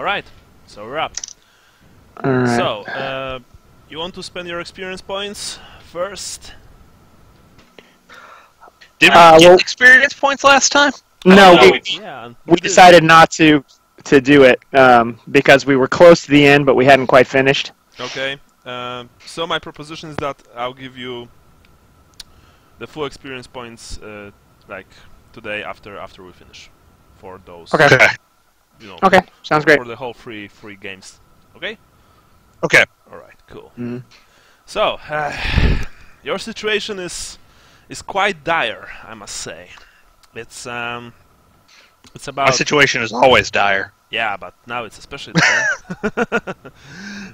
right, so we're up. Alright. So, you want to spend your experience points first? Did we get experience points last time? No, we did. decided not to do it because we were close to the end, but we hadn't quite finished. Okay. So my proposition is that I'll give you the full experience points, like today after we finish, for those. Okay. You know. Okay. Sounds great. For the whole free games. Okay. Okay. All right. Cool. Mm-hmm. So, your situation is quite dire, I must say. It's about. My situation is always dire. Yeah, but now it's especially dire.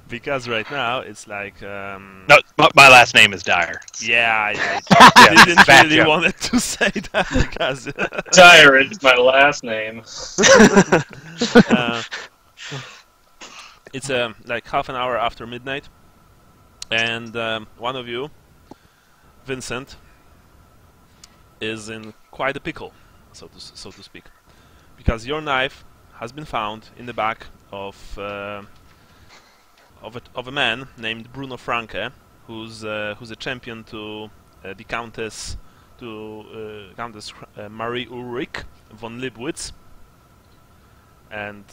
Because right now it's like... No, my last name is Dyer. Yeah, I didn't really joke. want to say that because... Dyer is my last name. It's like half an hour after midnight, and one of you, Vincent, is in quite a pickle, so to speak, because your knife has been found in the back of a man named Bruno Franke, who's a champion to the Countess Marie Ulrich von Leibwitz, and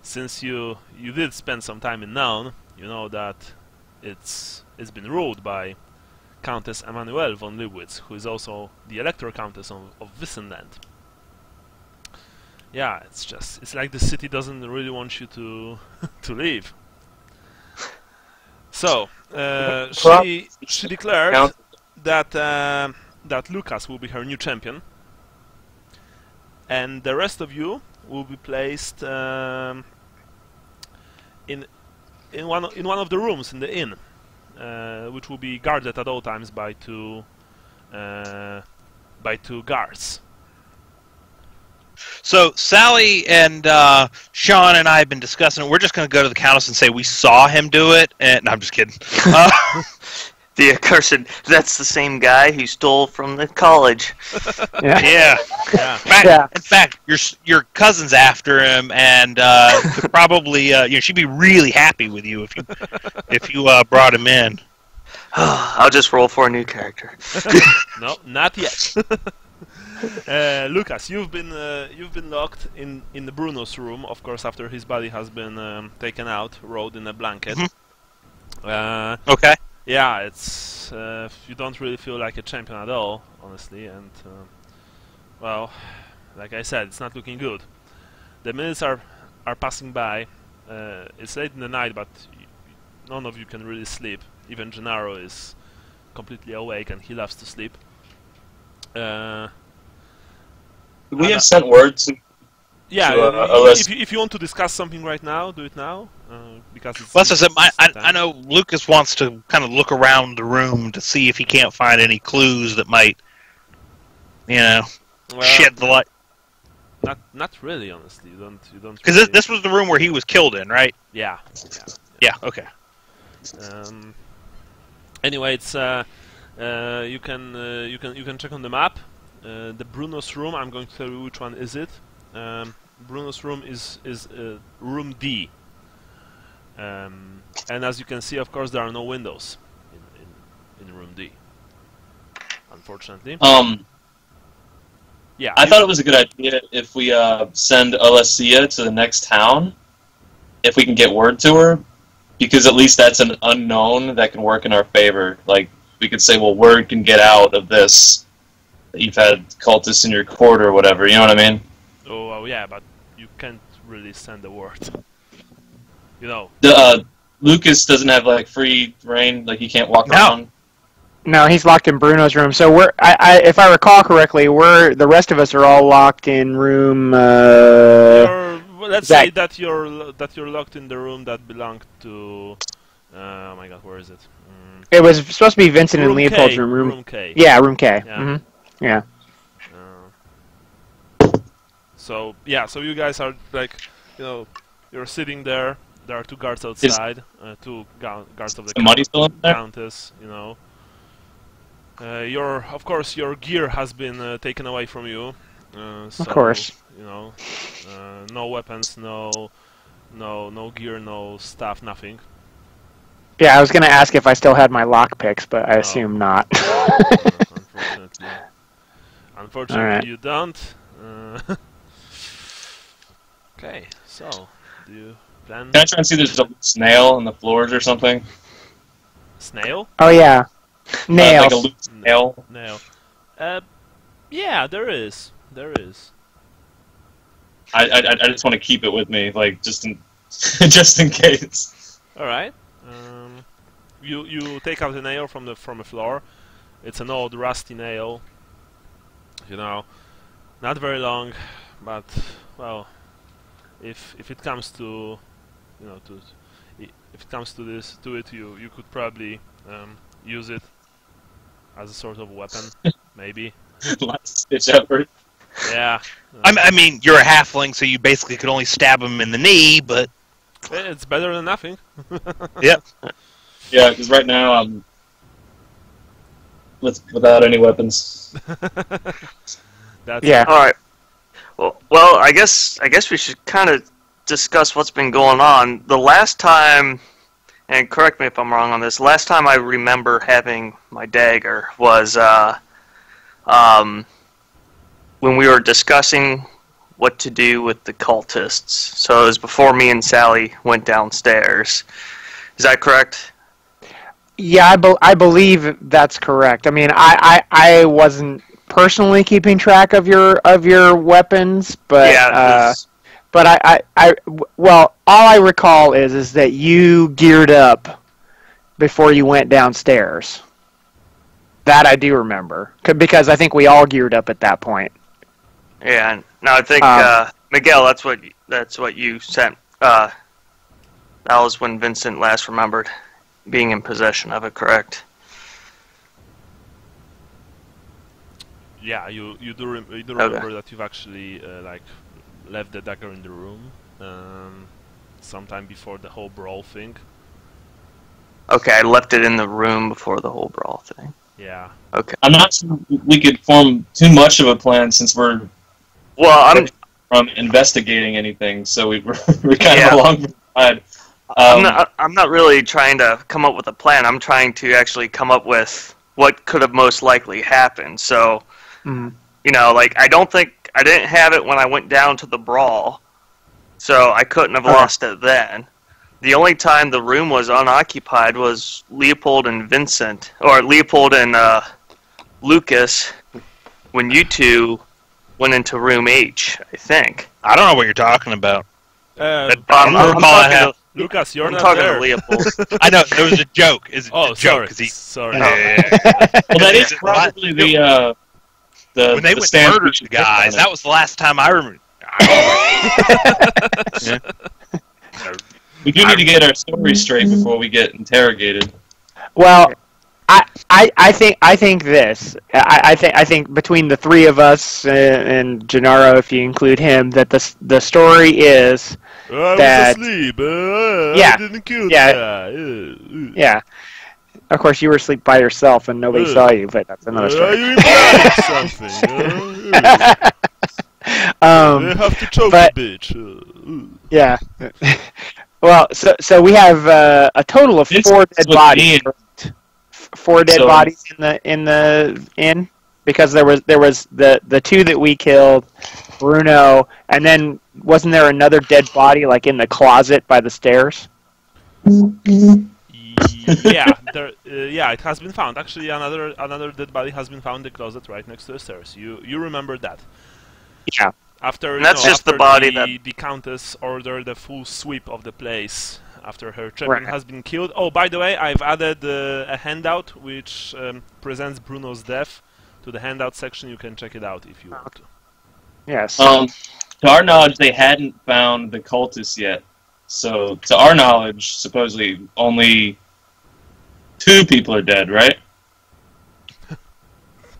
since you did spend some time in Naun, you know that it's been ruled by Countess Emanuelle von Leibwitz, who is also the Elector Countess of Wissenland. Yeah, it's like the city doesn't really want you to leave. So she declared that Lucas will be her new champion, and the rest of you will be placed in one of the rooms in the inn, which will be guarded at all times by two guards. So Sally and Sean and I have been discussing it. We're just going to go to the Countess and say we saw him do it. And no, I'm just kidding. The accursed, that's the same guy who stole from the college. Yeah. In fact, your cousin's after him, and could probably she'd be really happy with you if you brought him in. I'll just roll for a new character. No, not yet. Lucas, you've been locked in the Bruno's room, of course, after his body has been taken out, rolled in a blanket. Mm-hmm. Okay. Yeah, it's you don't really feel like a champion at all, honestly, and well, like I said, it's not looking good. The minutes are passing by. It's late in the night, but none of you can really sleep. Even Gennaro is completely awake, and he loves to sleep. We have sent word to... Yeah, to, if you want to discuss something right now, do it now. Because it's... Well, I know Lucas wants to kind of look around the room to see if he can't find any clues that might, shed the light. Not really, honestly. You don't. Because really... this was the room where he was killed in, right? Yeah. Yeah. Okay. Anyway, it's you can check on the map. The Bruno's room. I'm going to tell you which one is it. Bruno's room is room D. And as you can see, of course, there are no windows in room D. Unfortunately. Yeah. I thought it was a good idea if we send Alessia to the next town, if we can get word to her, because at least that's an unknown that can work in our favor. Like, we could say, well, word can get out of this, that you've had cultists in your court or whatever, you know what I mean? Oh, well, yeah, but you can't really send a word. You know. Lucas doesn't have, like, free reign, like, he can't walk around. No, he's locked in Bruno's room. So if I recall correctly, the rest of us are all locked in room. Let's say that you're locked in the room that belonged to. Oh my God, where is it? It was supposed to be Vincent and Leopold's room. room. Room K. Yeah, room K. Yeah. Mm-hmm. Yeah. So you guys are like, you're sitting there. There are two guards outside. Two guards of the Countess. There? Of course, your gear has been taken away from you. So, of course. You know, no weapons, no gear, no stuff, nothing. Yeah, I was going to ask if I still had my lockpicks, but I assume not. Unfortunately, Alright. you don't. Okay, so do you plan? Can I try and see there's a snail on the floors or something? Snail? Oh, yeah. Nails. Like a loose snail. Nail. Yeah, there is. There is. I just want to keep it with me, like just in just in case. All right. You take out a nail from the floor. It's an old rusty nail. You know, not very long, but well, if it comes to, you know, if it comes to it, you could probably use it as a sort of weapon, maybe. Last ditch effort. Yeah. I mean, you're a halfling, so you basically could only stab him in the knee, but It's better than nothing. Yep. Yeah, because right now I'm without any weapons. That's Yeah. All right. Well, I guess we should kind of discuss what's been going on. The last time, and correct me if I'm wrong on this, last time I remember having my dagger was when we were discussing what to do with the cultists. So it was before me and Sally went downstairs. Is that correct? Yeah, I believe that's correct. I mean, I wasn't personally keeping track of your weapons, but Yeah. but well, all I recall is that you geared up before you went downstairs. That I do remember, because I think we all geared up at that point. Yeah. No, I think Miguel. That's what you sent. That was when Vincent last remembered being in possession of it. Correct. Yeah, you do remember that you've actually like left the dagger in the room sometime before the whole brawl thing. Okay, I left it in the room before the whole brawl thing. Yeah. Okay. I'm not sure we could form too much of a plan since we're Well, from investigating anything, so we're kind of along the side. I'm not really trying to come up with a plan. I'm trying to actually come up with what could have most likely happened. So, you know, like I didn't have it when I went down to the brawl, so I couldn't have lost it then. The only time the room was unoccupied was Leopold and Vincent, or Leopold and Lucas, when you two went into room H, I think. I don't know what you're talking about. I'm Lucas, you're not talking there. to Leopold. I know, it was a joke. It's Oh, a joke. sorry. Sorry. Well, that is probably the When they went to stand murder we the should get guys, on that it. was the last time I remember. We do need to get our story straight before we get interrogated. Well, I think this. I think between the three of us and Gennaro, if you include him, that the story is I that was asleep. yeah, I didn't kill yeah, the guy. yeah. Of course, you were asleep by yourself and nobody saw you, but that's another story. You implied something. You have to choke but- the bitch. Yeah. Well, so we have a total of This 4 is dead what bodies. me 4 dead So- bodies in the inn, because there was the 2 that we killed, Bruno, and then wasn't there another dead body like in the closet by the stairs? Yeah, it has been found. Actually, another dead body has been found in the closet right next to the stairs. You remember that? Yeah. After And that's just after the body that- the Countess ordered a full sweep of the place after her champion Right. has been killed. Oh, by the way, I've added a handout which presents Bruno's death to the handout section. You can check it out if you want to. Yes. To our knowledge, they hadn't found the cultists yet. So, to our knowledge, supposedly only 2 people are dead, right?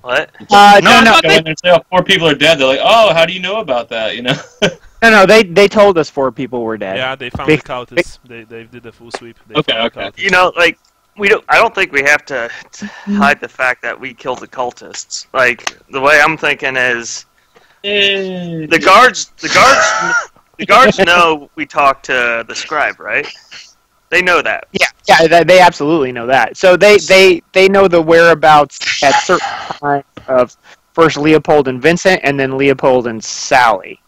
What? No. Go in and say, oh, 4 people are dead. They're like, oh, how do you know about that? You know? No. They told us 4 people were dead. Yeah, they found Big- the Countess. They did a full sweep. They Okay, found the okay. Countess. You know, like I don't think we have to hide the fact that we killed the cultists. Like the way I'm thinking is, The guards know we talked to the scribe, right? They know that. Yeah, they absolutely know that. So they know the whereabouts at certain times of first Leopold and Vincent, and then Leopold and Sally.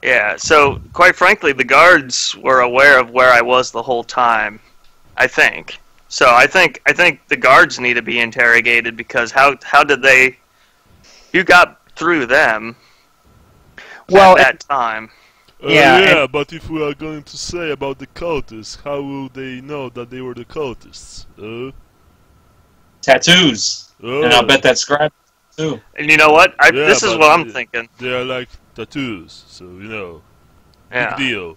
Yeah. So quite frankly, the guards were aware of where I was the whole time. I think. So I think the guards need to be interrogated because how did they? You got through them. At that time. Yeah, but if we are going to say about the cultists, how will they know that they were the cultists? Tattoos. And I'll bet that scribe too. And you know what? This is what I'm thinking. They are like tattoos, so you know. Yeah. Big deal.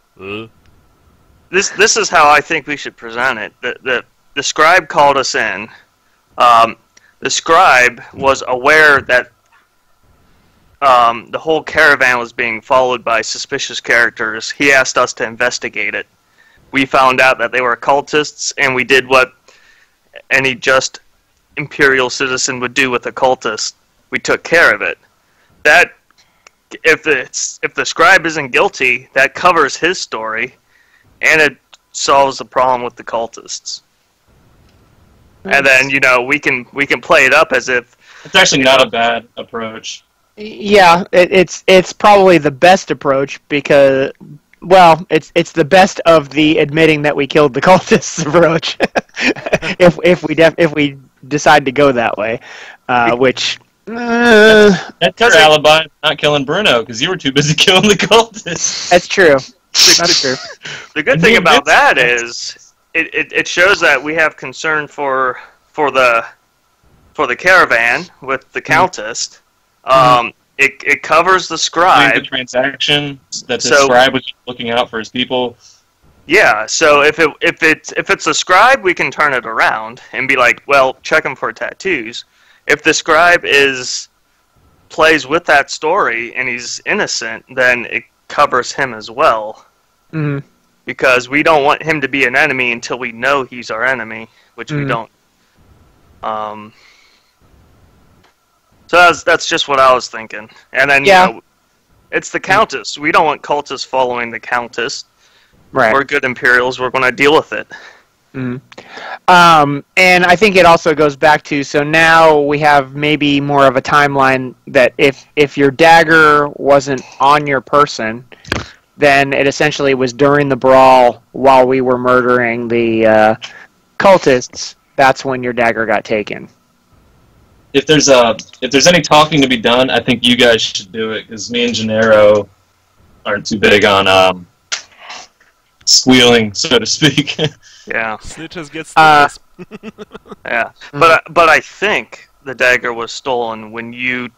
This is how I think we should present it. The scribe called us in. The scribe was aware that the whole caravan was being followed by suspicious characters. He asked us to investigate it. We found out that they were cultists, and we did what any just imperial citizen would do with a cultist. We took care of it. That if the scribe isn't guilty, that covers his story, and it solves the problem with the cultists. And then we can play it up as if it's actually not a bad approach. Yeah, it's probably the best approach because, well, it's the best of the admitting that we killed the cultists approach. if we decide to go that way, which that's your alibi, not killing Bruno, because you were too busy killing the cultists. That's true. That's true. The good thing about that is it shows that we have concern for the caravan with the countess. It covers the scribe. The transaction that the scribe was looking out for his people. Yeah, so if it's a scribe, we can turn it around and be like, well, check him for tattoos. If the scribe plays with that story and he's innocent, then it covers him as well. Mm-hmm. Because we don't want him to be an enemy until we know he's our enemy, which we don't. So that's just what I was thinking. And then, it's the Countess. We don't want cultists following the Countess. Right. We're good Imperials. We're going to deal with it. And I think it also goes back to, so now we have maybe more of a timeline that if your dagger wasn't on your person, then it essentially was during the brawl while we were murdering the cultists. That's when your dagger got taken. If there's any talking to be done, I think you guys should do it, because me and Gennaro aren't too big on squealing, so to speak. Yeah. Snitches get stitches. Yeah. But I think the dagger was stolen when you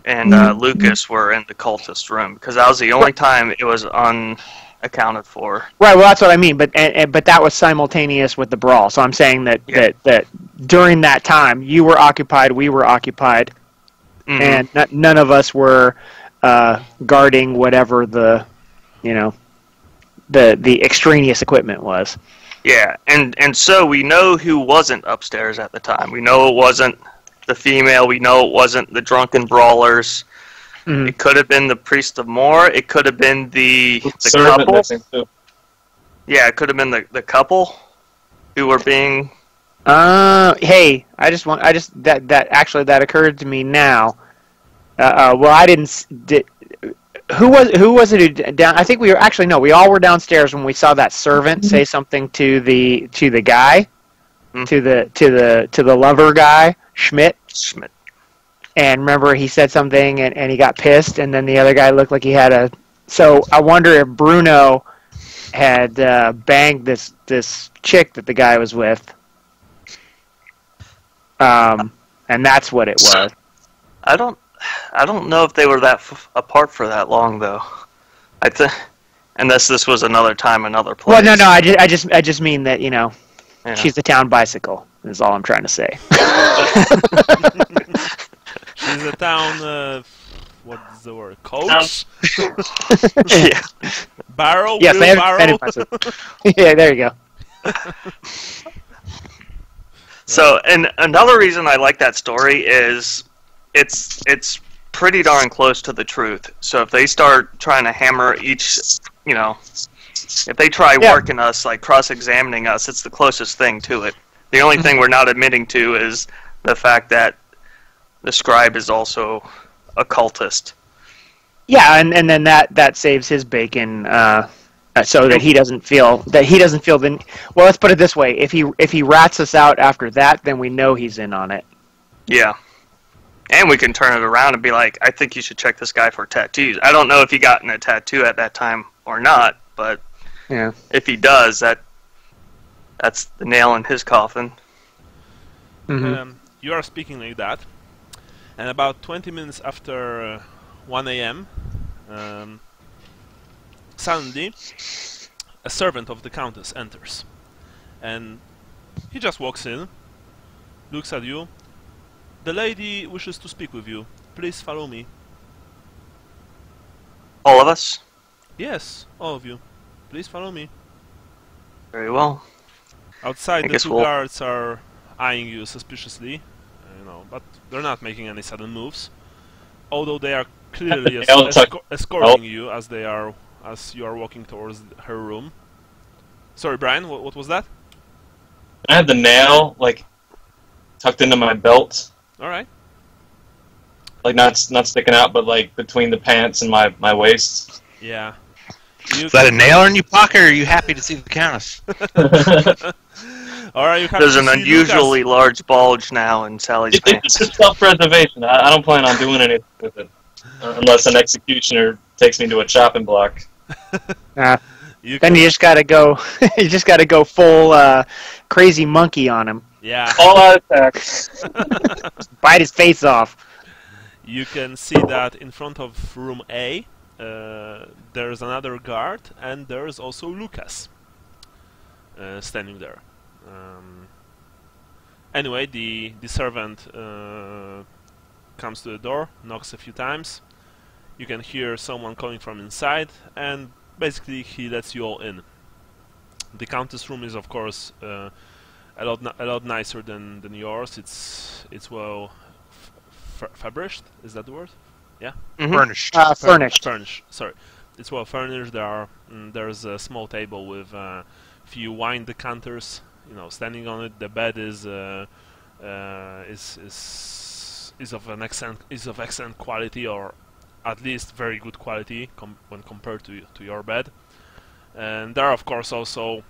and Lucas were in the cultist room, because that was the only time it was unaccounted for. Right. Well, that's what I mean. But that was simultaneous with the brawl. So I'm saying that during that time you were occupied, we were occupied, and none of us were guarding whatever the extraneous equipment was. Yeah, and so we know who wasn't upstairs at the time. We know it wasn't the female. We know it wasn't the drunken brawlers. Mm-hmm. It could have been the priest of Moor. It could have been the couple. Yeah, it could have been the couple who were being. Hey, that occurred to me now. Well, I didn't. Who was it who down? I think we all were downstairs when we saw that servant say something to the guy, to the lover guy, Schmidt. And remember, he said something and he got pissed, and then the other guy looked like he had a. So I wonder if Bruno had banged this chick that the guy was with, and that's what it was. I don't know if they were that apart for that long, though. Unless this was another time, another place. Well, no. I just mean that she's the town bicycle. Is all I'm trying to say. She's a town. What is the word? Coach. Yeah. Barrel. Yes, I have barrel. Yeah, there you go. So, and another reason I like that story is it's pretty darn close to the truth. So if they start trying to hammer each, if they try working us, like cross-examining us, it's the closest thing to it. The only thing we're not admitting to is the fact that the scribe is also a cultist. Yeah, and then that saves his bacon, so that he doesn't feel the. Well, let's put it this way: if he rats us out after that, then we know he's in on it. Yeah, and we can turn it around and be like, I think you should check this guy for tattoos. I don't know if he gotten a tattoo at that time or not, but if he does, that's the nail in his coffin. Mm-hmm. You are speaking like that, and about 20 minutes after 1 a.m., suddenly a servant of the Countess enters, and he just walks in, looks at you. The lady wishes to speak with you. Please follow me. All of us? Yes, all of you. Please follow me. Very well. Outside, the two guards are eyeing you suspiciously, but they're not making any sudden moves. Although they are clearly escorting you as you are walking towards her room. Sorry, Brian, what was that? I had the nail tucked into my belt. All right. Not sticking out, but between the pants and my waist. Yeah. Is that a nail in your pocket, or are you happy to see the Countess? Or are you happy There's to an see unusually large bulge now in Sally's pants. It's self-preservation. I don't plan on doing anything with it. Unless an executioner takes me to a chopping block. Then you just gotta go. You just gotta go full crazy monkey on him. Yeah. All out attacks. Bite his face off. You can see that in front of room A, there's another guard, and there's also Lucas standing there. Anyway, the servant comes to the door, knocks a few times. You can hear someone calling from inside, and basically he lets you all in. The Countess' room is, of course, a lot nicer than yours. It's well furnished. Is that the word? Yeah. Mm-hmm. Furnished. Furnished. Furnished. Sorry. It's well furnished. There's a small table with a few wine decanters, standing on it. The bed is of excellent quality, or at least very good quality when compared to your bed. And there are, of course, also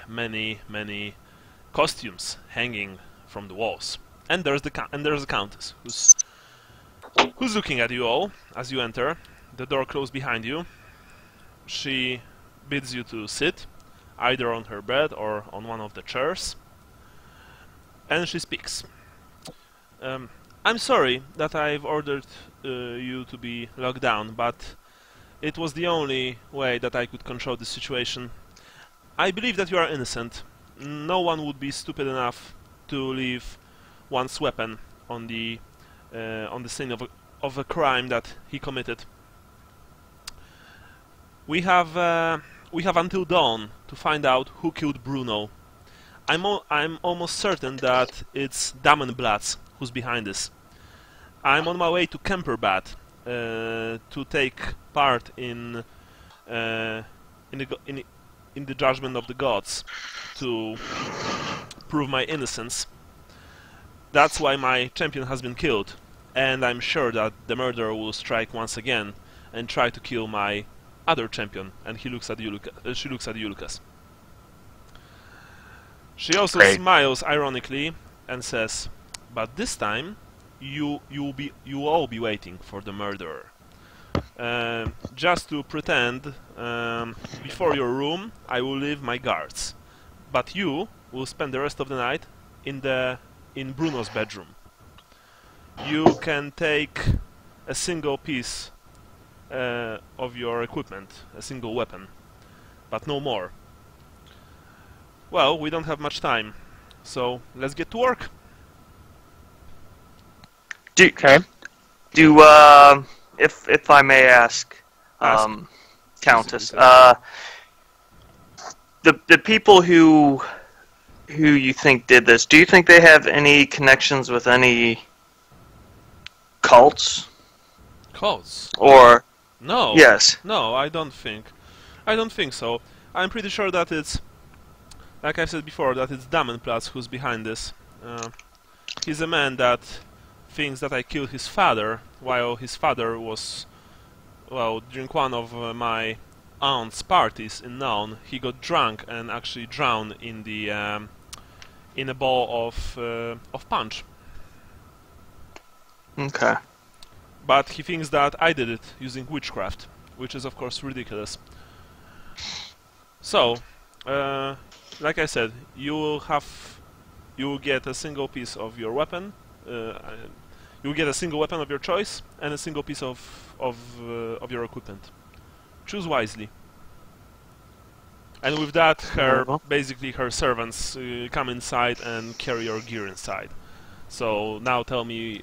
many costumes hanging from the walls. And there's the Countess who's looking at you all as you enter. The door closed behind you. She bids you to sit, either on her bed or on one of the chairs. And she speaks. I'm sorry that I've ordered you to be locked down, but it was the only way that I could control the situation. I believe that you are innocent. No one would be stupid enough to leave one's weapon on the scene of a crime that he committed. We have until dawn to find out who killed Bruno. I'm almost certain that it's Damenblatz who's behind this. I'm on my way to Kemperbad to take part in the judgment of the gods, to prove my innocence. That's why my champion has been killed, and I'm sure that the murderer will strike once again and try to kill my other champion. And she looks at you, Lucas. She also smiles ironically and says, "But this time, you will all be waiting for the murderer. Just to pretend, before your room, I will leave my guards, but you will spend the rest of the night in Bruno's bedroom. You can take a single piece of your equipment, a single weapon, but no more. Well, we don't have much time, so let's get to work." If I may ask, Countess, the people who you think did this, do you think they have any connections with any cults? Cults? Or No. yes. No, I don't think. I don't think so. I'm pretty sure that it's, like I said before, that it's Damenplatz who's behind this. He's a man that thinks that I killed his father, while his father was, well, during one of my aunt's parties in Naun, he got drunk and actually drowned in the in a bowl of punch. Okay. But he thinks that I did it using witchcraft, which is of course ridiculous. So, like I said, you will get a single piece of your weapon. You will get a single weapon of your choice and a single piece of your equipment. Choose wisely. And with that, basically her servants come inside and carry your gear inside. So now tell me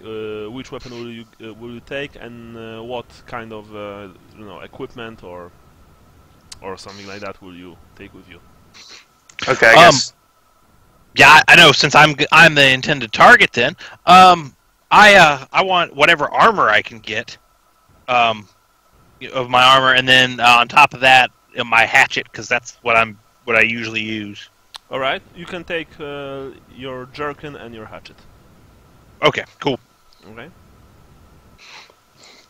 which weapon will you take and what kind of equipment or something like that will you take with you? Okay, I guess. Yeah, I know. Since I'm the intended target, then I want whatever armor I can get of my armor, and then on top of that, my hatchet, because that's what I usually use. All right, you can take your jerkin and your hatchet. Okay, cool. Okay.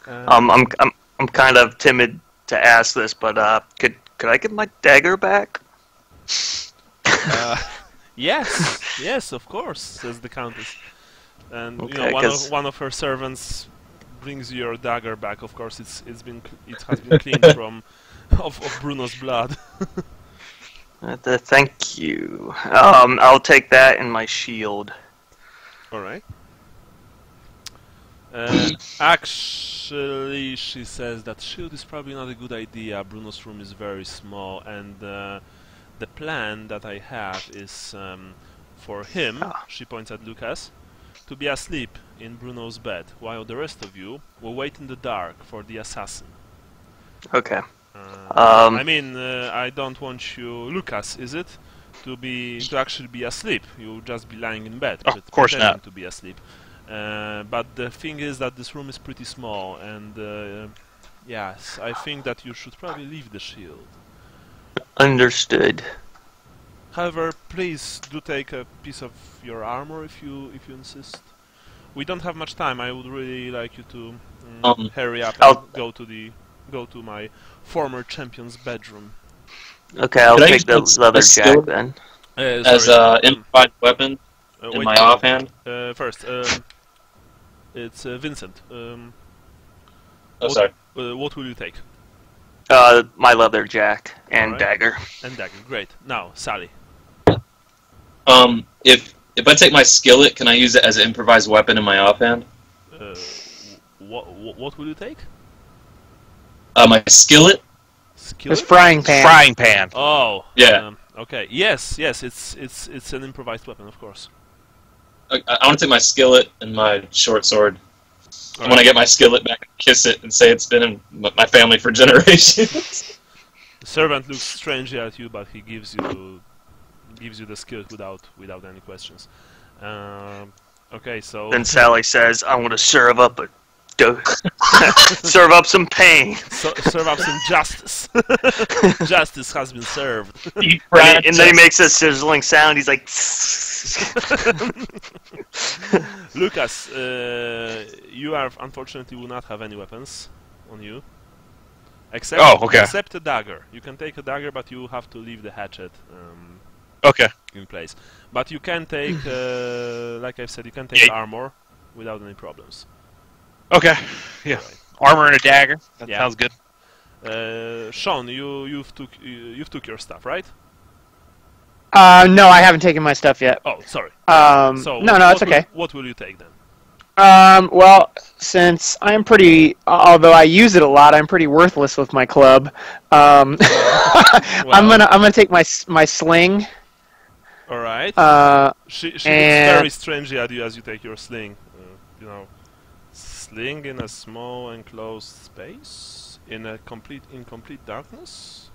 I'm kind of timid to ask this, but could I get my dagger back? Yes, of course, says the Countess. And Okay, one of her servants brings you your dagger back. Of course, it has been cleaned from of Bruno's blood. Thank you. I'll take that and my shield. All right. Actually, she says that shield is probably not a good idea. Bruno's room is very small, and the plan that I have is for him, she points at Lucas, to be asleep in Bruno's bed, while the rest of you will wait in the dark for the assassin. Okay. I mean, I don't want you, Lucas, is it, to actually be asleep. You'll just be lying in bed, of course not. To be asleep. But the thing is that this room is pretty small, and yes, I think that you should probably leave the shield. Understood. However, please do take a piece of your armor if you insist. We don't have much time. I would really like you to hurry up and go to my former champion's bedroom. Okay, I'll take the leather jack then. As an improvised weapon in my offhand. First, it's Vincent. Sorry. What will you take? My leather jack and dagger. And dagger, great. Now, Sally. If I take my skillet, can I use it as an improvised weapon in my offhand? What will you take? My skillet. It's frying pan. Frying pan. Oh. Yeah. Okay. Yes. It's an improvised weapon, of course. I want to take my skillet and my short sword. And when I get my skillet back, kiss it and say it's been in my family for generations. The servant looks strangely at you, but he gives you the skillet without any questions. Okay, so then Sally says, "I want to serve up serve up some pain. Serve up some justice. Justice has been served." And then he makes a sizzling sound. He's like, Lucas, you unfortunately will not have any weapons on you. Except a dagger. You can take a dagger, but you have to leave the hatchet in place. But you can take, like I've said, you can take armor without any problems. Okay. Yeah. Right. Armor and a dagger. That sounds good. Sean, you've took your stuff, right? No, I haven't taken my stuff yet. Oh, sorry. So no, it's okay. What will you take then? Well, since I'm although I use it a lot, I'm pretty worthless with my club. I'm gonna take my sling. All right. She looks very strangely at you as you take your sling. Sling in a small enclosed space in complete darkness.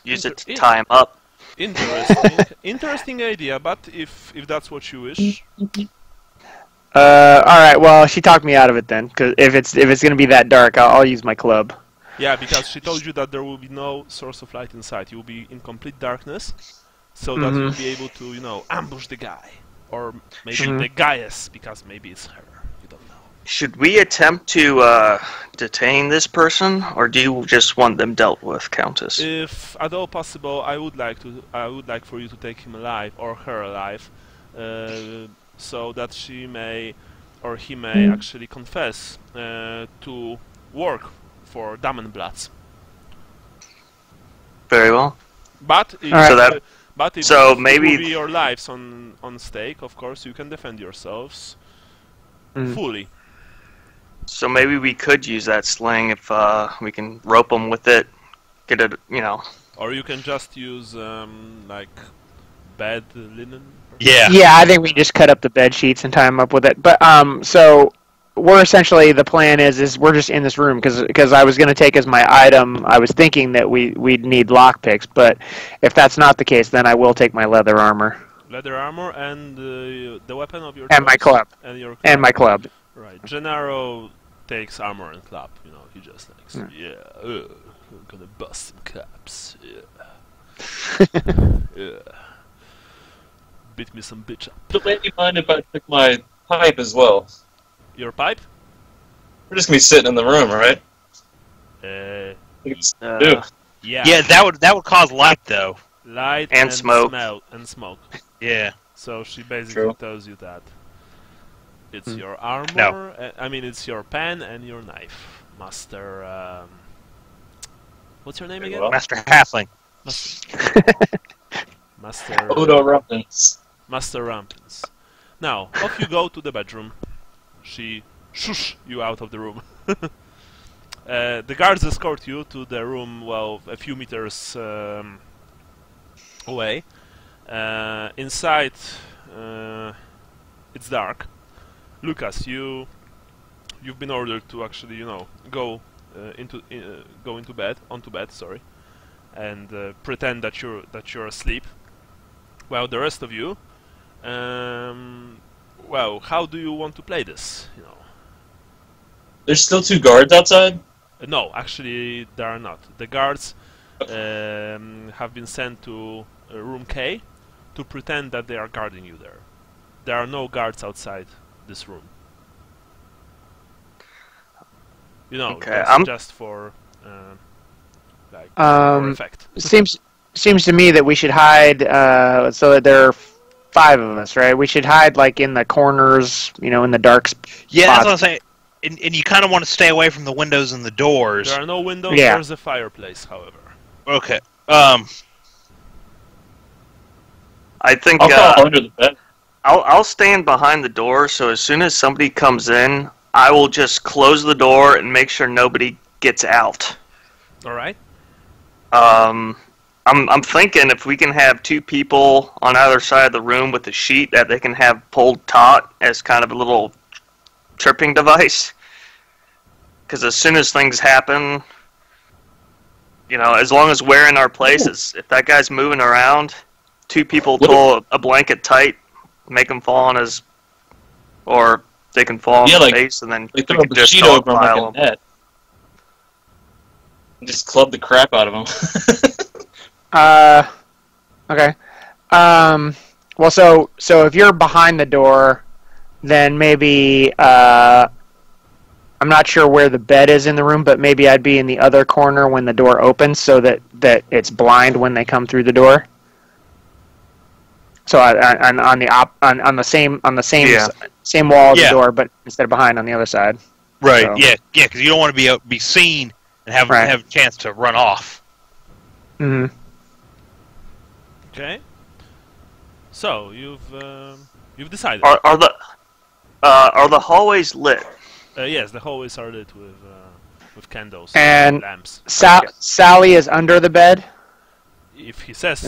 Use it to tie him up. Interesting. Interesting idea, but if that's what you wish. All right. Well, she talked me out of it then, because if it's gonna be that dark, I'll use my club. Yeah, because she told you that there will be no source of light inside. You will be in complete darkness, so that you'll be able to, ambush the guy, or maybe the goddess, because maybe it's her. You don't know. Should we attempt to detain this person, or do you just want them dealt with, Countess? If at all possible, I would like for you to take him alive or her alive, so that she may or he may actually confess to work for Damenblatz. Very well. But if, so it maybe will be your lives on stake, of course, you can defend yourselves fully. So maybe we could use that sling if we can rope them with it, get it, Or you can just use like bed linen. Yeah. Yeah, I think we just cut up the bed sheets and tie them up with it. But so we're essentially, the plan is we're just in this room because I was going to take as my item. I was thinking that we'd need lockpicks, but if that's not the case, then I will take my leather armor. Leather armor and the weapon of your and my club and your club. And my club. Right. Gennaro takes armor and club. He just likes. Yeah. I'm gonna bust some caps. Yeah. Yeah. Beat me some bitch up. Would the lady mind if I took my pipe as well? Your pipe? We're just gonna be sitting in the room, right? Yeah. Yeah, that would cause light though. Light and smoke. And smoke. Yeah. So she basically tells you that it's your armor. No. I mean, it's your pen and your knife, Master. What's your name again? Well. Master Halfling. Master. Odo Rumpins. Master Rampins. Now, off you go to the bedroom. She shush you out of the room. The guards escort you to the room, well, a few meters away. Inside, it's dark. Lucas, you've been ordered to actually, go onto bed, sorry, and pretend that you're asleep. Well, the rest of you, well, how do you want to play this? There's still 2 guards outside? No, actually, there are not. The guards have been sent to room K to pretend that they are guarding you there. There are no guards outside this room. Okay, that's just for for effect. Seems to me that we should hide so that there are 5 of us, right? We should hide like in the corners, in the dark spots. Yeah, that's what I'm saying. And you kind of want to stay away from the windows and the doors. There are no windows. Yeah. There's a fireplace, however. Okay. I think I'll crawl under the bed. I'll stand behind the door, so as soon as somebody comes in, I will just close the door and make sure nobody gets out. All right. I'm thinking if we can have 2 people on either side of the room with a sheet that they can have pulled taut as kind of a little tripping device. Because as soon as things happen, as long as we're in our places, if that guy's moving around, 2 people pull a blanket tight, make them fall on his, or they can fall on his face, and then we throw can the just sheet over him pile like a net. And just club the crap out of him. Okay. Well, so if you're behind the door, then maybe I'm not sure where the bed is in the room, but maybe I'd be in the other corner when the door opens, so that it's blind when they come through the door. So on the same same wall of the door, but instead of behind, on the other side. Right. So. Yeah. Because you don't want to be seen and have a chance to run off. Mm-hmm. Okay. So you've decided. Are the hallways lit? Yes, the hallways are lit with candles and lamps. Sally is under the bed. If he says so.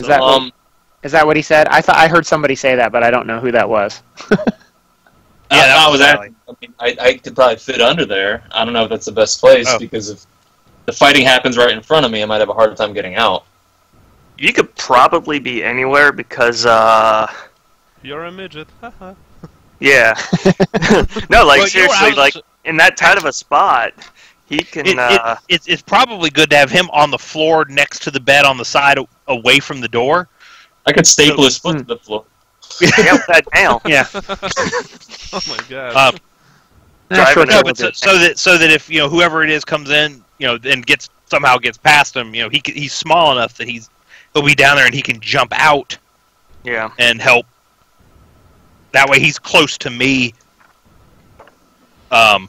Is that what he said? I heard somebody say that, but I don't know who that was. I was asking. I mean, I could probably fit under there. I don't know if that's the best place because if the fighting happens right in front of me, I might have a hard time getting out. You could probably be anywhere because you're a midget. Yeah. No, like Well, you know seriously, what I was- like in that tight of a spot, he can. It's probably good to have him on the floor next to the bed on the side away from the door. I could staple his foot to the floor. Yeah, with that nail. Yeah. Oh my god. Driving No, it but with so that if whoever it is comes in, and somehow gets past him, he's small enough that he'll be down there and he can jump out Yeah. and help. That way, he's close to me. In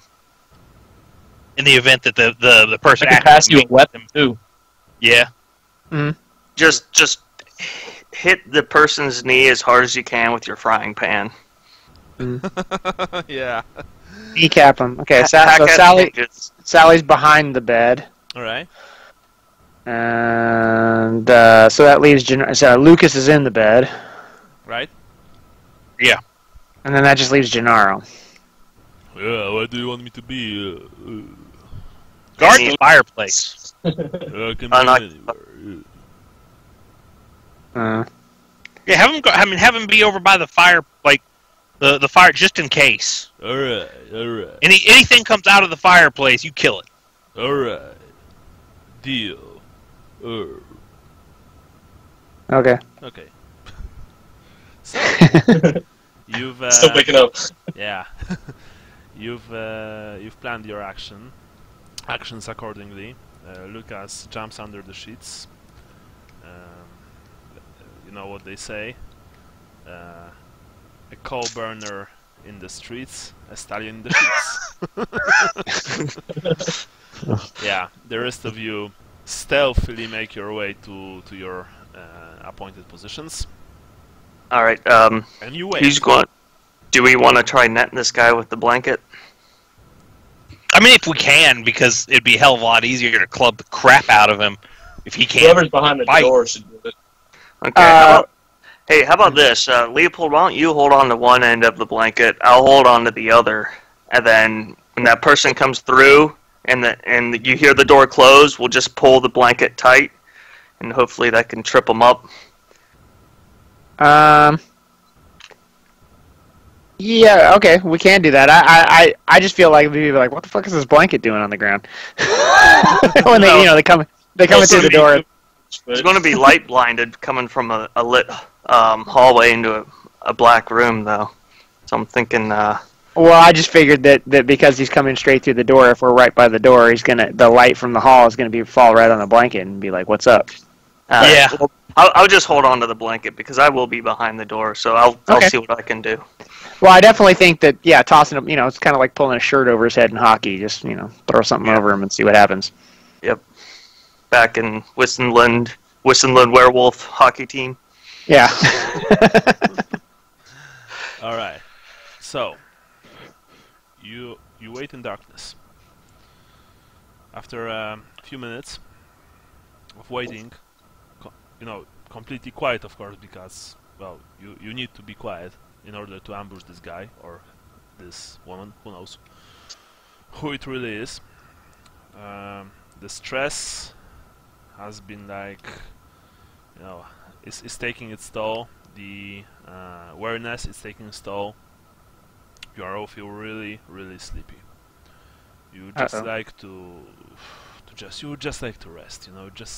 the event that the person I can actually pass you a meets weapon him. too. Yeah. Just hit the person's knee as hard as you can with your frying pan. Yeah. Kneecap him. Okay, Hack so at Sally, hinges. Sally's behind the bed, All right. and so that leaves so Lucas is in the bed, Right. Yeah. and then that just leaves Gennaro. Yeah. Where do you want me to be? Guard the fireplace. I can be Unlock- anywhere. Yeah, have him go. I mean, have him be over by the fire, like the fire, just in case. All right. All right. Anything comes out of the fireplace, you kill it. All right. Deal. Okay. Okay. So you've Still waking up. yeah. You've planned your actions accordingly. Lucas jumps under the sheets. You know what they say. A coal burner in the streets, a stallion in the sheets. Yeah, the rest of you stealthily make your way to your appointed positions, All right. and you wait. Who's going? Do we want to try netting this guy with the blanket? I mean, if we can, because it'd be a hell of a lot easier to club the crap out of him if he can't. Whoever's behind the fight. door should do it. Okay. How about this, Leopold? Why don't you hold on to one end of the blanket? I'll hold on to the other, and then when that person comes through and you hear the door close, we'll just pull the blanket tight, and hopefully that can trip them up. Yeah, okay, we can do that. I just feel like people are like, what the fuck is this blanket doing on the ground? When they come in through the door. It's going to be light blinded coming from a lit hallway into a black room, though. So I'm thinking. Well, I just figured that because he's coming straight through the door, if we're right by the door, the light from the hall is gonna fall right on the blanket and be like, "What's up?" Yeah. Well, I'll just hold on to the blanket because I will be behind the door, so I'll Okay. see what I can do. Well, I definitely think that tossing him, it's kind of like pulling a shirt over his head in hockey. Just throw something over him and see what happens. Yep. Back in Wissenland Werewolf hockey team. Yeah. All right. So you wait in darkness. After a few minutes of waiting, completely quiet, of course, because you need to be quiet in order to ambush this guy or this woman. Who knows who it really is? The stress has been it's taking its toll. The awareness is taking its toll. You all feel really, really sleepy. You just like you would just like to rest.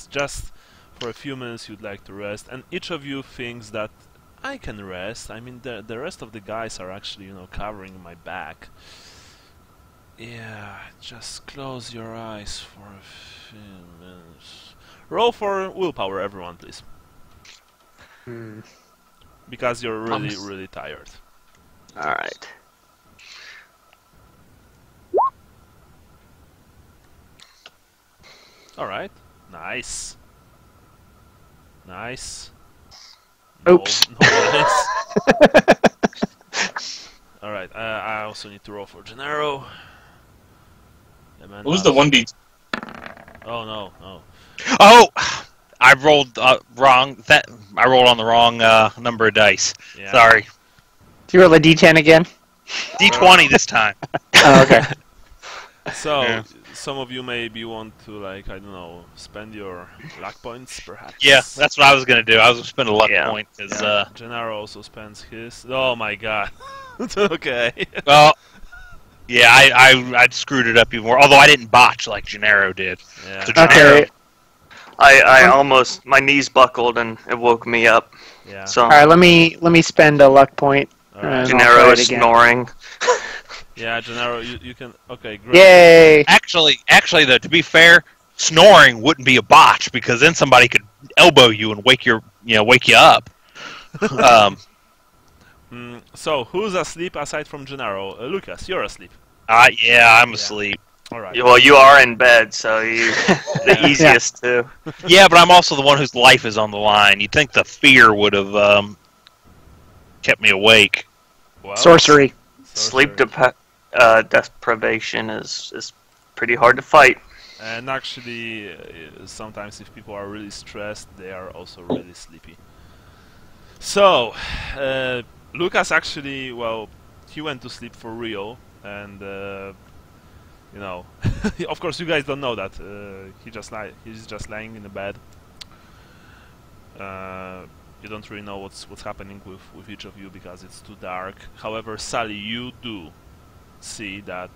Just for a few minutes you'd like to rest. And each of you thinks that I can rest. I mean, the rest of the guys are actually covering my back. Yeah, just close your eyes for a few minutes. Roll for willpower, everyone, please. Because you're really, really tired. All right. Alright. Nice. Nice. Oops. No, nice. Alright, I also need to roll for Gennaro. Who's the 1D? Oh no, no. Oh, I rolled wrong. I rolled on the wrong number of dice. Yeah. Sorry. Do you roll a D10 again? D20 this time. Oh, okay. So, Yeah. some of you maybe want to, I don't know, spend your luck points, perhaps? Yeah, that's what I was gonna do. I was gonna spend a luck Yeah. point because Gennaro also spends his. Oh my god. Okay. Well, yeah, I screwed it up even more. Although I didn't botch like Gennaro did. Yeah. So Gennaro, Okay. I almost, my knees buckled and it woke me up. Yeah. So All right, let me spend a luck point. All right. and I'll Gennaro try is it again. snoring. Yeah, Gennaro, you can. Okay, great. Yay! actually, though, to be fair, snoring wouldn't be a botch because then somebody could elbow you and wake you up. So, who's asleep aside from Gennaro? Lucas, you're asleep. Yeah, I'm Yeah. asleep. All right. Well, you are in bed, so you the easiest to. Yeah, but I'm also the one whose life is on the line. You'd think the fear would have kept me awake. Well, Sorcery. Sleep deprivation is pretty hard to fight. And actually, sometimes if people are really stressed, they are also really sleepy. So, Lucas actually, well, he went to sleep for real, and you know, of course, you guys don't know that he's just lying in the bed. You don't really know what's happening with each of you because it's too dark. However, Sally, you do see that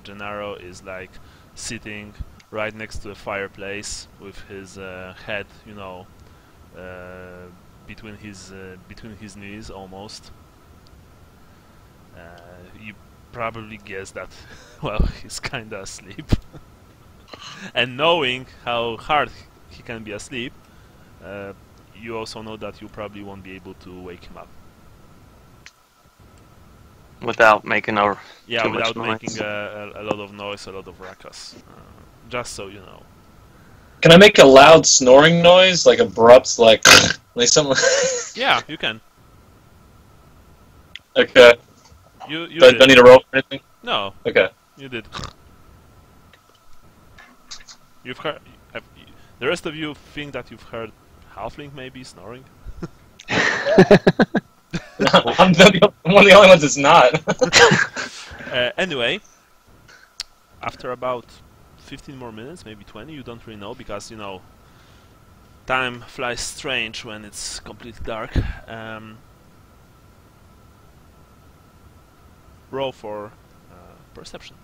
Gennaro is like sitting right next to a fireplace with his head, you know, between his knees almost. You probably guess that, well, he's kinda asleep. And knowing how hard he can be asleep, you also know that you probably won't be able to wake him up. Without making Yeah, too without much making noise. a lot of noise, a lot of ruckus. Just so you know. Can I make a loud snoring noise, like abrupt, like something? Yeah, you can. Okay. You Do I did. need to roll for anything? No, Okay. you did. You've heard. The rest of you think that you've heard halfling maybe snoring. I'm one of the only ones that's not. Anyway, after about 15 more minutes, maybe 20, you don't really know because, you know, time flies strange when it's completely dark. Roll for perception.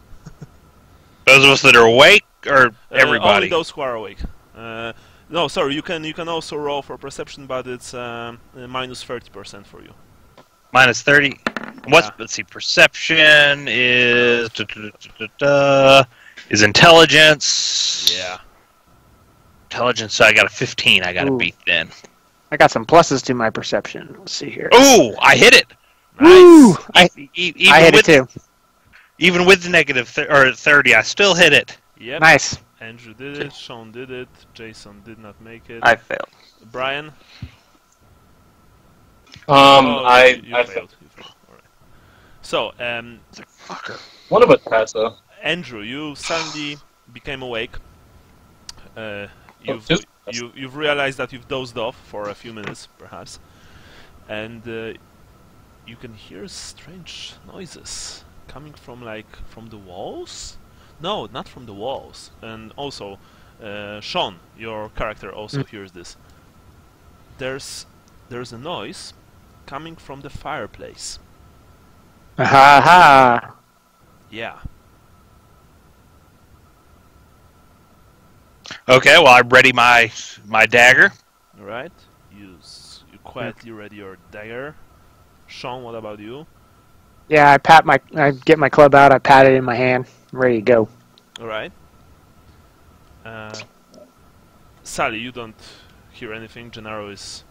Those of us that are awake, or everybody? Only those who are awake. No, sorry, you can also roll for perception, but it's minus 30% for you. Minus 30. What's Yeah. let's see? Perception is is intelligence. Yeah. Intelligence. So I got a 15. I got to Ooh. beat then. I got some pluses to my perception. Let's see here. Ooh, I hit it. Woo! Nice. Even I hit it with too. even with the negative 30, I still hit it. Yep. Nice. Andrew did it. Sean did it. Jason did not make it. I failed. Brian. I You failed. failed. You failed. All right. So, Fucker. One of us passed though. Andrew, you suddenly became awake. You've realized that you've dozed off for a few minutes, perhaps, and you can hear strange noises coming from the walls. No, not from the walls. And also, Sean, your character, also hears this. There's a noise coming from the fireplace. Ha ha. Yeah. Okay, well I ready my dagger. All right. You quietly ready your dagger. Sean, what about you? Yeah, I get my club out, I pat it in my hand, I'm ready to go. All right. Sally, you don't hear anything. Gennaro is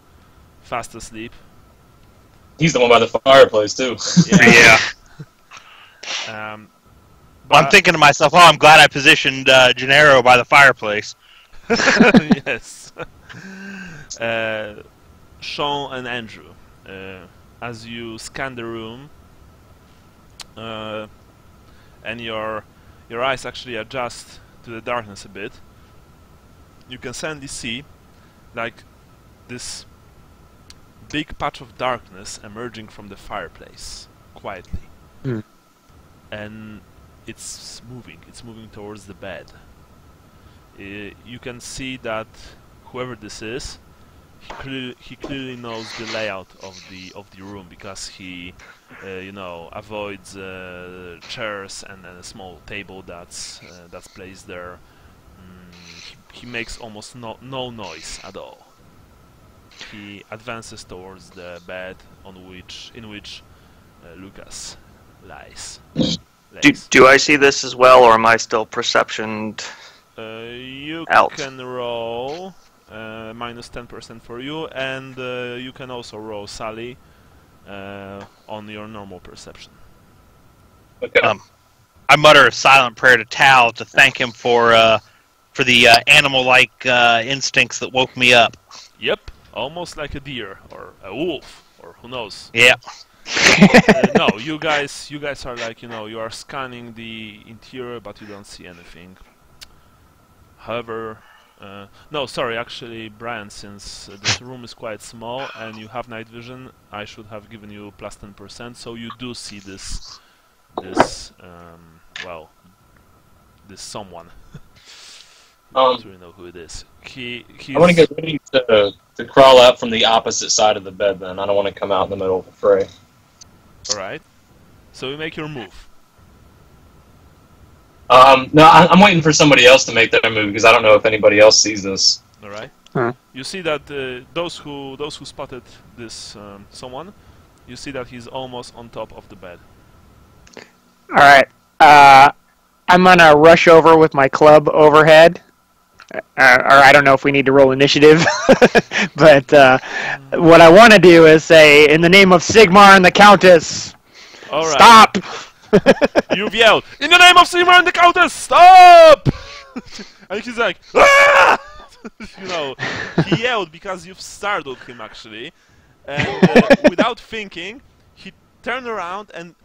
fast asleep. He's the one by the fireplace too. Yeah. But I'm thinking to myself, oh, I'm glad I positioned Gennaro by the fireplace. yes. Sean and Andrew, as you scan the room, and your eyes actually adjust to the darkness a bit, you can suddenly see like this big patch of darkness emerging from the fireplace quietly. Mm. And it's moving towards the bed. You can see that whoever this is, he clearly knows the layout of the room because he avoids chairs and a small table that's placed there. He makes almost no noise at all. He advances towards the bed in which Lucas lies. Do I see this as well, or am I still perceptioned? You out? can roll minus 10% for you, and you can also roll Sally on your normal perception. Okay. I mutter a silent prayer to Tal to thank him for the animal-like instincts that woke me up. Yep, almost like a deer or a wolf or who knows. Yeah. No, you guys are like, you are scanning the interior, but you don't see anything. However, no, sorry, actually, Brian, since this room is quite small and you have night vision, I should have given you plus 10%, so you do see this someone. I don't really know who it is. I want to get ready to crawl out from the opposite side of the bed then. I don't want to come out in the middle of the fray. Alright. So you make your move. No, I'm waiting for somebody else to make their move because I don't know if anybody else sees this. Alright. Huh. You see that those who spotted this someone, you see that he's almost on top of the bed. Alright. I'm gonna rush over with my club overhead. Or I don't know if we need to roll initiative, but what I want to do is say, in the name of Sigmar and the Countess, Alright. stop! You've yelled, in the name of Sigmar and the Countess, stop! And he's like, ah! He yelled because you've startled him actually, and without thinking, he turned around and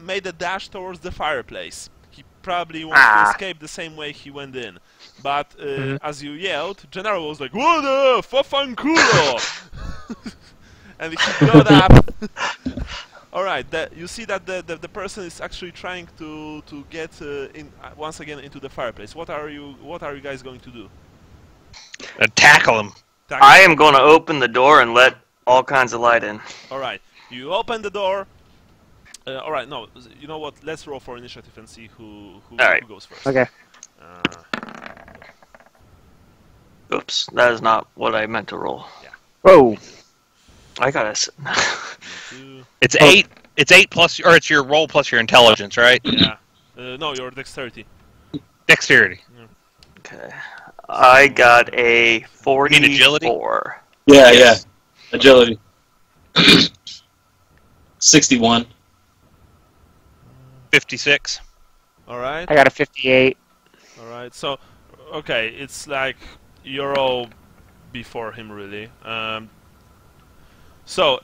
made a dash towards the fireplace. He probably wants to escape the same way he went in. But as you yelled, Gennaro was like, "What the fafanculo!" And he got up. All right, you see that the person is actually trying to get once again into the fireplace. What are you guys going to do? Tackle him. I am going to open the door and let all kinds of light in. All right, you open the door. All right, no, you know what? Let's roll for initiative and see who goes first. Okay. Oops, that is not what I meant to roll. Yeah. Whoa. I got to... It's 8. It's 8 plus, or it's your roll plus your intelligence, right? Yeah. No, your dexterity. Dexterity. Okay. I got a 44. You mean agility? Yeah, Yes. yeah. Agility. 61. 56. All right. I got a 58. All right. So, okay, it's like you're all before him, really. So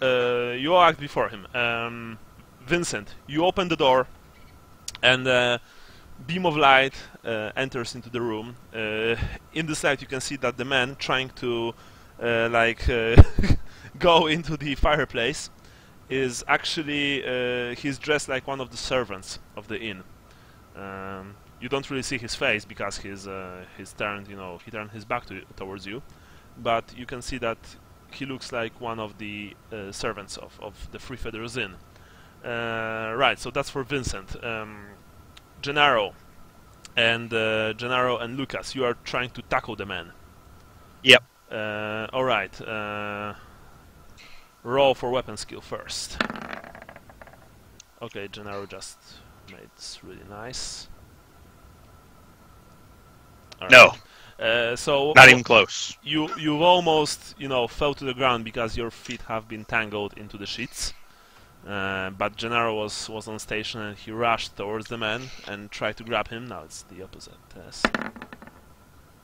you all act before him. Vincent, you open the door, and a beam of light enters into the room. In this light, you can see that the man trying to go into the fireplace is actually he's dressed like one of the servants of the inn. You don't really see his face because he's turned, he turned his back towards you, but you can see that he looks like one of the servants of the Three Feathers Inn. Right, so that's for Vincent. Gennaro and Lucas, you are trying to tackle the man. Yep. All right. Roll for weapon skill first. Okay, Gennaro just made this really nice. All No. right. So Not even close. You almost fell to the ground because your feet have been tangled into the sheets. But Gennaro was on station and he rushed towards the man and tried to grab him. Now it's the opposite test.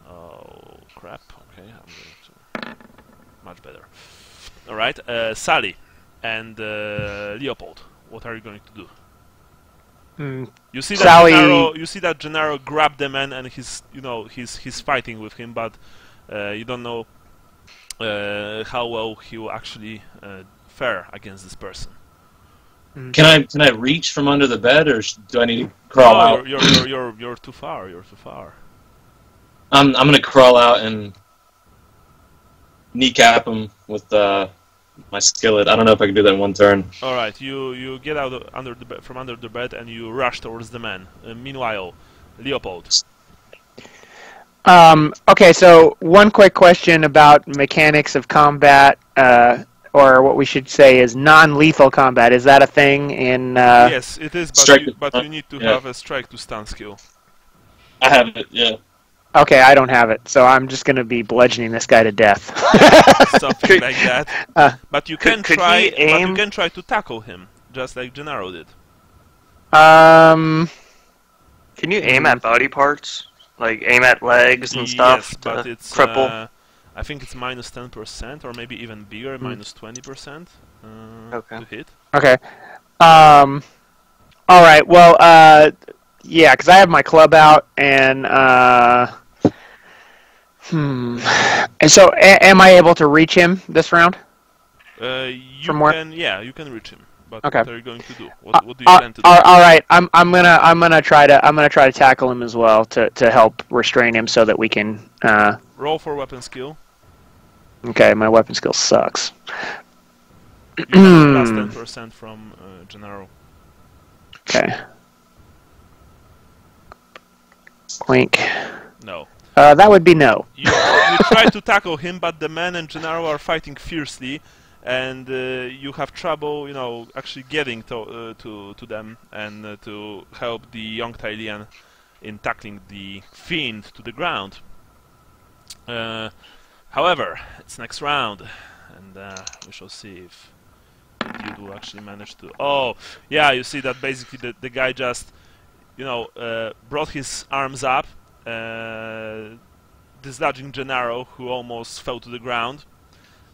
Oh crap! Okay, I'm going to much better. All right, Sally and Leopold. What are you going to do? You see that Sally... Gennaro grabbed the man and he's fighting with him, but you don't know how well he will actually fare against this person. Can I reach from under the bed, or do I need to crawl out? You're too far. You're too far. I'm gonna crawl out and kneecap him with my skillet. I don't know if I can do that in one turn. All right, you get out from under the bed and you rush towards the man. Meanwhile, Leopold. Okay, so one quick question about mechanics of combat, or what we should say is non-lethal combat. Is that a thing in? Yes, it is, but you need to have a strike to stun skill. I have it. Yeah. Okay, I don't have it, so I'm just gonna be bludgeoning this guy to death. Something like that. But you can could try. he aim? But you can try to tackle him, just like Gennaro did. Can you aim at body parts? Like aim at legs and stuff Yes, but to it's cripple? I think it's minus 10% or maybe even bigger, minus 20% Okay. to hit. Okay. All right. Well, yeah, because I have my club out, and And so, am I able to reach him this round? You From where? you can reach him. But Okay. what are you going to do? What do you plan to do? All right. I'm gonna try to tackle him as well to help restrain him so that we can. Roll for weapon skill. Okay, my weapon skill sucks. You have plus 10% from Gennaro. Okay. Clink. No. That would be no. You try to tackle him, but the man and Gennaro are fighting fiercely, and you have trouble, actually getting to them and to help the young Tylian in tackling the fiend to the ground. However, it's next round, and we shall see if the dude will actually manage to. Oh, yeah, you see that basically the guy just, brought his arms up, dislodging Gennaro, who almost fell to the ground.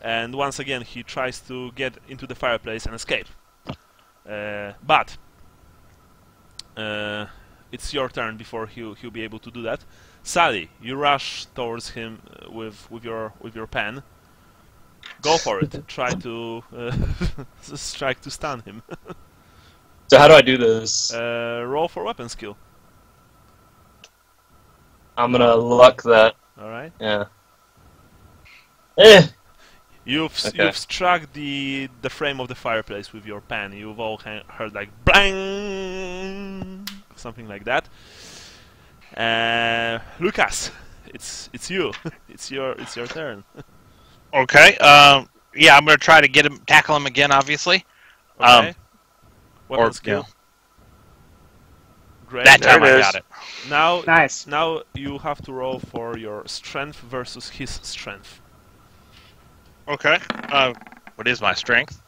And once again, he tries to get into the fireplace and escape. But it's your turn before he'll be able to do that. Sally, you rush towards him with your pen. Go for it. Try to strike to stun him. So how do I do this? Roll for weapon skill. I'm gonna luck that. All right. Yeah. You've Okay. struck the frame of the fireplace with your pen. You've all heard like bang, something like that. Lucas, it's you. it's your turn. Okay. Yeah, I'm gonna try to tackle him again, obviously. Okay. Weapon Or skill. yeah. Great. That There time it I is. got it. Now, Nice. Now you have to roll for your strength versus his strength. Okay. What is my strength?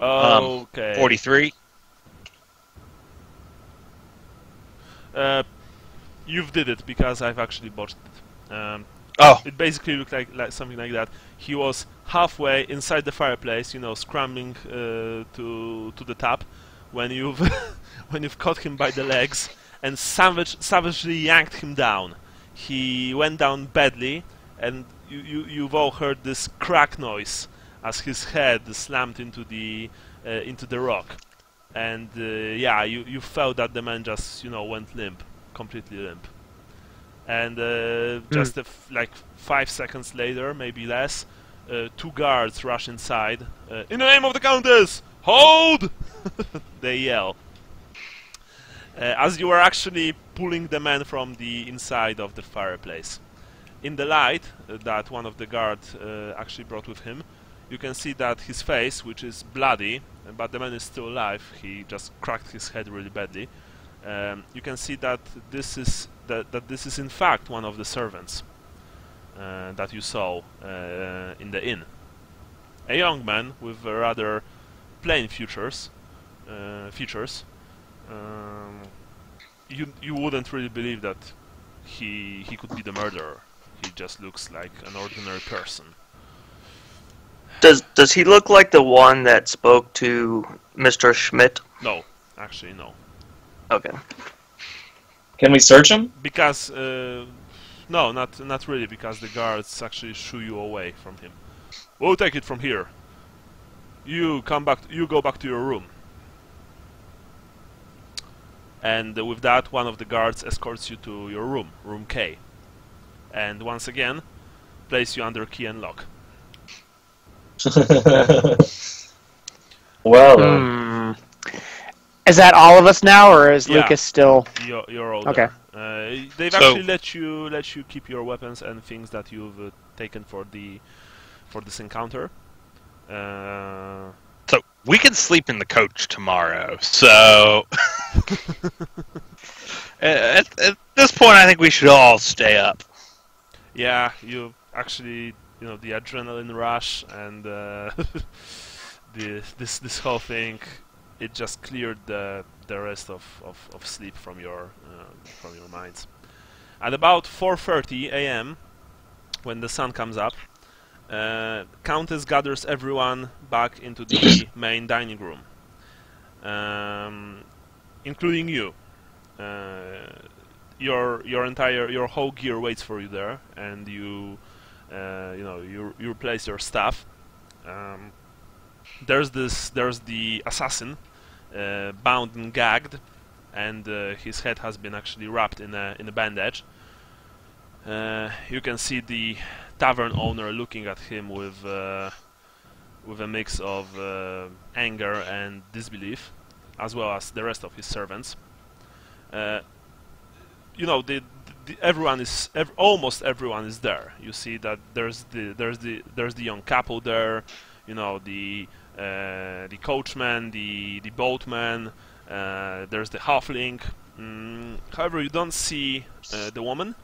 Okay. 43. You've did it because I've actually botched it. Oh. It basically looked like something like that. He was halfway inside the fireplace, scrambling to the top, when you've when you've caught him by the legs and savagely yanked him down. He went down badly, and you've all heard this crack noise as his head slammed into the rock, and yeah, you felt that the man just went limp, completely limp. And just like 5 seconds later, maybe less, 2 guards rush inside. In the name of the Countess, hold! They yell. As you are actually pulling the man from the inside of the fireplace. In the light that one of the guards actually brought with him, you can see that his face, which is bloody, but the man is still alive, he just cracked his head really badly. You can see that this is this is in fact one of the servants that you saw in the inn. A young man with rather plain features. You wouldn't really believe that he could be the murderer. He just looks like an ordinary person. Does he look like the one that spoke to Mr. Schmidt? No, actually no. Okay. Can we search him? Because no, not really, because the guards actually shoo you away from him. We'll take it from here. You come back. You go back to your room. And with that, one of the guards escorts you to your room, room K. And once again, place you under key and lock. Well, Is that all of us now, or is Yeah. Lucas still? You're all Okay. there. They've So- actually let you keep your weapons and things that you've taken for this encounter. So we can sleep in the coach tomorrow. So at this point, I think we should all stay up. Yeah, you actually, the adrenaline rush and this whole thing, it just cleared the rest of sleep from your minds. At about 4:30 a.m., when the sun comes up, Countess gathers everyone back into the main dining room, including you. Your whole gear waits for you there, and you replace your stuff. There's the assassin, bound and gagged, and his head has been actually wrapped in a bandage. You can see the tavern owner looking at him with a mix of anger and disbelief, as well as the rest of his servants. Almost everyone is there. You see that there's the young couple there. The coachman, the boatman. There's the halfling. However, you don't see the woman,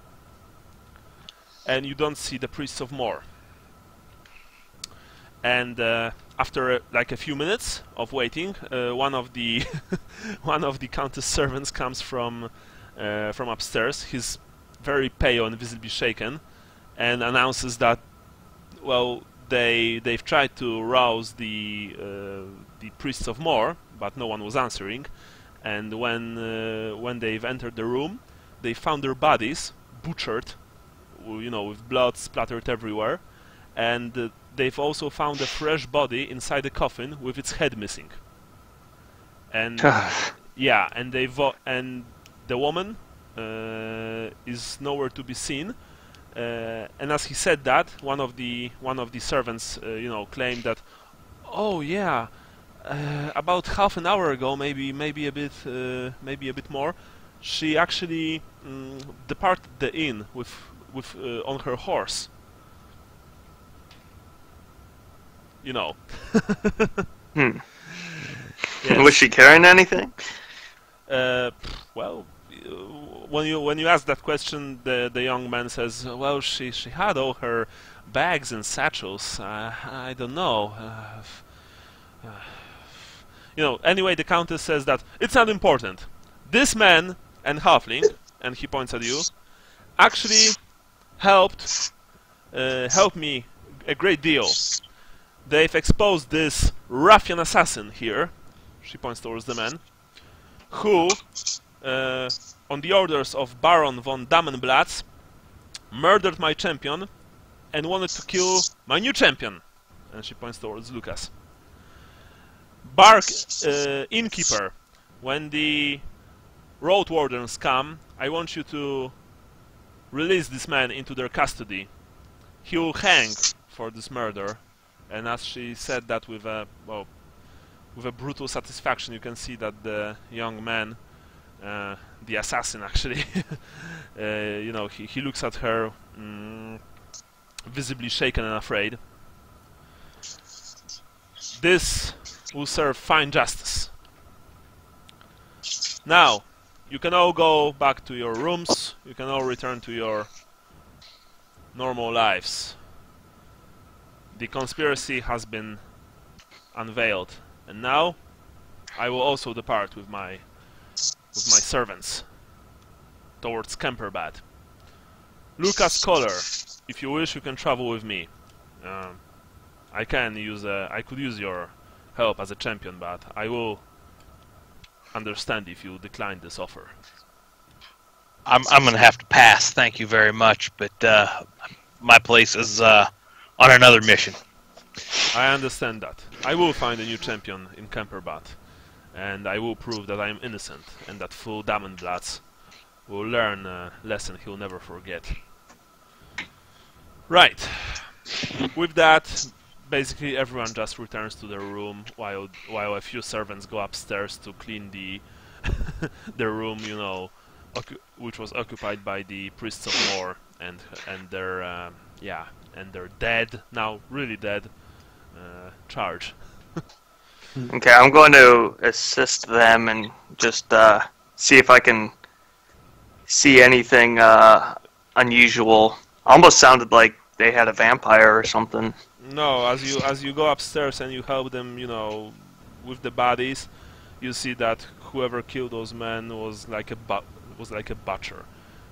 and you don't see the priests of Mor. And after like a few minutes of waiting, one of the countess servants comes from upstairs. He's very pale and visibly shaken, and announces that, well, they've tried to rouse the priests of Mor, but no one was answering. And when they've entered the room, they found their bodies butchered, with blood splattered everywhere, and they've also found a fresh body inside the coffin with its head missing. And yeah, and and the woman is nowhere to be seen. And as he said that, one of the servants, claimed that, oh yeah, about half an hour ago, maybe a bit more, she actually departed the inn with on her horse. Hmm. Yes. Was she carrying anything? Well, when you ask that question, the young man says, well, she had all her bags and satchels. I don't know. Anyway, the countess says that it's not important. This man and halfling, and he points at you, actually helped me a great deal. They've exposed this ruffian assassin here. She points towards the man, who, on the orders of Baron von Damenblatz, murdered my champion and wanted to kill my new champion. And she points towards Lucas. Bark, innkeeper, when the road wardens come, I want you to release this man into their custody. He will hang for this murder. And as she said that with a brutal satisfaction, you can see that the young man, the assassin actually, he looks at her, visibly shaken and afraid. This will serve fine justice. Now, you can all go back to your rooms. You can all return to your normal lives. The conspiracy has been unveiled, and now I will also depart with my servants towards Kemperbad. Lucas Kohler, if you wish, you can travel with me. I could use your help as a champion, but I will understand if you decline this offer. I'm gonna have to pass. Thank you very much, but my place is on another mission. I understand that. I will find a new champion in Kemperbad, and I will prove that I am innocent, and that fool Damenblatz will learn a lesson he'll never forget. Right. With that, basically everyone just returns to their room while a few servants go upstairs to clean the their room, you know, which was occupied by the priests of Mor and their and their dead, now really dead, charge. Okay, I'm going to assist them and just see if I can see anything unusual. Almost sounded like they had a vampire or something. No, as you go upstairs and you help them, you know, with the bodies, you see that whoever killed those men was like a butcher,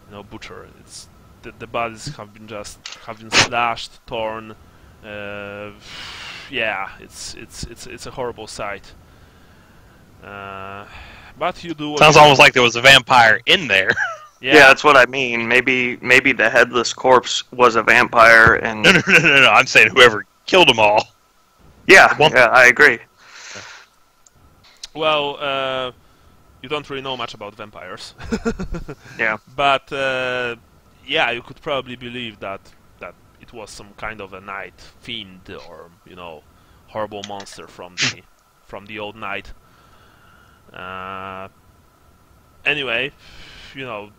you know, butcher. It's the bodies have been slashed, torn. Yeah, it's a horrible sight. But you do. Sounds almost like there was a vampire in there. Yeah, that's what I mean. Maybe the headless corpse was a vampire, and No. I'm saying whoever killed them all. yeah, I agree. Well, you don't really know much about vampires. Yeah. But yeah, you could probably believe that it was some kind of a night fiend or, you know, horrible monster from the old night. Anyway, you know,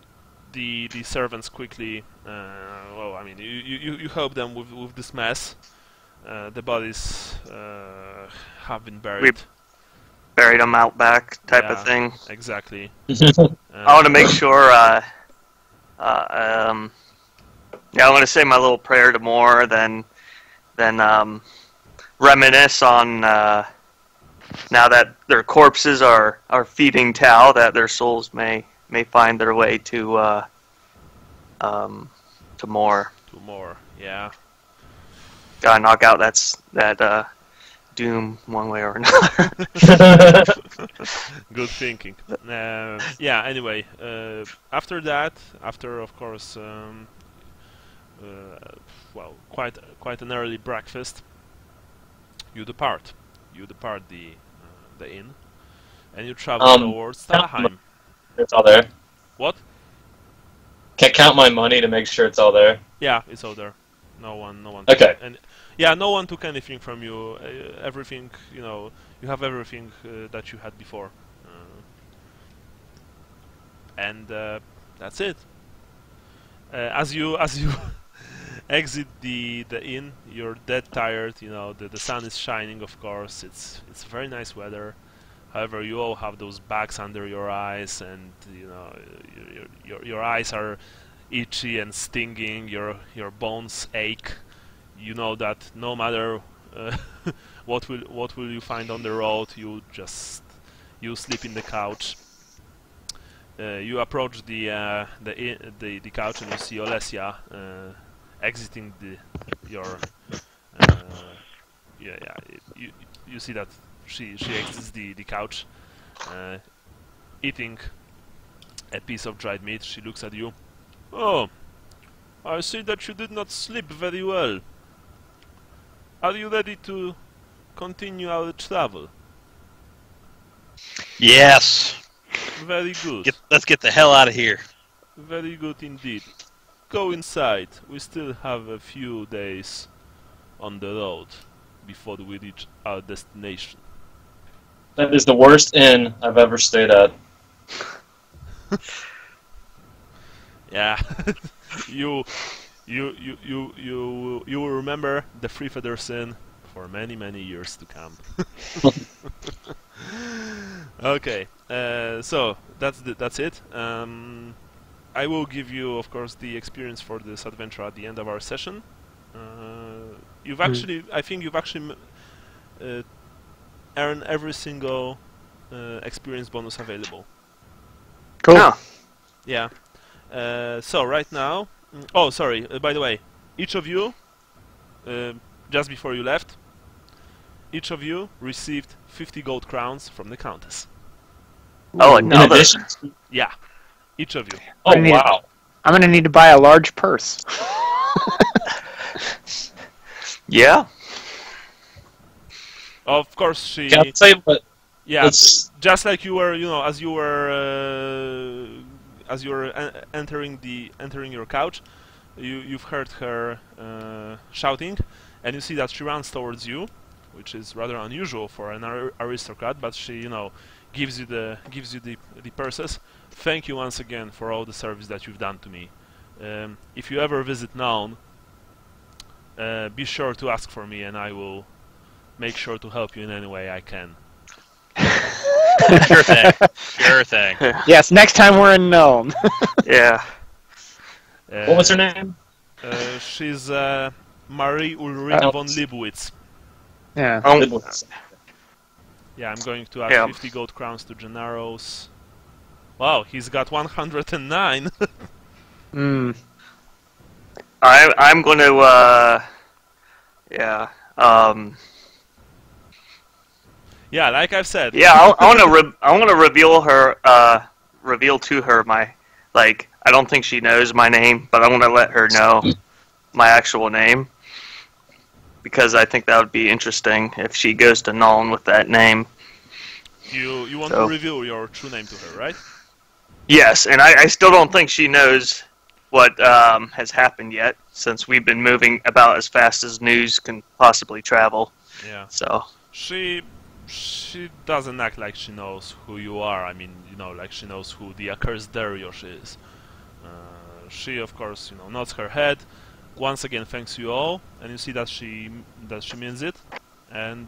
the servants quickly. Well, I mean, you help them with this mess. The bodies have been buried. Buried them out back type of thing. Exactly. I want to make sure. Yeah, I want to say my little prayer to Mor, then reminisce on now that their corpses are feeding Tau, that their souls may find their way to Mor. To Mor, yeah. Gotta knock out that doom one way or another. Good thinking. Yeah. Anyway, after that, of course, well, quite an early breakfast, you depart. You depart the inn, and you travel towards Talabheim. It's all there. What? Can't count my money to make sure it's all there. Yeah, it's all there. No one. Okay. Yeah, no one took anything from you. Everything, you know, you have everything that you had before, and that's it. As you exit the inn, you're dead tired. You know, the sun is shining. Of course, it's very nice weather. However, you all have those bags under your eyes, and you know your eyes are itchy and stinging. Your bones ache. You know that no matter what will you find on the road, you sleep in the couch. You approach the couch and you see Olesia exiting your you see that she exits the couch, eating a piece of dried meat. She looks at you. Oh, I see that you did not sleep very well. Are you ready to continue our travel? Yes. Very good. Let's get the hell out of here. Very good indeed. Go inside. We still have a few days on the road before we reach our destination. That is the worst inn I've ever stayed at. Yeah. You will remember the Three Feathers Inn for many years to come. Okay, so that's it. I will give you, of course, the experience for this adventure at the end of our session. I think you've actually earned every single experience bonus available. Cool. Yeah. Yeah. So right now. Oh, sorry. By the way, each of you, just before you left, each of you received 50 gold crowns from the Countess. Oh, In another. addition to... Yeah, each of you. Oh, wow. I'm gonna need to buy a large purse. Yeah. Of course, she. Can I tell you what? Yeah, It's... just like you were, you know, as you were entering your couch, you've heard her shouting, and you see that she runs towards you, which is rather unusual for an aristocrat, but she, gives you the purses. Thank you once again for all the service that you've done to me. If you ever visit Noun, be sure to ask for me, and I will make sure to help you in any way I can. Sure thing. Sure thing. Yes, next time we're in Nome. Yeah. What was her name? She's Marie Ulrich von Libwitz. Yeah. Yeah, I'm going to add 50 gold crowns to Gennaro's. Wow, he's got 109. I'm going to, Yeah, like I've said. yeah, I want to reveal to her my, like, I don't think she knows my name, but I want to let her know my actual name, because I think that would be interesting if she goes to Nuln with that name. You want to reveal your true name to her, right? Yes, and I still don't think she knows what has happened yet, since we've been moving about as fast as news can possibly travel. Yeah. So She doesn't act like she knows who you are. I mean, like she knows who the accursed Darius is. She, of course, nods her head. Once again, thanks you all, and you see that she means it. And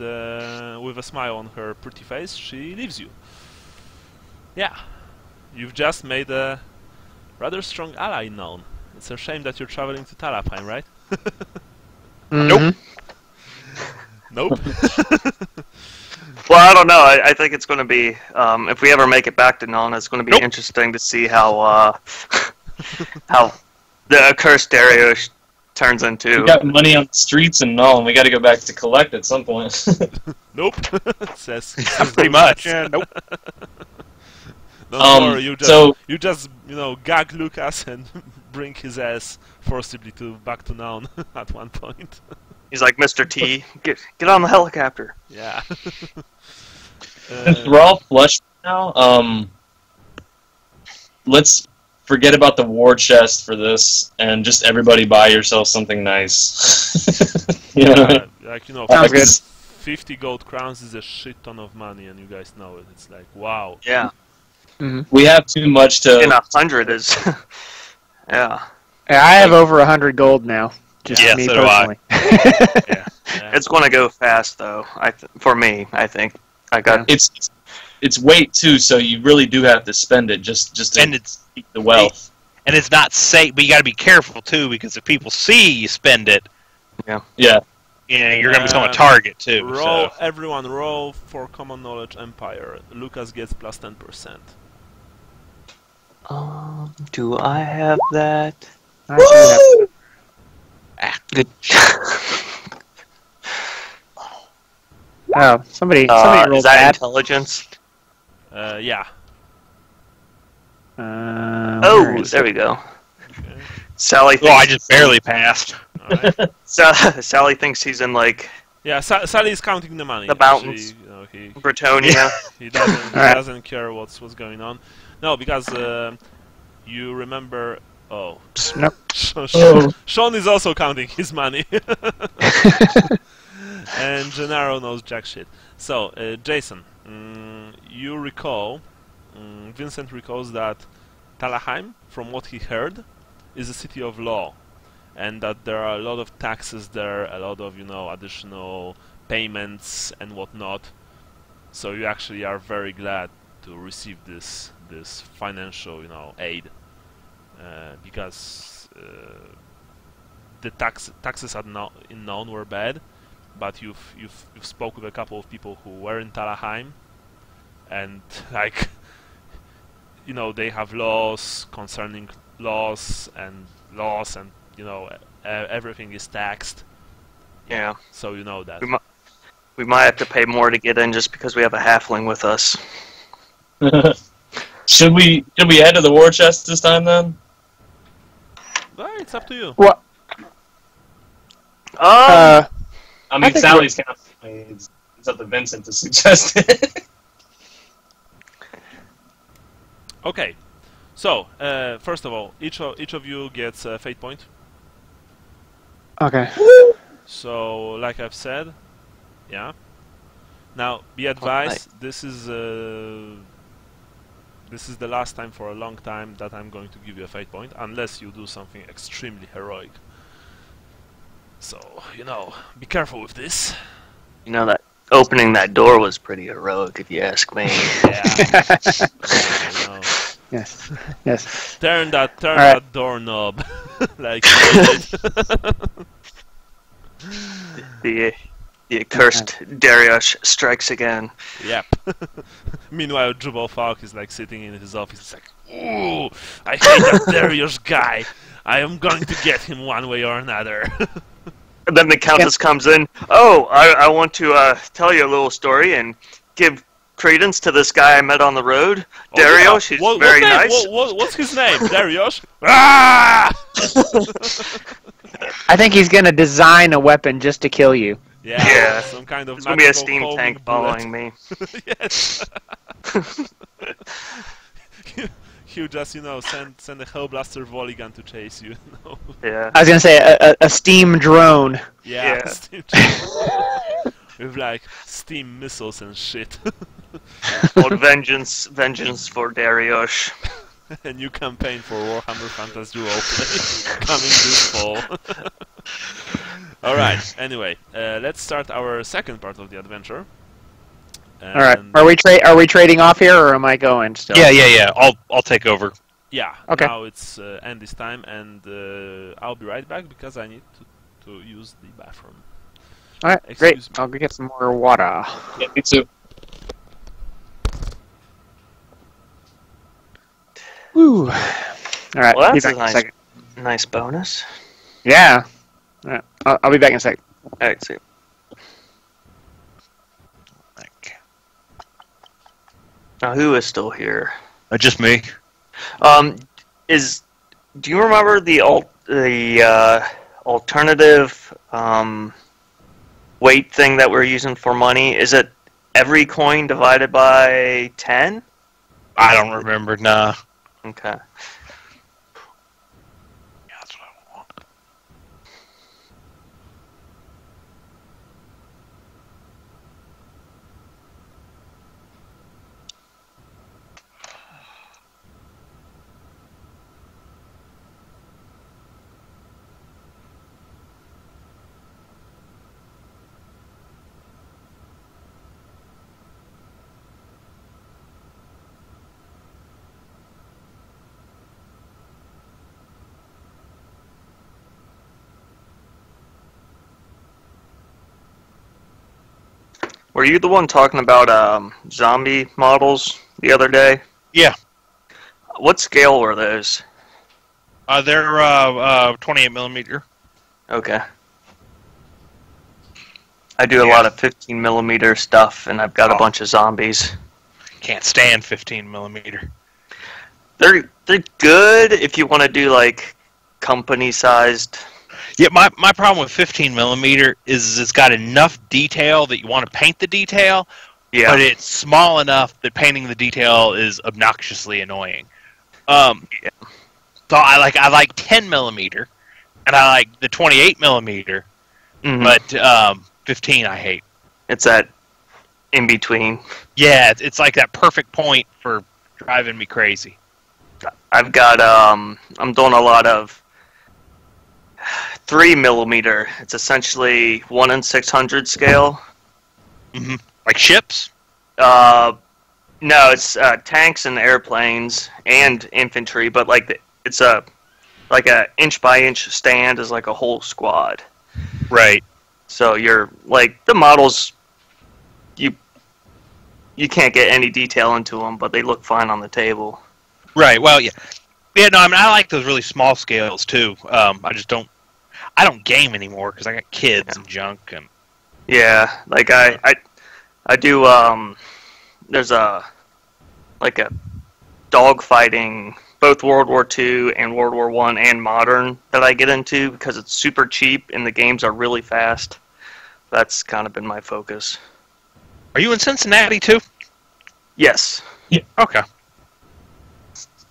with a smile on her pretty face, she leaves you. Yeah, you've just made a rather strong ally known. It's a shame that you're traveling to Talabheim, right? Nope. Nope. Well, I don't know. I think it's going to be, if we ever make it back to Nuln, it's going to be interesting to see how how the accursed Darius turns into. We got money on the streets and all, and we got to go back to collect at some point. Nope. says Pretty much. Yeah, nope. Don't worry, you just gag Lucas and bring his ass forcibly back to Noun at one point. He's like, Mr. T, get on the helicopter. Yeah. We're all flush now. Let's forget about the war chest for this, and just everybody buy yourself something nice. Yeah, like Sounds good. 50 gold crowns is a shit ton of money, and you guys know it. It's like, wow. Yeah. We have too much to. And 100 is, yeah. I have over 100 gold now. Just me so do I. personally. Yeah. It's going to go fast, though. For me, I think I got. It's weight too, so you really do have to spend it just to keep the wealth. And it's not safe, but you got to be careful too, because if people see you spend it, Yeah. you're going to become a target too. Everyone roll for Common Knowledge Empire. Lucas gets plus 10%. Do I have that? I do have- Good. Oh, somebody Is rolled that bad. intelligence? Yeah. Where is There it? we go. Okay. Sally Oh, I thinks, just barely passed. Alright. Sally thinks he's in, like, Yeah, Sally is counting the money. The mountains. He Bretonia. doesn't care what's going on. No, because you remember. Oh, Nope. Sean is also counting his money. And Gennaro knows jack shit. So, Jason, you recall, Vincent recalls that Talabheim, from what he heard, is a city of law, and that there are a lot of taxes there, a lot of additional payments and whatnot. So you actually are very glad to receive this financial aid, because the taxes in Nuln were bad. But you've spoke with a couple of people who were in Talabheim, and they have laws concerning laws, and everything is taxed. Yeah. So you know that. We might have to pay more to get in just because we have a halfling with us. Should we head to the war chest this time then? Well, it's up to you. What? I mean, Sally's kind of. It's up to Vincent to suggest it. Okay. So first of all, each of you gets a fate point. Okay. So, like I've said, yeah. Now, be advised, this is the last time for a long time that I'm going to give you a fate point, unless you do something extremely heroic. So, you know, be careful with this. You know that opening that door was pretty heroic, if you ask me. Yeah. I know. Yes. Yes. Turn that doorknob, like The accursed Darius strikes again. Yep. Meanwhile, Jubal Falk is like sitting in his office. It's like, ooh, I hate that Darius guy. I am going to get him one way or another. And then the Countess comes in. Oh, I want to tell you a little story and give credence to this guy I met on the road. Darius, he's very nice. What's his name? Darius? Ah! I think he's gonna design a weapon just to kill you. Yeah. Some kind of. There's gonna be a steam tank following me. Yes. You just, you know, send a Hellblaster volley gun to chase you. No. Yeah. I was gonna say a steam drone. Yeah. Steam drone. With like steam missiles and shit. Called Vengeance for Darius. A new campaign for Warhammer Fantasy Roleplay coming this fall. Alright, anyway, let's start our second part of the adventure. Alright, are we trading off here, or am I going still? Yeah. I'll take over. Yeah, okay. Now it's Andy's time, and I'll be right back because I need to use the bathroom. Alright, great. I'll go get some more water. Yeah, me too. Woo. Alright, Well, be that's back in a second. nice bonus. Yeah. Alright, I'll be back in a second. Alright, see. Now, who is still here? Just me. Do you remember the alternative weight thing that we're using for money? Is it every coin divided by 10? I don't remember. Nah. Okay. Yeah, that's what I want. Were you the one talking about zombie models the other day? Yeah. What scale were those? They're 28 millimeter. Okay. I do a lot of 15 millimeter stuff, and I've got a bunch of zombies. Can't stand 15 millimeter. They're good if you want to do like company sized. Yeah, my problem with 15 millimeter is it's got enough detail that you want to paint the detail, Yeah. but it's small enough that painting the detail is obnoxiously annoying. So I like 10 millimeter, and I like the 28 millimeter, but 15 I hate. It's that in between. Yeah, it's like that perfect point for driving me crazy. I've got I'm doing a lot of 3 millimeter. It's essentially 1 in 600 scale. Like ships? No, it's tanks and airplanes and infantry, but like it's a inch by inch stand is like a whole squad. Right. So you're like the models, you can't get any detail into them, but they look fine on the table. Right. Well, yeah. Yeah. No, I mean I like those really small scales too. I don't game anymore because I got kids and junk and. Yeah, like I do. There's a dogfighting, both World War II and World War I and modern that I get into because it's super cheap and the games are really fast. That's kind of been my focus. Are you in Cincinnati too? Yes. Yeah. Okay.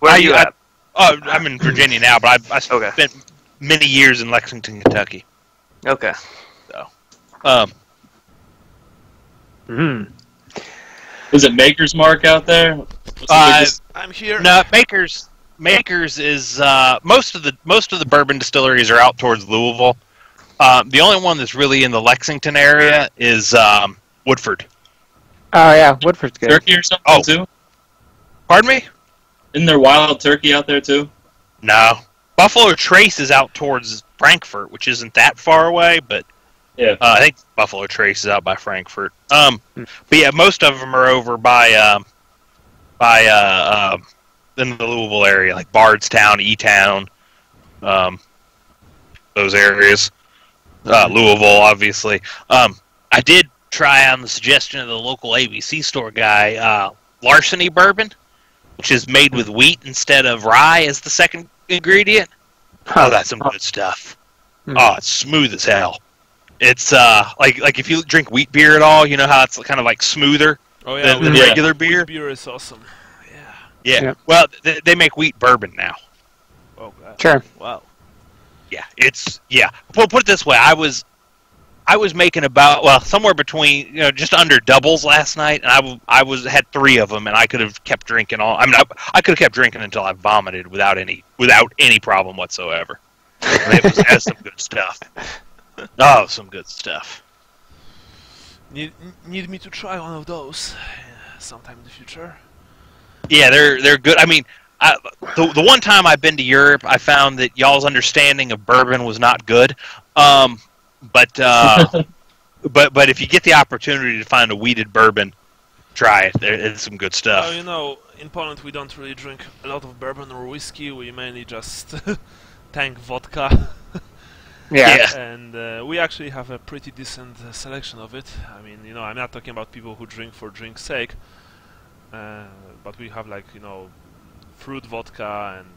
Where are you at? I'm in Virginia now, but I Okay. spent many years in Lexington, Kentucky. Okay. Hmm. Is it Maker's Mark out there? What's the biggest- I'm here. No, Makers is most of the bourbon distilleries are out towards Louisville. The only one that's really in the Lexington area is Woodford. Oh yeah, Woodford's good. turkey or something Oh. too? Pardon me? Isn't there wild turkey out there too? No. Buffalo Trace is out towards Frankfurt, which isn't that far away, but Yeah. I think Buffalo Trace is out by Frankfurt. But yeah, most of them are over by in the Louisville area, like Bardstown, E-Town, those areas. Louisville, obviously. I did try on the suggestion of the local ABC store guy, Larceny Bourbon, which is made with wheat instead of rye as the second ingredient. Oh, that's some good stuff. Oh, it's smooth as hell. It's like if you drink wheat beer at all, you know how it's kind of like smoother Oh yeah, than regular beer. beer is awesome. Yeah. Yeah. Yep. Well, they make wheat bourbon now. Oh, Sure. wow. Yeah, Well, put it this way, I was making about somewhere between just under doubles last night, and I had 3 of them, and I could have kept drinking all. I mean, I could have kept drinking until I vomited without any problem whatsoever. And it has some good stuff. Oh, some good stuff. Need me to try one of those sometime in the future. Yeah, they're good. I mean, the one time I've been to Europe, I found that y'all's understanding of bourbon was not good. But if you get the opportunity to find a wheated bourbon, try it. It's some good stuff. In Poland we don't really drink a lot of bourbon or whiskey. We mainly just tank vodka. Yeah. And we actually have a pretty decent selection of it. I mean, I'm not talking about people who drink for drink's sake, but we have fruit vodka, and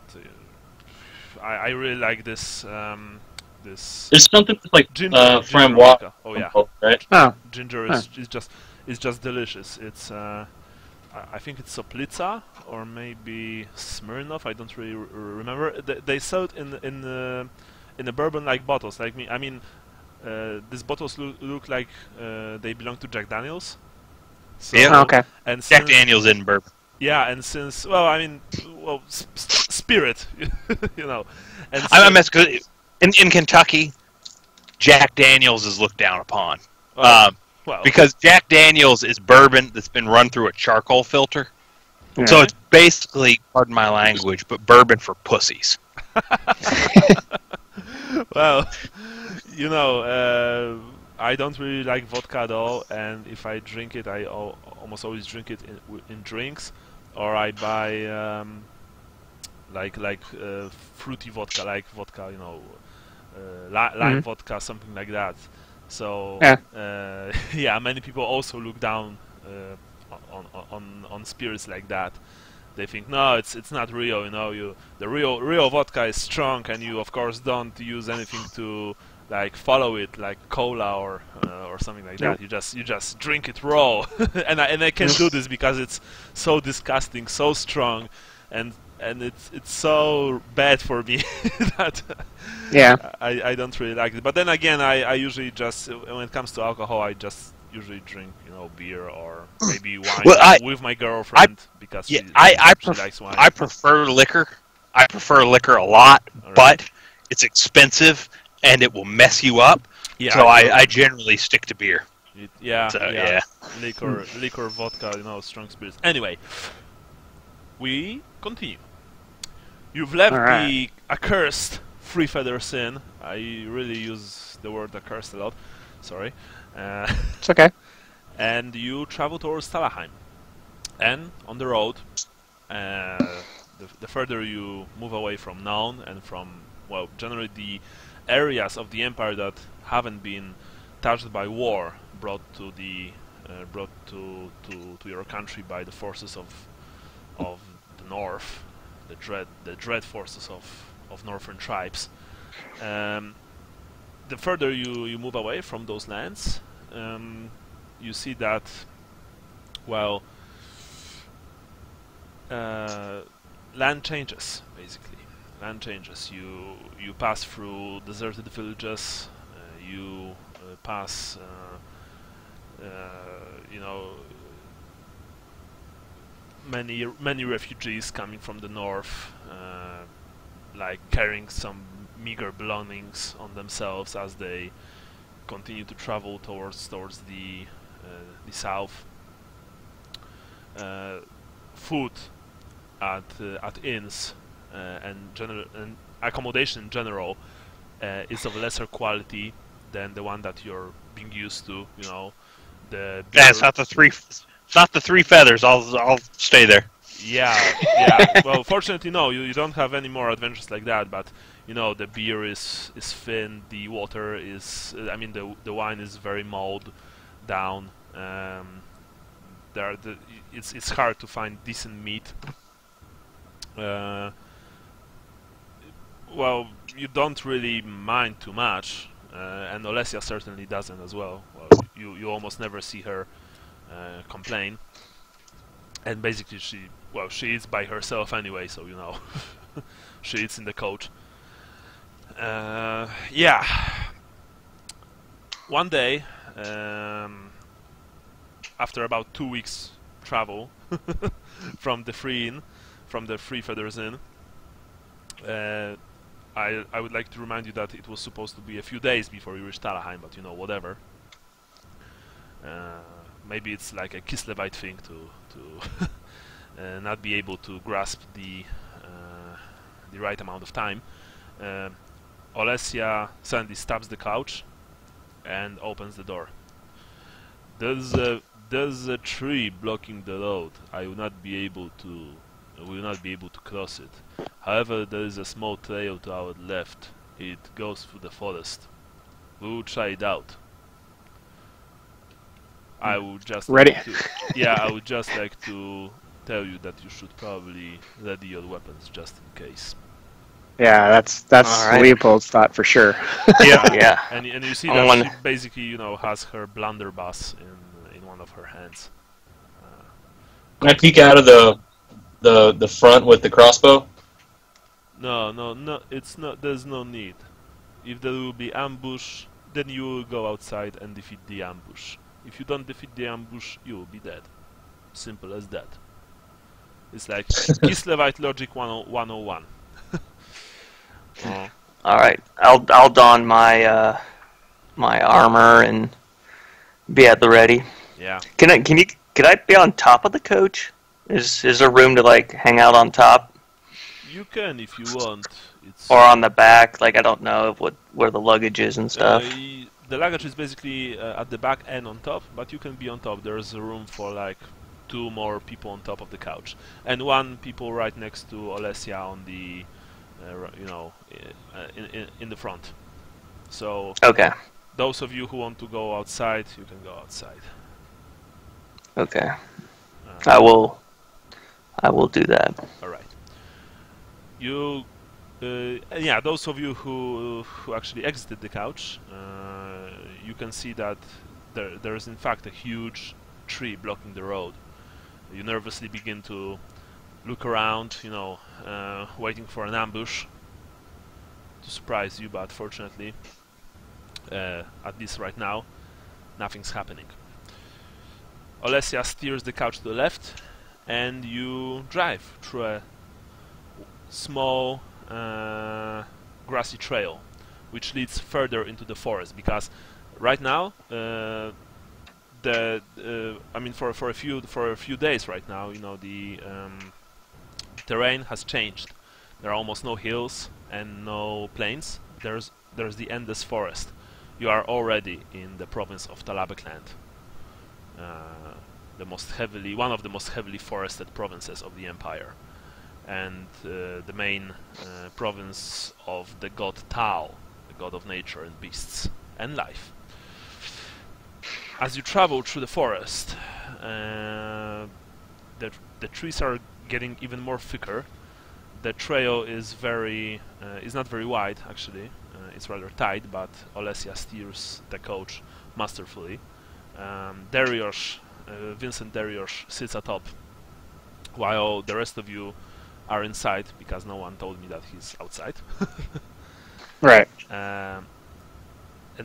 I really like this. There's something like Ginger framboise, vodka. Oh yeah, right? Oh. ginger is just delicious. It's I think it's Soplica or maybe Smirnoff. I don't really remember. They sell it in the bourbon-like bottles. These bottles look like they belong to Jack Daniels. So, Yeah. Okay. And Jack Daniels in bourbon. Yeah, and since spirit, And I'm as good in Kentucky. Jack Daniels is looked down upon. Because Jack Daniels is bourbon that's been run through a charcoal filter. Yeah. So it's basically, pardon my language, but bourbon for pussies. Well, I don't really like vodka at all, and if I drink it, I almost always drink it in drinks, or I buy fruity vodka, like vodka, lime vodka, something like that. So yeah, many people also look down on spirits like that. They think, no, it's not real. The real vodka is strong, and you of course don't use anything to follow it, like cola or something like that. You just drink it raw, and I can't do this because it's so disgusting, so strong, and it's so bad for me that I don't really like it. But then again, I usually just, when it comes to alcohol, I just usually drink beer or maybe wine with my girlfriend because she likes wine. I prefer liquor. I prefer liquor a lot, but it's expensive and it will mess you up. Yeah, so I generally stick to beer. Liquor, vodka, strong spirits. Anyway, we continue. You've left the accursed Three Feathers Inn. I really use the word accursed a lot. Sorry. It's okay. And you travel towards Talabheim. And on the road, the further you move away from Naun and from, generally the areas of the empire that haven't been touched by war, brought to your country by the forces of the north, the dread forces of northern tribes. The further you move away from those lands, you see that, land changes, basically. Land changes. You pass through deserted villages, you pass, you know, many refugees coming from the north, like carrying some meager belongings on themselves as they continue to travel towards the south. Food at inns and accommodation in general is of lesser quality than the one that you're being used to. You know, Yeah, it's not the three feathers. I'll stay there. Yeah, yeah. Well, fortunately, no. You don't have any more adventures like that. But you know, the beer is thin. The water is. I mean, the wine is very mulled down. It's hard to find decent meat. Well, you don't really mind too much, and Olesia certainly doesn't as well. Well, you almost never see her complain. And basically, she eats by herself anyway, so you know, she eats in the coach. Yeah. One day, after about 2 weeks travel from the Free Feathers Inn, I would like to remind you that it was supposed to be a few days before you reach Talabheim, but you know, whatever. Maybe it's like a Kislevite thing to not be able to grasp the right amount of time. Olesia suddenly stops the couch and opens the door. There's a tree blocking the road. I will not be able to cross it. However, there is a small trail to our left. It goes through the forest. We will try it out. I would just Ready? I would just like to tell you that you should probably ready your weapons just in case. Yeah, that's right. Leopold's thought for sure. Yeah. And you see that she basically, you know, has her blunderbuss in one of her hands. Can I peek out of the front with the crossbow? No, it's not. There's no need. If there will be ambush, then you will go outside and defeat the ambush. If you don't defeat the ambush, you will be dead. Simple as that. It's like Kislevite logic 101. Oh. All right, I'll don my my armor and be at the ready. Yeah. Can I be on top of the coach? Is there room to like hang out on top? You can if you want. It's Or on the back? Like I don't know where the luggage is and stuff. the luggage is basically at the back and on top, but you can be on top. There's room for like 2 more people on top of the couch, and 1 people right next to Olesia on the, you know, in the front. So Okay. those of you who want to go outside, you can go outside. Okay. I will do that. All right. You, yeah, those of you who actually exited the couch, you can see that there is in fact a huge tree blocking the road. You nervously begin to look around, you know, waiting for an ambush to surprise you, but fortunately, at least right now, nothing's happening. Olesia steers the couch to the left, and you drive through a small grassy trail, which leads further into the forest. Because right now, I mean, for a few days right now, you know, the terrain has changed. There are almost no hills and no plains. There's the endless forest. You are already in the province of Talabheim, one of the most heavily forested provinces of the empire, and the main province of the god Tao, the god of nature and beasts and life. As you travel through the forest, the trees are getting even more thicker. The trail is not very wide, actually. It's rather tight, but Olesia steers the coach masterfully. Vincent Dariusz sits atop, while the rest of you are inside, because no one told me that he's outside. Right. And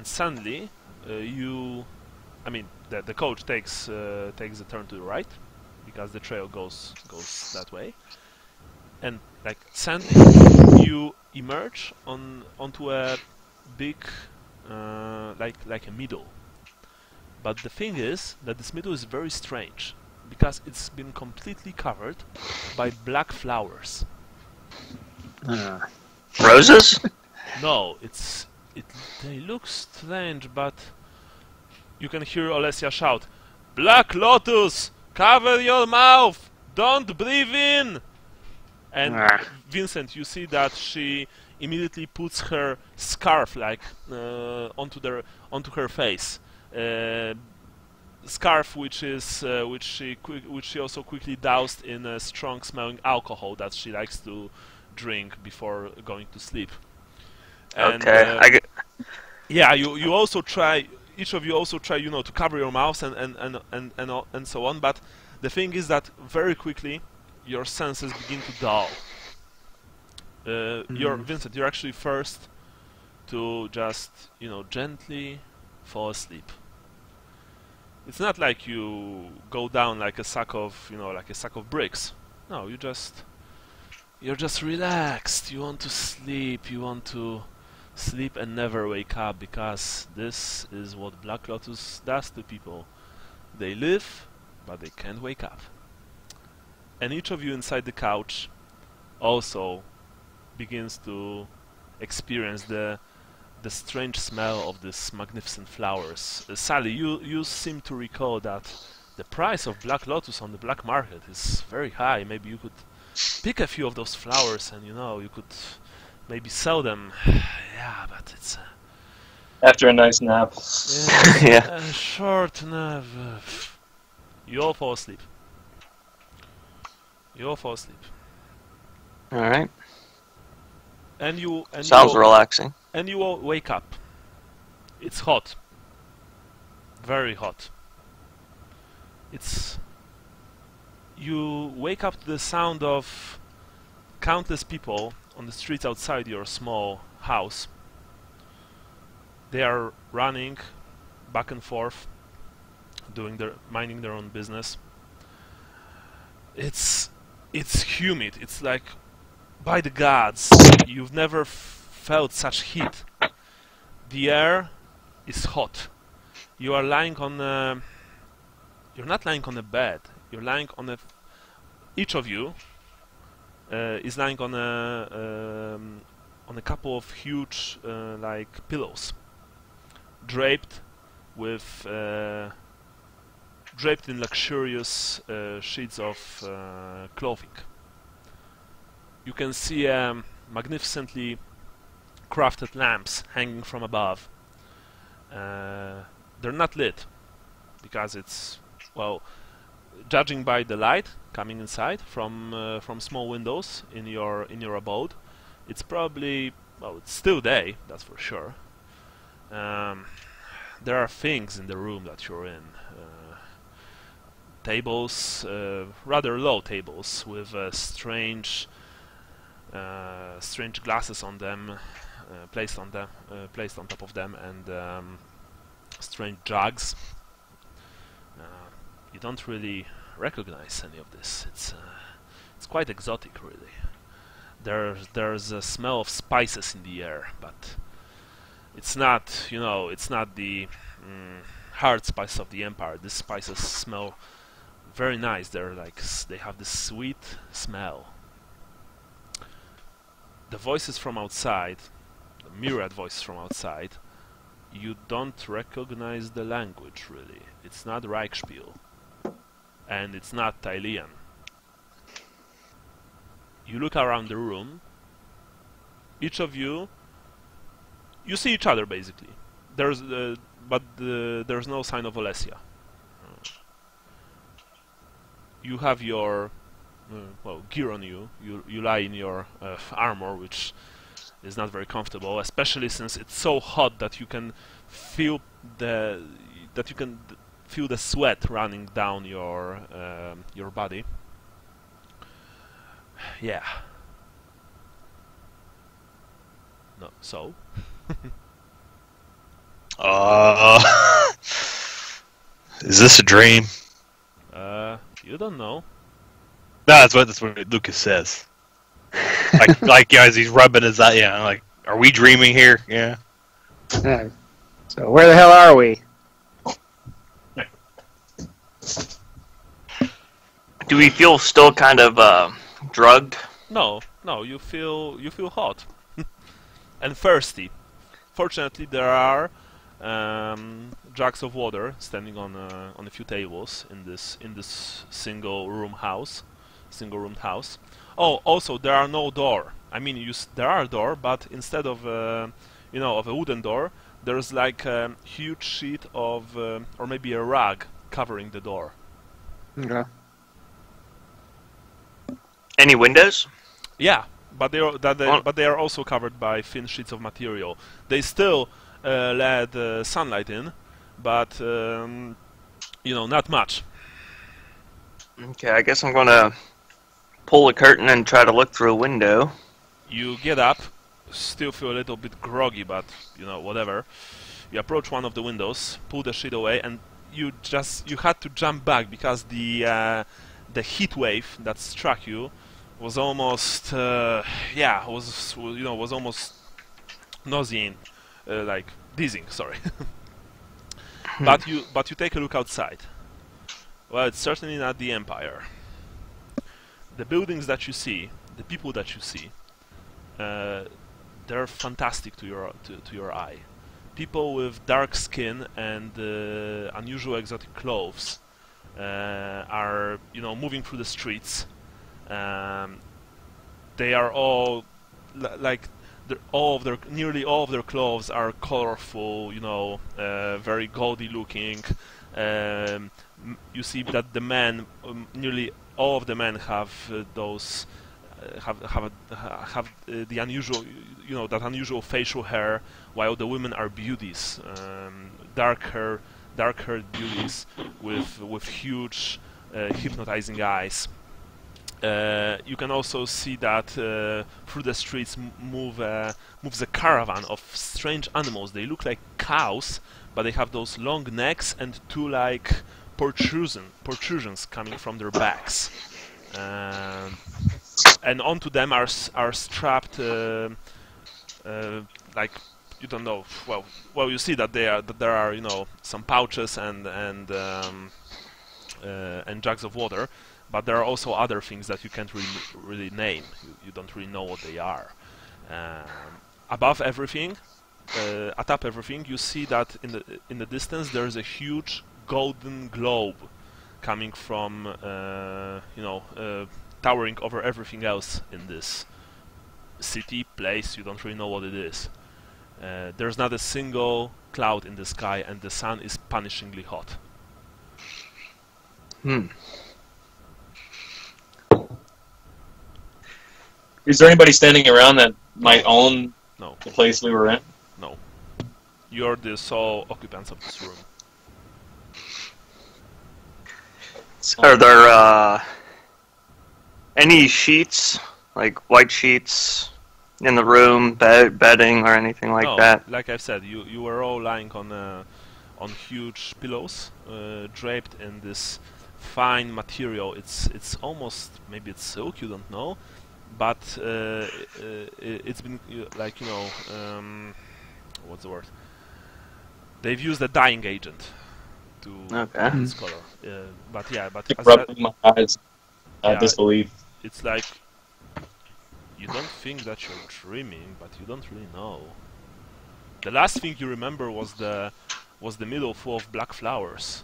suddenly, I mean, the coach takes the turn to the right because the trail goes that way, and like suddenly you emerge onto a big like a meadow. But the thing is that this meadow is very strange because it's been completely covered by black flowers. Roses? No, they look strange, but you can hear Olesia shout, "Black Lotus! Cover your mouth! Don't breathe in!" And Vincent, you see that she immediately puts her scarf onto her face. Scarf which she also quickly doused in a strong smelling alcohol that she likes to drink before going to sleep. And, okay. yeah, you also try. Each of you also try, to cover your mouths and so on. But the thing is that very quickly your senses begin to dull. Vincent, you're actually first to just gently fall asleep. It's not like you go down like a sack of bricks. No, you're just relaxed. You want to sleep. You want to sleep and never wake up, because this is what Black Lotus does to people. They live, but they can't wake up. And each of you inside the couch also begins to experience the strange smell of these magnificent flowers. Sally, you seem to recall that the price of Black Lotus on the black market is very high. Maybe you could pick a few of those flowers and you could maybe sell them. Yeah, but it's After a nice nap. Yeah. a short nap. You all fall asleep. All right. And Sounds relaxing. And you all wake up. It's hot. Very hot. You wake up to the sound of countless people on the streets outside your small house. They are running back and forth, minding their own business. It's humid. It's like, by the gods, you've never felt such heat. The air is hot. You are lying on a... You're not lying on a bed. You're lying on a... Each of you is lying on a couple of huge pillows, draped in luxurious sheets of clothing. You can see magnificently crafted lamps hanging from above. They're not lit because it's, well, judging by the light coming inside from small windows in your abode, it's probably, well, it's still day, that's for sure. There are things in the room that you're in. Tables, rather low tables with strange glasses on them, placed on top of them, and strange jugs. You don't really recognize any of this. It's quite exotic, really. There's a smell of spices in the air, but it's not, it's not the hard spices of the Empire. These spices smell very nice. They have this sweet smell. The voices from outside, the myriad voices from outside, you don't recognize the language, really. It's not Reichspiel, and it's not Tylian. You look around the room. Each of you see each other, basically. There's no sign of Olesia. You have your gear on you. You lie in your armor, which is not very comfortable, especially since it's so hot that you can feel the sweat running down your body. Yeah. No. So. Is this a dream? You don't know. No, that's what Lucas says. like guys, he's rubbing his eye. Yeah, like, are we dreaming here? Yeah. Yeah. So where the hell are we? Do we feel still kind of drugged? No, you feel hot and thirsty. Fortunately, there are jugs of water standing on a few tables in this single roomed house. Oh, also there are no door. I mean, there are door, but instead of of a wooden door, there's like a huge sheet of or maybe a rug covering the door. Okay. Any windows? Yeah, but they are also covered by thin sheets of material. They still let sunlight in, but not much. Okay, I guess I'm gonna pull a curtain and try to look through a window. You get up, still feel a little bit groggy, but whatever. You approach one of the windows, pull the sheet away, and you had to jump back because the heat wave that struck you was almost was almost nauseating, like dizzying. Sorry. But you take a look outside. Well, it's certainly not the Empire. The buildings that you see, the people that you see, they're fantastic to your eye. People with dark skin and unusual exotic clothes are moving through the streets. They are all nearly all of their clothes are colorful, very gaudy looking. You see that the men, nearly all of the men have those have the unusual, that unusual facial hair, while the women are beauties, dark-haired beauties with huge, hypnotizing eyes. You can also see that through the streets moves a caravan of strange animals. They look like cows, but they have those long necks and two like protrusions coming from their backs. And onto them are strapped like you don't know. Well, you see that there are some pouches and jugs of water. But there are also other things that you can't really name. You don't really know what they are. Above everything, atop everything, you see that in the distance there is a huge golden globe coming from towering over everything else in this city place. You don't really know what it is. There's not a single cloud in the sky, and the sun is punishingly hot. Is there anybody standing around that might own No. the place we were in? No. You're the sole occupants of this room. Are there any sheets, like white sheets, in the room, bedding, or anything like that? Like I've said, you were all lying on huge pillows, draped in this fine material. It's almost, maybe it's silk, you don't know. But it's been what's the word? They've used a dyeing agent to this color. But Rubbing my eyes, disbelief. It's like you don't think that you're dreaming, but you don't really know. The last thing you remember was the meadow full of black flowers,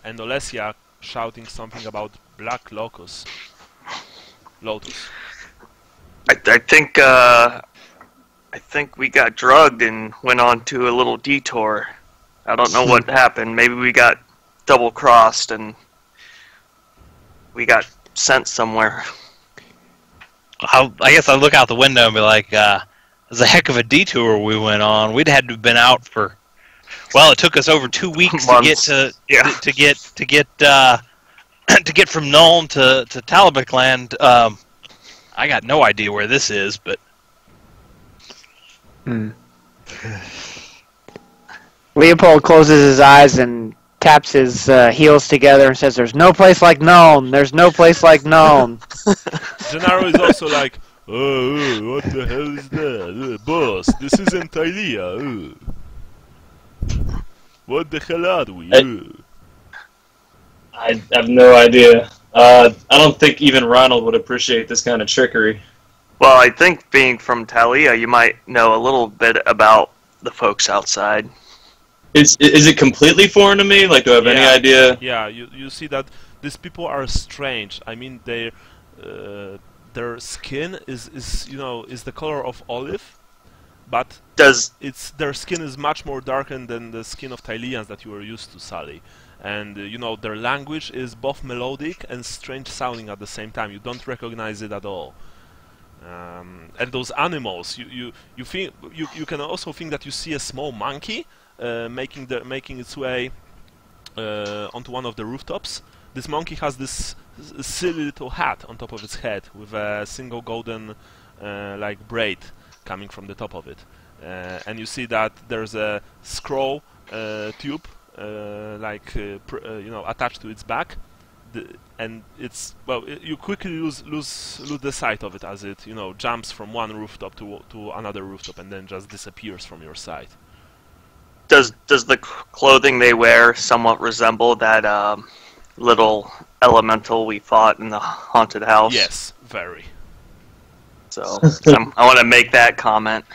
and Olesia shouting something about black lotus. I think we got drugged and went on to a little detour. I don't know what happened. Maybe we got double-crossed and we got sent somewhere. I guess I'll look out the window and be like, it was a heck of a detour we went on. We'd had to have been out for, well, it took us over 2 weeks to get to get from Nuln to Talabheim land. I got no idea where this is, but Leopold closes his eyes and taps his heels together and says, "There's no place like Nome. There's no place like Nome." Gennaro is also like, oh, what the hell is that? Boss, this isn't Tylea. What the hell are we? I have no idea. I don't think even Ronald would appreciate this kind of trickery. Well, I think being from Talia, you might know a little bit about the folks outside. Is it completely foreign to me? Like, do I have any idea? Yeah, you see that these people are strange. I mean, their skin is the color of olive, but their skin is much more darkened than the skin of Tyleans that you are used to, Sally. And their language is both melodic and strange sounding at the same time. You don't recognize it at all. And those animals, you can also think that you see a small monkey making its way onto one of the rooftops. This monkey has this silly little hat on top of its head with a single golden like braid coming from the top of it, and you see that there's a scroll tube attached to its back, and it's you quickly lose the sight of it as it jumps from one rooftop to another rooftop and then just disappears from your sight. Does the clothing they wear somewhat resemble that little elemental we fought in the haunted house? Yes, very. So I want to make that comment.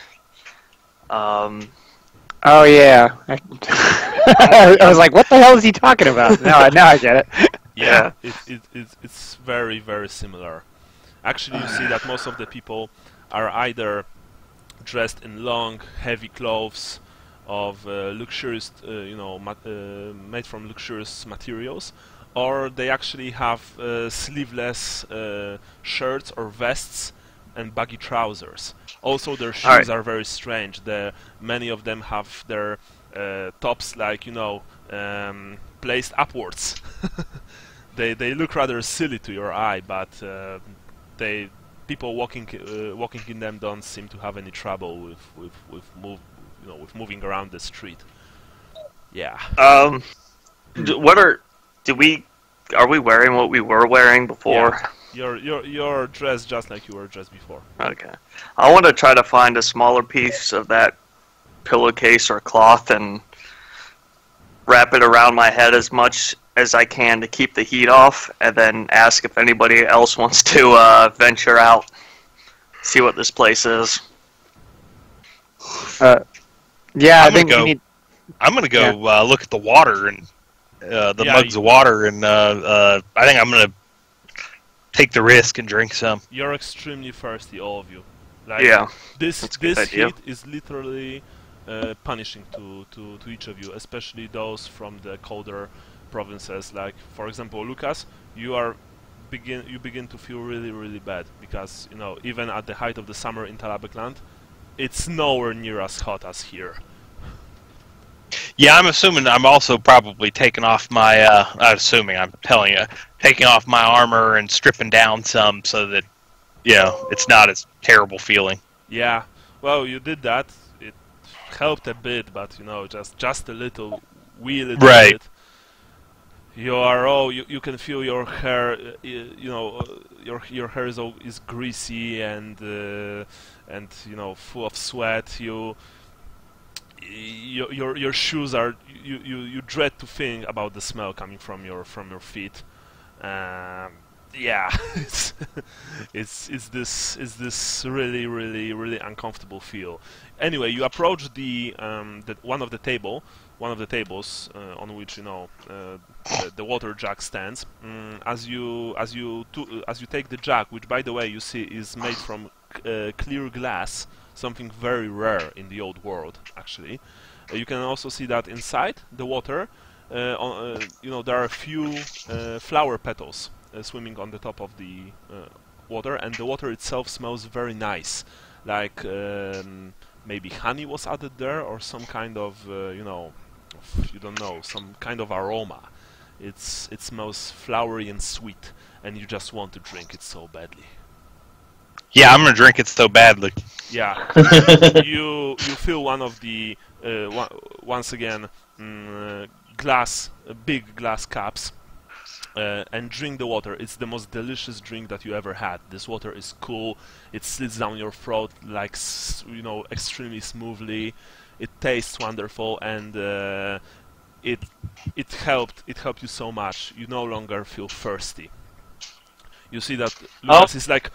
Oh yeah, I was like, what the hell is he talking about? Now I get it. Yeah, it's very, very similar. Actually, you see that most of the people are either dressed in long, heavy clothes of luxurious, made from luxurious materials, or they actually have sleeveless shirts or vests and baggy trousers. Also, their shoes are very strange. Many of them have their tops placed upwards. They look rather silly to your eye, but people walking in them don't seem to have any trouble with moving around the street. Yeah. Are we wearing what we were wearing before? Yeah. You're dressed just like you were dressed before. Okay. I want to try to find a smaller piece of that pillowcase or cloth and wrap it around my head as much as I can to keep the heat off, and then ask if anybody else wants to venture out, see what this place is. Yeah, I'm gonna go look at the water and mugs of water, and I think I'm gonna take the risk and drink some. You're extremely thirsty, all of you. This heat is literally punishing to each of you, especially those from the colder provinces. Like, for example, Lucas, you begin to feel really, really bad because even at the height of the summer in Talabheim, it's nowhere near as hot as here. Yeah, I'm assuming I'm also probably taking off my. I'm telling you, taking off my armor and stripping down some so that it's not as terrible feeling. Yeah, well, you did that. It helped a bit, but just a little, wee little bit. You can feel your hair. Your hair is greasy and full of sweat. Your shoes are. You dread to think about the smell coming from your feet. Yeah, it's this really, really, really uncomfortable feel. Anyway, you approach one of the tables on which the water jug stands. As you take the jug, which by the way you see is made from clear glass, something very rare in the old world. Actually, you can also see that inside the water, there are a few flower petals swimming on the top of the water, and the water itself smells very nice, like maybe honey was added there or some kind of some kind of aroma. It smells flowery and sweet, and you just want to drink it so badly. Yeah, I'm gonna drink it so badly. Yeah, you feel one of the once again, big glass cups, and drink the water. It's the most delicious drink that you ever had. This water is cool. It slides down your throat like extremely smoothly. It tastes wonderful, and it helped you so much. You no longer feel thirsty. You see that Lucas is like,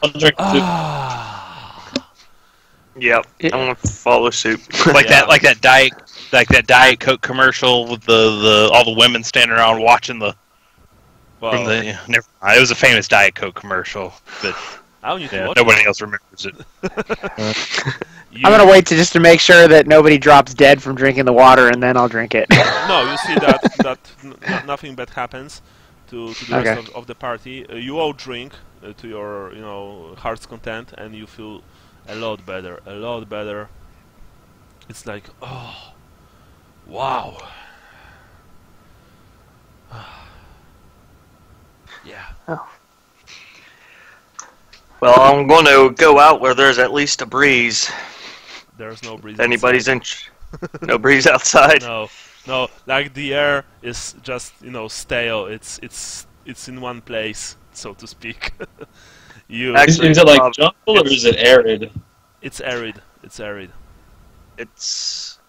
Yep, I'm gonna follow suit. like that Diet Coke commercial with all the women standing around watching the. well, Never mind. It was a famous Diet Coke commercial, but I don't need to watch nobody else remembers it. I'm gonna wait just to make sure that nobody drops dead from drinking the water, and then I'll drink it. No, you see that nothing bad happens to the rest of the party. You all drink to your heart's content, and you feel a lot better. It's like, oh, wow. Yeah. Oh. Well, I'm going to go out where there's at least a breeze. There's no breeze. Anybody's no breeze outside. No, like the air is just stale. It's in one place, so to speak. Is it like jungle or is it arid? It's arid.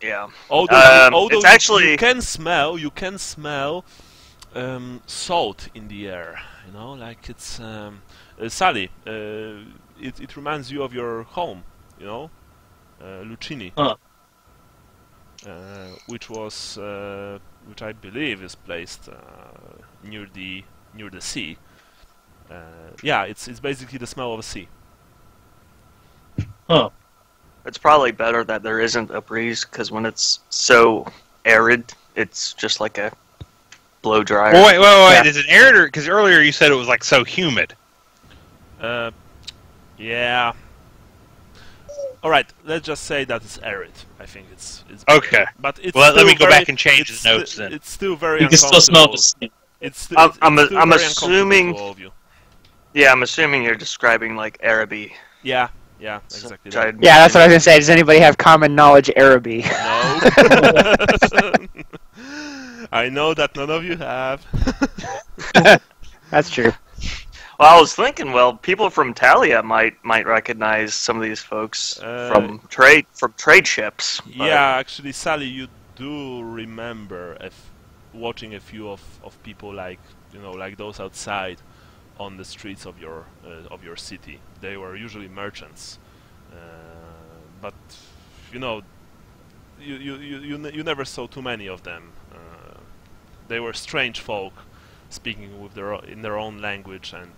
Yeah. Although it's actually you can smell salt in the air. Like it's Sally. It reminds you of your home. Lucini. Huh. Which I believe is placed near the sea. Yeah, it's basically the smell of a sea. Huh. It's probably better that there isn't a breeze, because when it's so arid, it's just like a blow dryer. Wait. Yeah. Is it arid, or because earlier you said it was like so humid? Yeah. All right, let's just say that it's arid. I think it's okay. But it's let me go back and change the the notes then. It's still very You can still smell the sea. I'm very assuming. uncomfortable for all of you. Yeah, I'm assuming you're describing like Araby. Yeah, exactly. So, Yeah, that's what I was gonna say. Does anybody have common knowledge Araby? No. I know that none of you have. That's true. Well, I was thinking, people from Talia might recognize some of these folks from trade ships. But... Yeah, actually, Sally, you do remember watching a few of people like those outside on the streets of your city. They were usually merchants, but you never saw too many of them. They were strange folk, speaking in their own language, and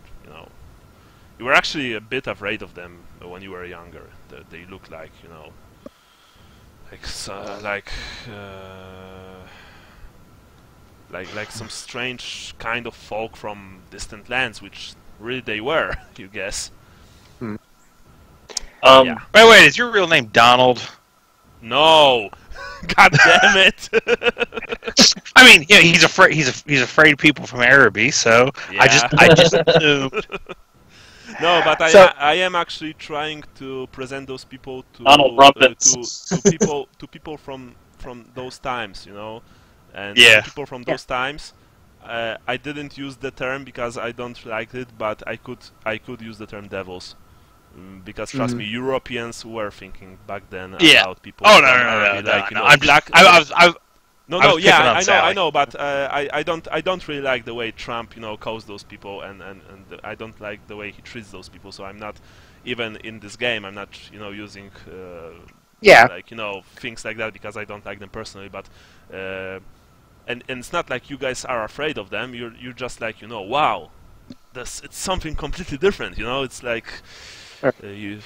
you were actually a bit afraid of them when you were younger. They looked like like some strange kind of folk from distant lands, which really they were, you guess. Yeah. Wait, is your real name Donald? No. God damn it. I mean, yeah, he's afraid people from Araby, so Yeah. I just assumed. No, but I am actually trying to present those people to Donald Rumpets. to people from those times, and Yeah. people from those times. I didn't use the term because I don't like it, but I could use the term devils. Because trust me, Europeans were thinking back then about people. Oh from no, Araby, like, I'm black. I know, but I don't really like the way Trump, calls those people, and I don't like the way he treats those people. So I'm not even in this game. I'm not, using things like that because I don't like them personally. But and it's not like you guys are afraid of them. You're just like, wow, it's something completely different. It's like you're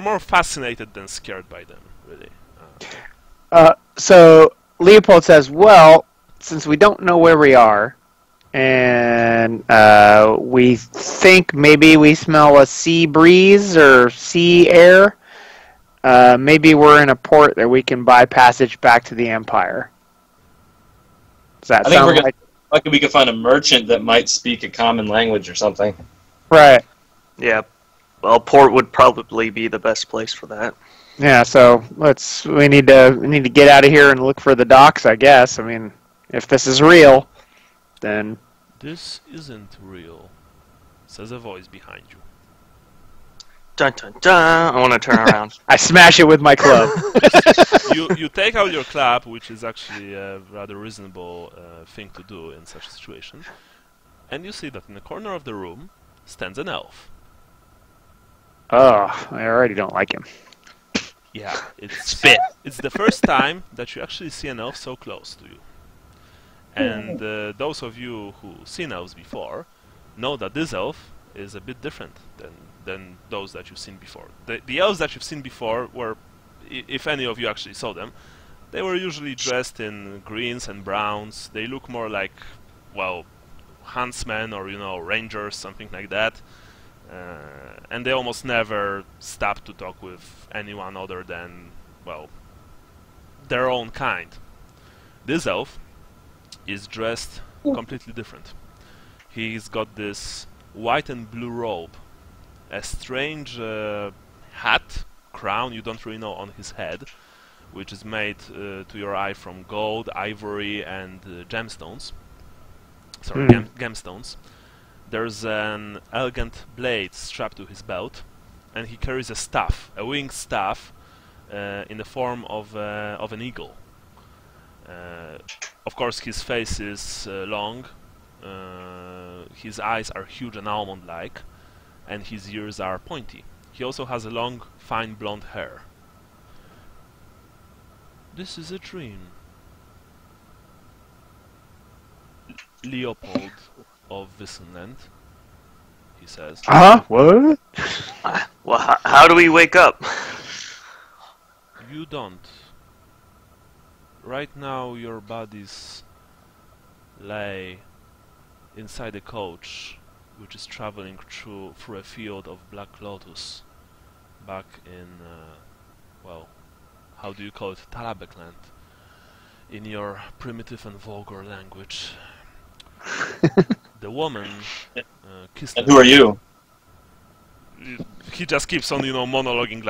more fascinated than scared by them, really. So Leopold says, well, since we don't know where we are, and we think maybe we smell a sea breeze or sea air, maybe we're in a port that we can buy passage back to the Empire. Does that sound like... Like we could find a merchant that might speak a common language or something. Right. Yeah. Well, port would probably be the best place for that. Yeah, so we need to get out of here and look for the docks, I guess. I mean, if this is real, then This isn't real, says a voice behind you. Dun dun dun! I want to turn around. I smash it with my club. You take out your club, which is actually a rather reasonable thing to do in such a situation, and you see that in the corner of the room stands an elf. Oh, I already don't like him. Yeah, it's Spit. It's the first time that you actually see an elf so close to you. And those of you who've seen elves before know that this elf is a bit different than those that you've seen before. The elves that you've seen before were, if any of you actually saw them, they were usually dressed in greens and browns. They look more like, well, huntsmen or, rangers, something like that. And they almost never stop to talk with anyone other than, well, their own kind. This elf is dressed completely different. He's got this white and blue robe, a strange hat, crown, you don't really know, on his head, which is made to your eye from gold, ivory, and gemstones. Sorry, gemstones. There's an elegant blade strapped to his belt, and he carries a staff, a winged staff, in the form of an eagle. Of course, his face is long, his eyes are huge and almond-like, and his ears are pointy. He also has a long, fine blonde hair. This is a dream. Leopold of Wissenland, he says. What? Well, how do we wake up? You don't. Right now your bodies lay inside a coach which is traveling through a field of black lotus back in, well, how do you call it, Talabheim, in your primitive and vulgar language. The woman kissed And who are you? He just keeps on, monologuing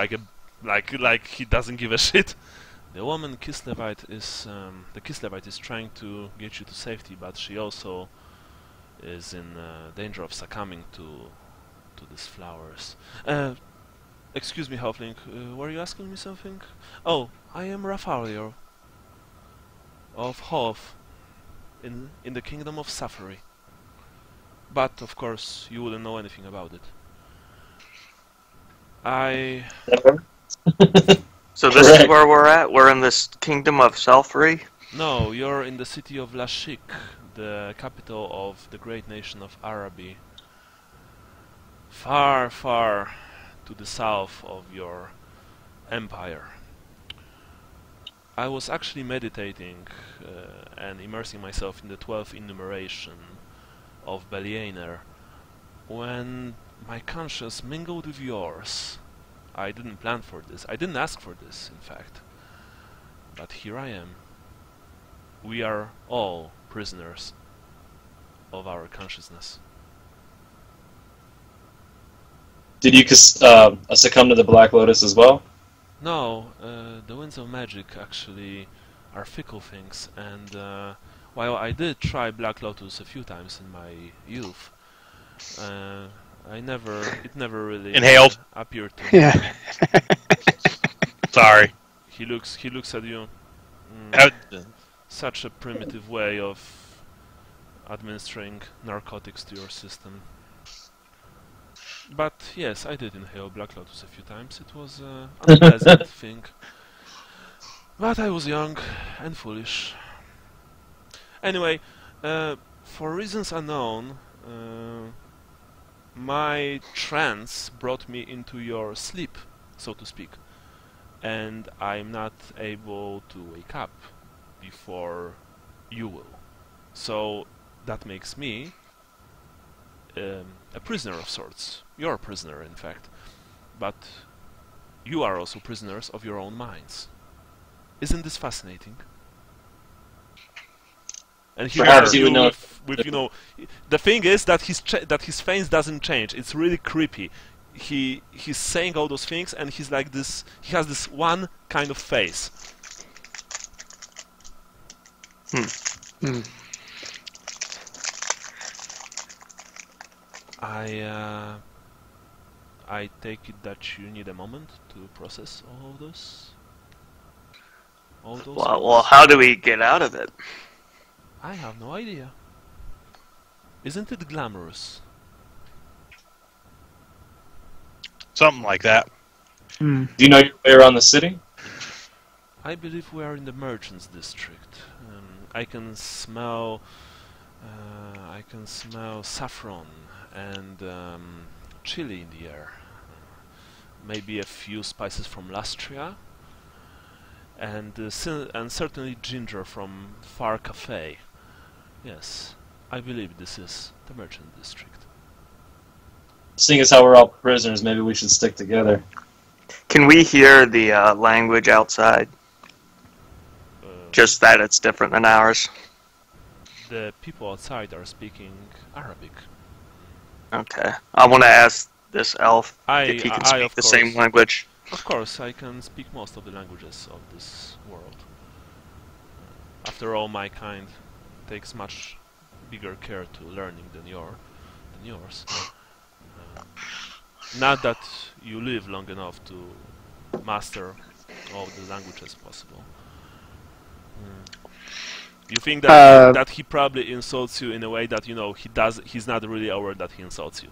like he doesn't give a shit. The woman Kislevite is trying to get you to safety, but she also is in danger of succumbing to these flowers. Excuse me, Halfling, were you asking me something? Oh, I am Raphael of Hof in the kingdom of Safari. But of course, you wouldn't know anything about it. So this is where we're at? We're in this kingdom of Selfry? No, you're in the city of Lashik, the capital of the great nation of Araby. Far, far to the south of your empire. I was actually meditating and immersing myself in the 12th enumeration of Belianer when my conscience mingled with yours. I didn't plan for this. I didn't ask for this, in fact. But here I am. We are all prisoners of our consciousness. Did you succumb to the Black Lotus as well? No, the winds of magic actually are fickle things, and while I did try Black Lotus a few times in my youth, it never really Inhaled. appeared to me. Yeah. Sorry. He looks at you. How- Such a primitive way of administering narcotics to your system. But yes, I did inhale Black Lotus a few times. It was an unpleasant thing. But I was young and foolish. Anyway, for reasons unknown, my trance brought me into your sleep, so to speak, and I'm not able to wake up before you will. So that makes me a prisoner of sorts. You're a prisoner, in fact, but you are also prisoners of your own minds. Isn't this fascinating? And he Perhaps looks at you would know. with the thing is that his face doesn't change. It's really creepy. he's saying all those things, and he's like this. He has this one kind of face. I take it that you need a moment to process all of those. Well, how do we get out of it? I have no idea. Isn't it glamorous? Something like that. Do you know your way around the city? I believe we are in the merchants' district. I can smell saffron and chili in the air. Maybe a few spices from Lastria, and certainly ginger from Far Cafe. Yes, I believe this is the merchant district. Seeing as how we're all prisoners, maybe we should stick together. Can we hear the language outside? Just that it's different than ours. The people outside are speaking Arabic. Okay. I want to ask this elf if he can I speak of the course. same language. Of course, I can speak most of the languages of this world. After all, my kind takes much bigger care to learning than yours. Not that you live long enough to master all the languages possible. You think that that he probably insults you in a way that he's not really aware that he insults you.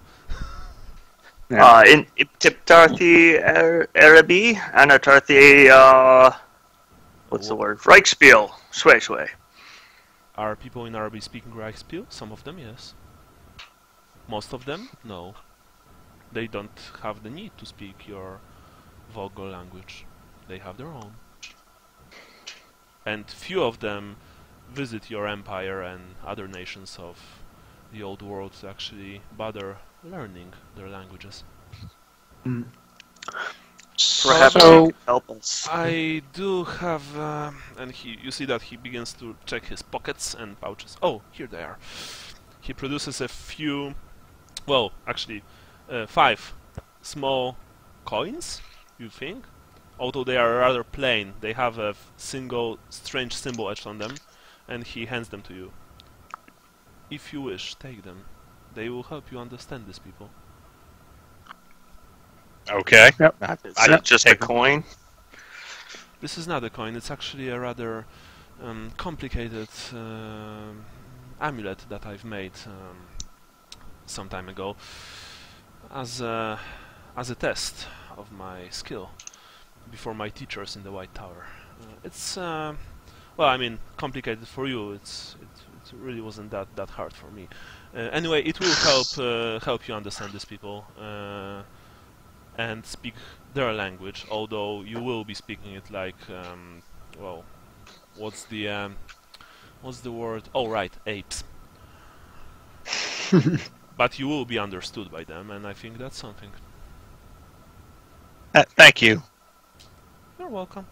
In Tiptarthi Araby, Anatarthi, what's the word? Reichspiel, Sway. Are people in Araby speaking Reichspiel? Some of them, yes. Most of them, no. They don't have the need to speak your vulgar language. They have their own. And few of them visit your empire and other nations of the old world to actually bother learning their languages. Perhaps So- you can help us. I do have, and you see that he begins to check his pockets and pouches. Oh, here they are. He produces a few, well, actually, 5 small coins, you think? Although they are rather plain, they have a single strange symbol etched on them, and he hands them to you. If you wish, take them. They will help you understand these people. Okay. Yep. Is it just a coin? This is not a coin, it's actually a rather complicated amulet that I've made some time ago as a test of my skill before my teachers in the White Tower. It's well, I mean, complicated for you. It really wasn't that hard for me. Anyway, it will help you understand these people and speak their language. Although you will be speaking it like, well, what's the word? Oh, right, apes. But you will be understood by them, and I think that's something. Thank you. You're welcome.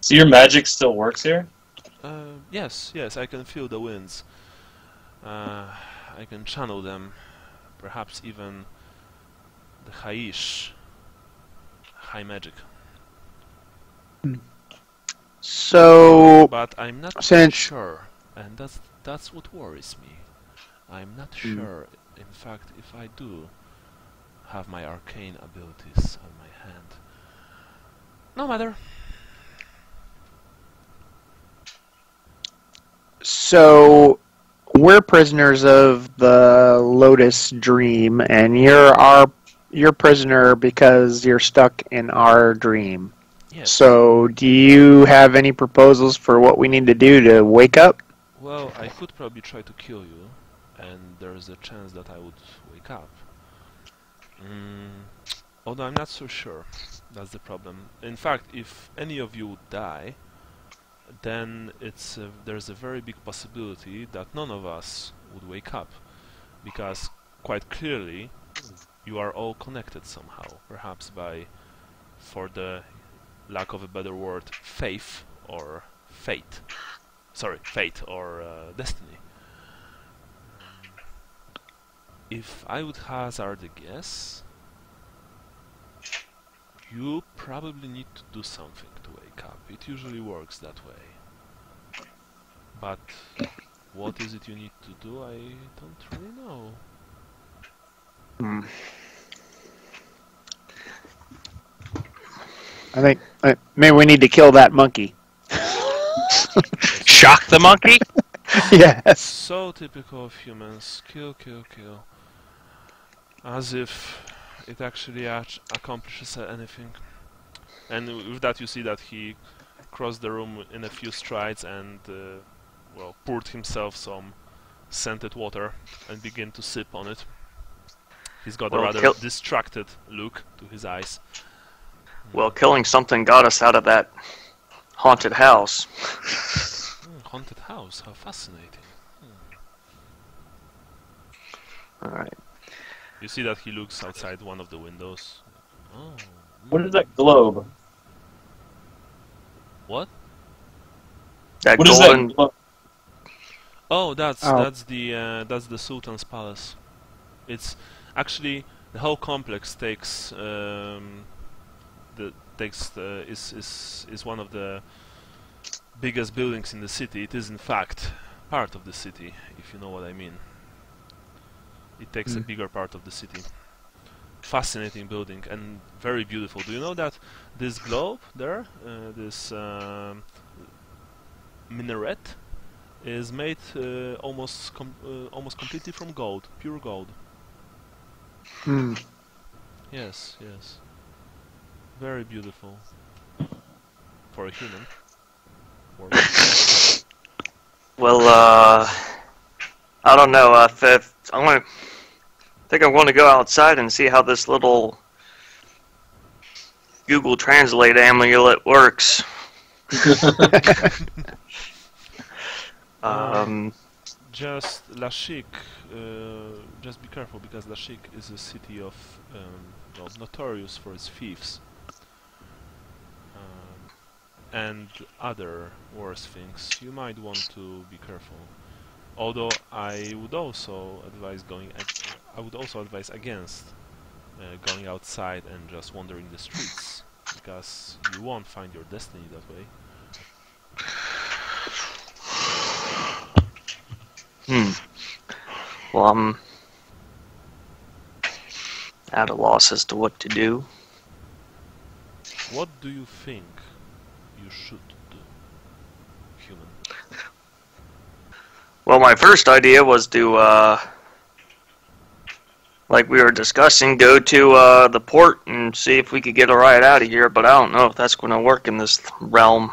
So your magic still works here? Yes, I can feel the winds. I can channel them, perhaps even the high magic. So, But I'm not since- sure, and that's what worries me. I'm not sure, in fact, if I do have my arcane abilities on my hand. No matter. So, we're prisoners of the Lotus Dream, and you're prisoner because you're stuck in our dream. Yes. So, do you have any proposals for what we need to do to wake up? Well, I could probably try to kill you, and there's a chance that I would wake up. Although I'm not so sure. That's the problem. In fact, if any of you would die, then there's a very big possibility that none of us would wake up, because quite clearly you are all connected somehow, perhaps by, for the lack of a better word, faith or fate. Sorry, fate or destiny. If I would hazard a guess, You probably need to do something to wake up. It usually works that way. But what is it you need to do? I don't really know. Hmm. I think maybe we need to kill that monkey. Shock the monkey? Yes. So typical of humans. Kill, kill, kill. As if it actually accomplishes anything. And with that you see that he crossed the room in a few strides and well, poured himself some scented water and began to sip on it. He's got a rather distracted look to his eyes. Well, killing something got us out of that haunted house. Haunted house, how fascinating. Alright. You see that he looks outside one of the windows. Oh. What is that globe? What? That What golden. is that globe? Oh, that's the Sultan's palace. It's actually the whole complex takes is one of the biggest buildings in the city. It is in fact part of the city, if you know what I mean. It takes a bigger part of the city. Fascinating building and very beautiful. Do you know that this globe there, this minaret, is made almost completely from gold, pure gold. Hmm. Yes, yes. Very beautiful for a human. Well, I don't know. If I think I'm going to go outside and see how this little Google Translate amulet works. Just Lashik, just be careful because Lashik is a city of well, notorious for its thieves and other worse things. You might want to be careful. Although I would also advise against going outside and just wandering the streets, because you won't find your destiny that way. Well, I'm at a loss as to what to do. What do you think you should do, human? Well, my first idea was to, like we were discussing, go to the port and see if we could get a ride out of here, but I don't know if that's going to work in this realm.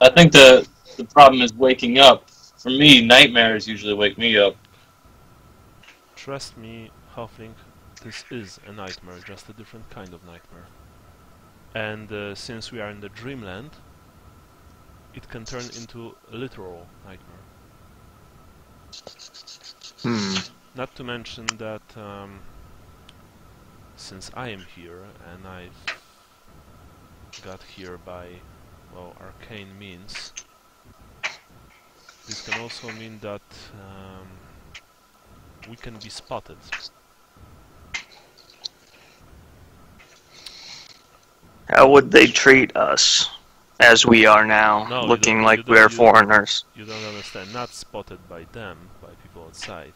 I think the problem is waking up. For me, nightmares usually wake me up. Trust me, Halfling, this is a nightmare, just a different kind of nightmare. And since we are in the dreamland, it can turn into a literal nightmare. Not to mention that since I am here and I've got here by, well, arcane means, this can also mean that we can be spotted. How would they treat us as we are now, No, looking like we're foreigners? You don't understand. Not spotted by them, by people outside.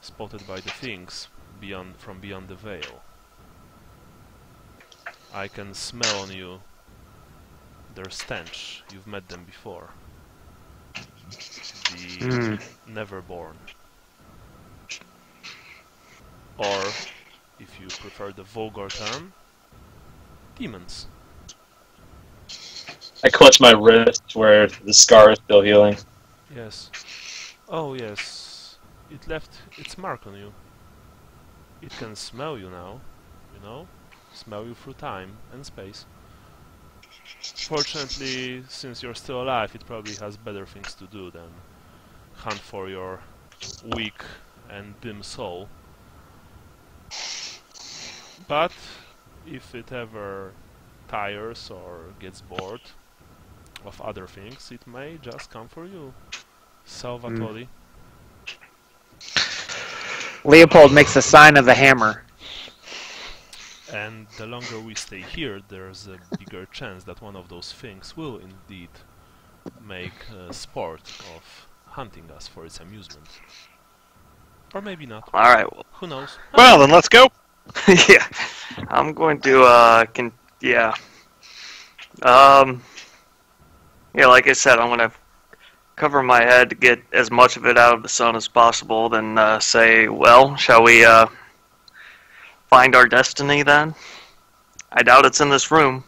Spotted by the things from beyond the veil. I can smell on you their stench. You've met them before. The Neverborn. Or, if you prefer the vulgar term, demons. I clutch my wrist where the scar is still healing. Yes. Oh yes. It left its mark on you. It can smell you now, you know? Smell you through time and space. Fortunately, since you're still alive, it probably has better things to do than hunt for your weak and dim soul. But if it ever tires or gets bored of other things, it may just come for you. Salvatore. Leopold makes the sign of the hammer. And the longer we stay here, there's a bigger chance that one of those things will indeed make sport of hunting us for its amusement. Or maybe not. Alright, well, Who knows? Well, then let's go. yeah. I'm going to, yeah. Yeah, like I said, I'm going to cover my head to get as much of it out of the sun as possible, then say, well, shall we, find our destiny then? I doubt it's in this room.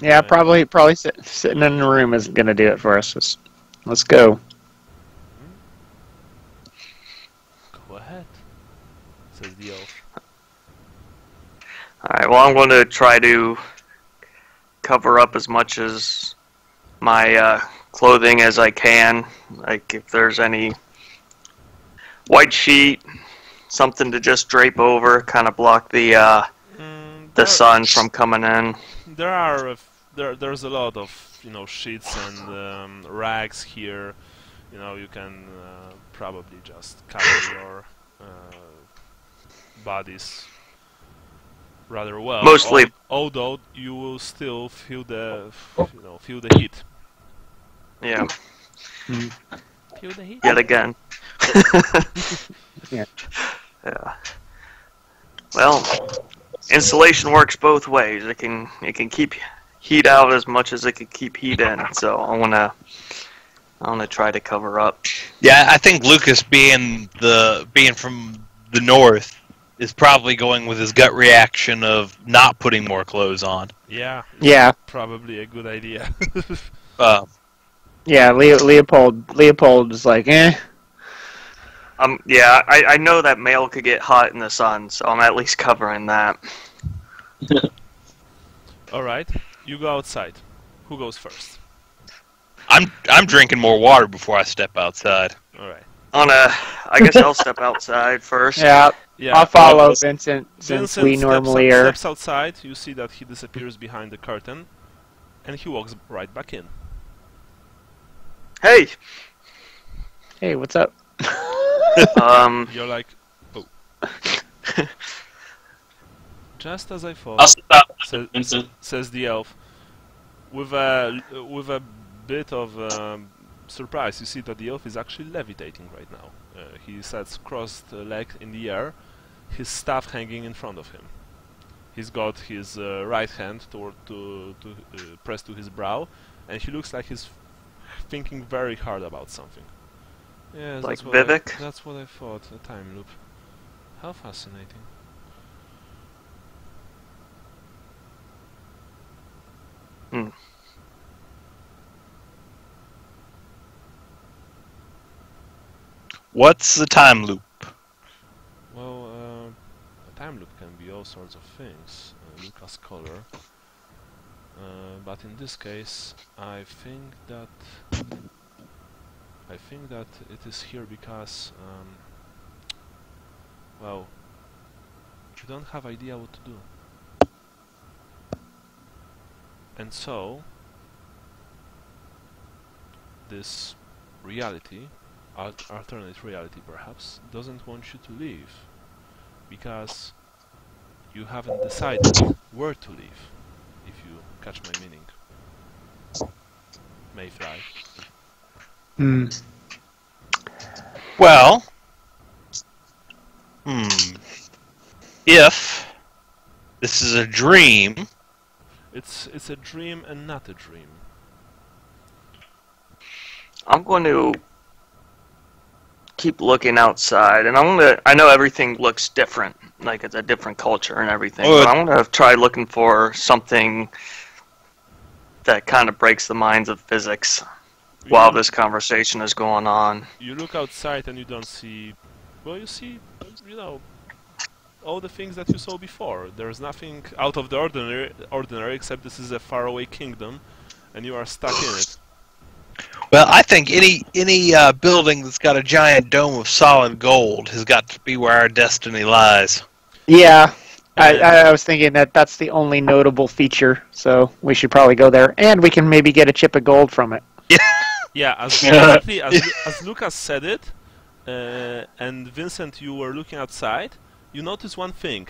Yeah, probably sitting in the room isn't going to do it for us. Let's go. Go ahead, says the elf. Alright, well, I'm going to try to cover up as much as my clothing as I can. Like, if there's any white sheet, something to just drape over, kind of block the sun from coming in. There's a lot of sheets and rags here. You can probably just cover your bodies rather well. Mostly, although you will still feel the heat. yeah. Feel the heat. Yet again. Yeah. Yeah. Well, insulation works both ways. It can keep heat out as much as it can keep heat in. So I wanna try to cover up. Yeah, I think Lucas, being from the north, is probably going with his gut reaction of not putting more clothes on. Yeah. Yeah. Probably a good idea. Yeah, Leopold is like, eh. Yeah, I know that mail could get hot in the sun, so I'm at least covering that. Alright, you go outside. Who goes first? I'm drinking more water before I step outside. Alright. I guess I'll step outside first. Yeah, Yeah. I'll follow Vincent since Vincent we normally are. steps outside. You see that he disappears behind the curtain, and he walks right back in. Hey! Hey, what's up? You're like, oh. Just as I I'll thought, stop, Vincent. says the elf. With a bit of surprise, you see that the elf is actually levitating right now. He sits crossed-legged in the air, his staff hanging in front of him. He's got his right hand pressed to his brow, and he looks like he's thinking very hard about something. Yes, Like that's what Vivek? that's what I thought. A time loop. How fascinating. Hmm. What's the time loop? Well, a time loop can be all sorts of things. Lucas color. But in this case, I think that it is here because, well, you don't have idea what to do. And so, this reality, alternate reality perhaps, doesn't want you to leave, because you haven't decided where to leave, if you catch my meaning. Mayfly. Hmm. Well, if this is a dream, It's a dream and not a dream. I'm going to keep looking outside, and I know everything looks different, like it's a different culture and everything, Well, but I'm going to try looking for something that kind of breaks the minds of physics while this conversation is going on. You look outside and you don't see... Well, you see, all the things that you saw before. There's nothing out of the ordinary except this is a faraway kingdom, and you are stuck in it. well, I think any building that's got a giant dome of solid gold has got to be where our destiny lies. Yeah, I was thinking that's the only notable feature, so we should probably go there, and we can maybe get a chip of gold from it. Yeah, exactly as Lucas said it, and Vincent, you were looking outside, you notice one thing.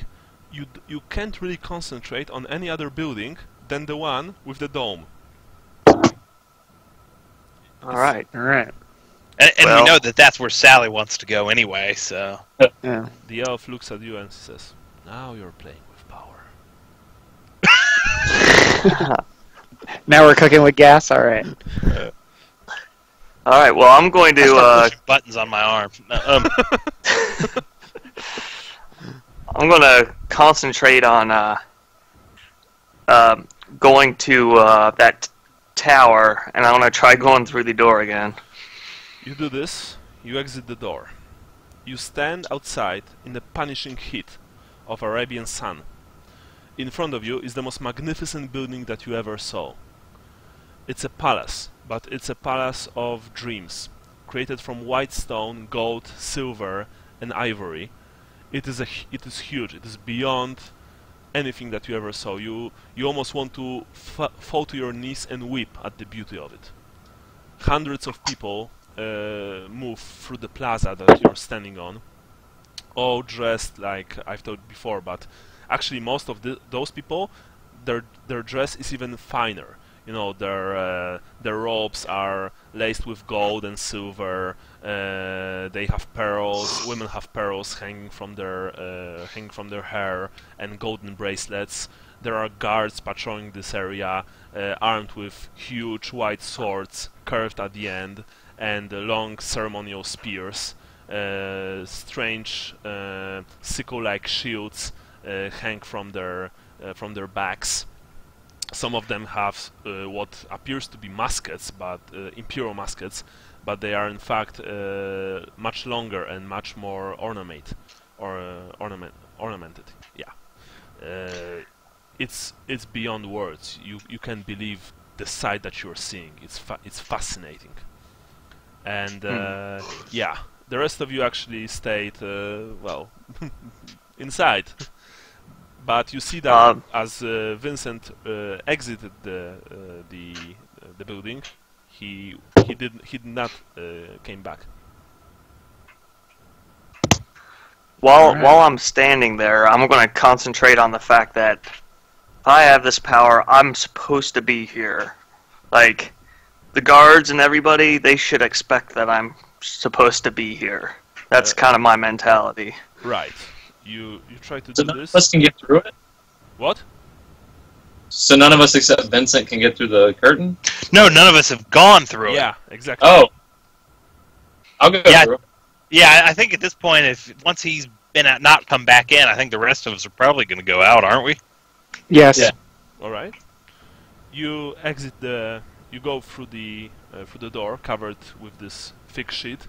you can't really concentrate on any other building than the one with the dome. All right. All right. And Well- we know that that's where Sally wants to go anyway, so... Yeah. The elf looks at you and says, "Now you're playing with power." Now we're cooking with gas. All right. All right. Well, I'm going I start to. pushing buttons on my arm. I'm going to concentrate on going to that tower, and I'm going to try going through the door again. You do this, you exit the door. You stand outside in the punishing heat of Arabian sun. In front of you is the most magnificent building that you ever saw. It's a palace, but it's a palace of dreams, created from white stone, gold, silver, and ivory. It is huge. It is beyond anything that you ever saw. You almost want to fall to your knees and weep at the beauty of it. Hundreds of people move through the plaza that you're standing on, all dressed like I've told before, but actually most of those people, their dress is even finer. You know, their robes are laced with gold and silver. They have pearls. Women have pearls hanging from their hair, and golden bracelets. There are guards patrolling this area, armed with huge white swords, curved at the end, and long ceremonial spears. Strange sickle-like shields hang from their backs. Some of them have what appears to be muskets, but imperial muskets, but they are in fact much longer and much more ornamented. Yeah, it's beyond words. You can't believe the sight that you're seeing. It's fascinating. And yeah, the rest of you actually stayed well inside. But you see that as Vincent exited the building, he did not came back. While I'm standing there, I'm going to concentrate on the fact that if I have this power, I'm supposed to be here. Like, the guards and everybody, they should expect that I'm supposed to be here. That's kind of my mentality. Right. You try to So do none this. of us can get through it? What? So none of us except Vincent can get through the curtain? No, none of us have gone through it. Yeah, exactly. Oh. I'll go Yeah. through it. Yeah, I think at this point, once he's been not come back in, I think the rest of us are probably going to go out, aren't we? Yes. Yeah. All right. You exit you go through the door covered with this thick sheet,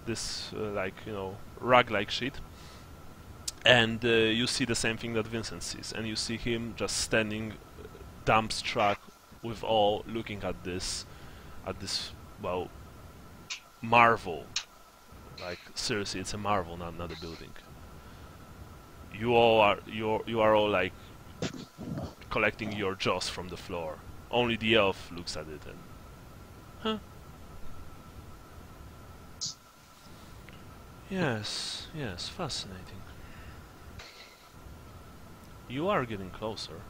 this like rug-like sheet, and you see the same thing that Vincent sees, and you see him just standing, dumbstruck with awe, looking at this, well, marvel. Like seriously, it's a marvel, not a building. You are all like collecting your jaws from the floor. Only the elf looks at it and, huh? Yes, fascinating. You are getting closer.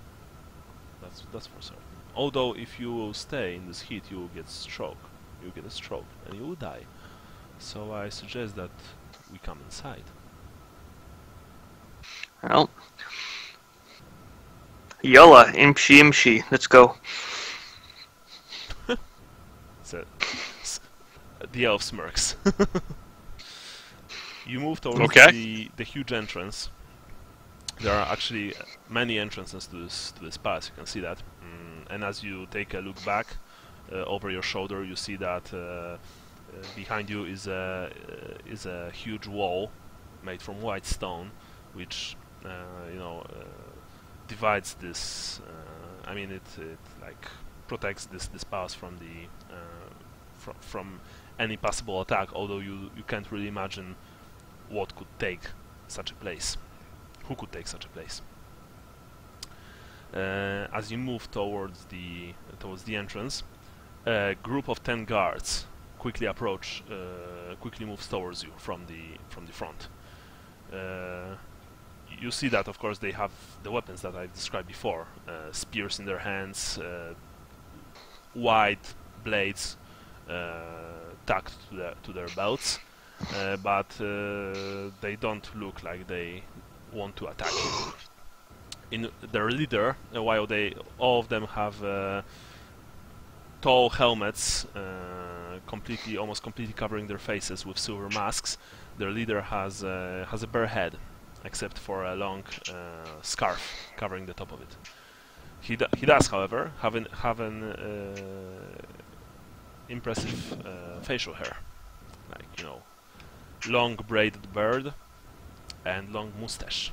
That's for certain. Although if you will stay in this heat, you will get stroke. You get a stroke and you will die. So I suggest that we come inside. Well, Yola, imshi, let's go. So, the elf smirks. You move towards Okay. the huge entrance. There are actually many entrances to this palace. You can see that, and as you take a look back over your shoulder, you see that behind you is a huge wall made from white stone, which divides this. I mean, it like protects this palace from the from any possible attack. Although you can't really imagine what could take such a place. Who could take such a place? As you move towards the entrance, a group of 10 guards quickly moves towards you from the front. You see that, of course, they have the weapons that I described before: spears in their hands, wide blades tucked to their belts, but they don't look like they want to attack you. In their leader, while all of them have tall helmets, almost completely covering their faces with silver masks, their leader has a bare head, except for a long scarf covering the top of it. He does, however, have an impressive facial hair, like, long braided beard and long mustache.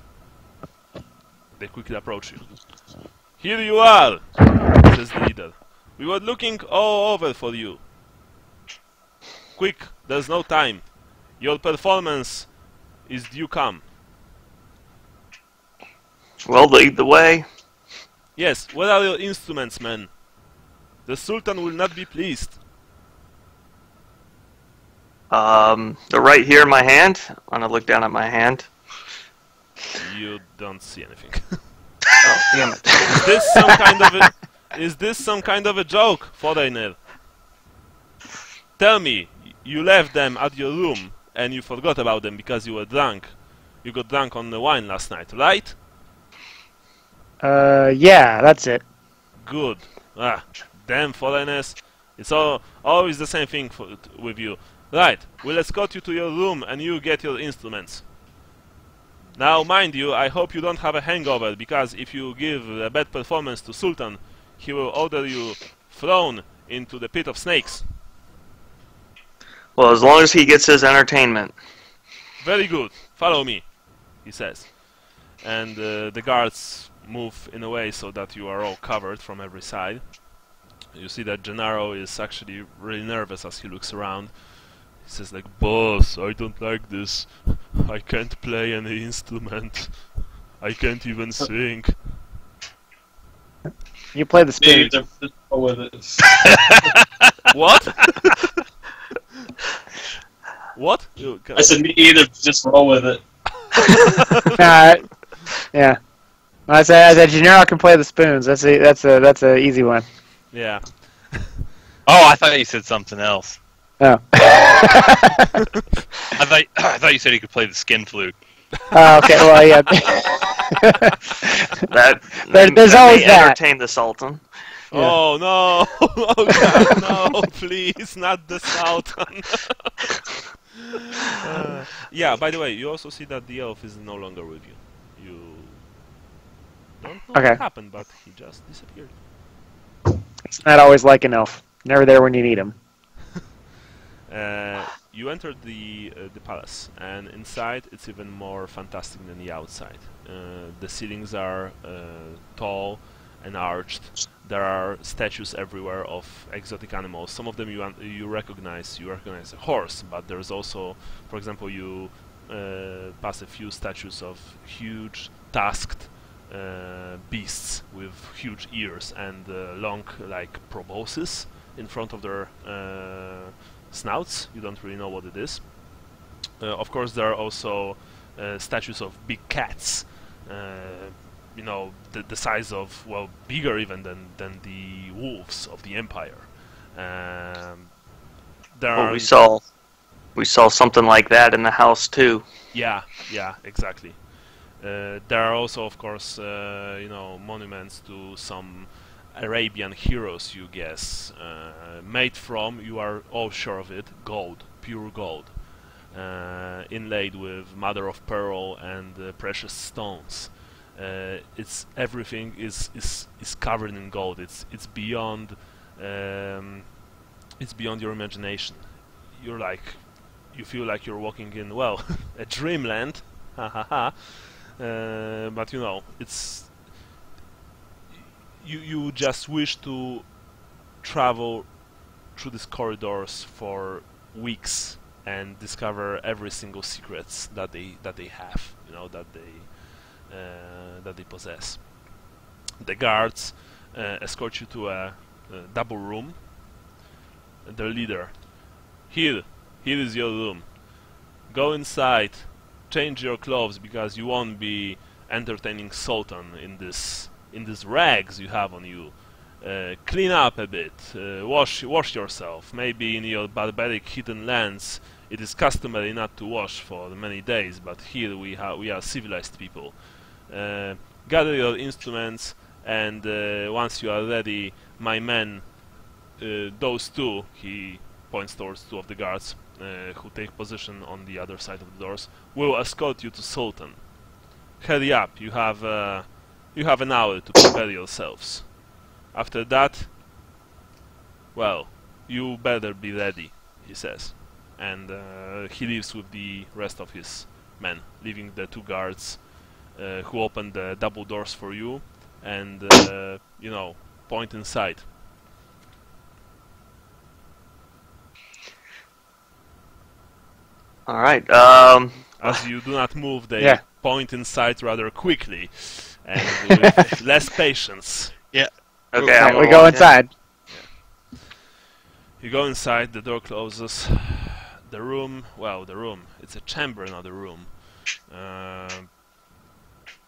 They quickly approach you. "Here you are," says the leader. "We were looking all over for you. Quick, there's no time. Your performance is due come." Well, lead the way. "Yes, where are your instruments, men? The Sultan will not be pleased." They're right here in my hand. I'm gonna look down at my hand. You don't see anything. Oh, damn it. Is this some kind of a joke, foreigner? Tell me, you left them at your room and you forgot about them because you were drunk. You got drunk on the wine last night, right? Yeah, that's it. Good. Damn foreigners. It's always the same thing with you. Right, we'll escort you to your room and you get your instruments. Now, mind you, I hope you don't have a hangover, because if you give a bad performance to Sultan, he will order you thrown into the pit of snakes. Well, as long as he gets his entertainment. Very good. Follow me, he says. And the guards move in a way so that you are all covered from every side. You see that Gennaro is actually really nervous as he looks around. He says, like, "Boss, I don't like this. I can't play any instrument. I can't even sing." You play the Maybe spoon. they're just go with it. What? What? I said me either, just roll with it. Yeah. I said Gennaro can play the spoons. That's a easy one. Yeah. Oh, I thought you said something else. Oh. I thought you said he could play the skin flute. Okay. Well, yeah. There's always may that. entertain the Sultan. Yeah. Oh no! Oh God, no! Please, not the Sultan. Yeah. By the way, you also see that the elf is no longer with you. You don't know Okay. what happened, but he just disappeared. It's not always like an elf. Never there when you need him. You entered the palace, and inside it's even more fantastic than the outside. The ceilings are tall and arched. There are statues everywhere of exotic animals. Some of them you recognize. You recognize a horse, but there's also, for example, you pass a few statues of huge tusked beasts with huge ears and long, like, proboscis in front of their snouts. You don't really know what it is. Of course, there are also statues of big cats. The size of, well, bigger even than the wolves of the empire. We saw something like that in the house too. Yeah, exactly. There are also, of course, monuments to some Arabian heroes, you guess, made from, you are all sure of it, gold, pure gold, inlaid with mother of pearl and precious stones. Everything is covered in gold. It's beyond your imagination. You feel like you're walking in, well, a dreamland, but it's. You just wish to travel through these corridors for weeks and discover every single secrets that they have, that they possess. The guards escort you to a double room. Their leader, here is your room. Go inside, change your clothes because you won't be entertaining Sultan in these rags you have on you. Clean up a bit, wash yourself. Maybe in your barbaric hidden lands it is customary not to wash for many days, but here we are civilized people. Gather your instruments, and once you are ready, my men, those two, he points towards two of the guards who take position on the other side of the doors, will escort you to Sultan. Hurry up, you have an hour to prepare yourselves. After that, well, you better be ready, he says. And he leaves with the rest of his men, leaving the two guards who open the double doors for you and, you know, point inside. Alright, As you do not move, they point inside rather quickly and with less patience. Yeah. okay, We go inside. You go inside, the door closes. The room, it's a chamber, not a room.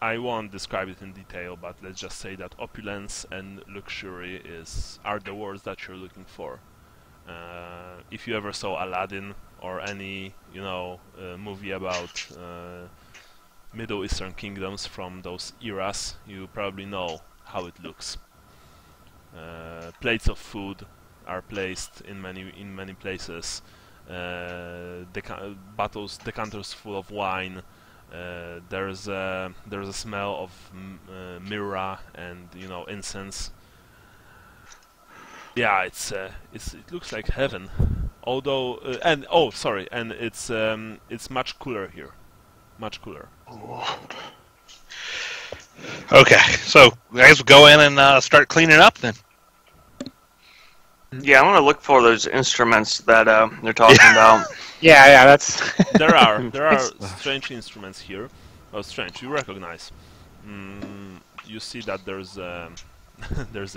I won't describe it in detail, but let's just say that opulence and luxury are the words that you're looking for. If you ever saw Aladdin or any, movie about Middle Eastern kingdoms from those eras, you probably know how it looks. Plates of food are placed in many places. Decanters full of wine. There's a smell of myrrh and incense. Yeah, it looks like heaven. Although and it's much cooler here, much cooler. Okay, so guys, go in and start cleaning up then. yeah, I want to look for those instruments that they're talking about. Yeah, that's. There are strange instruments here. Oh, strange! You recognize. You see that there's a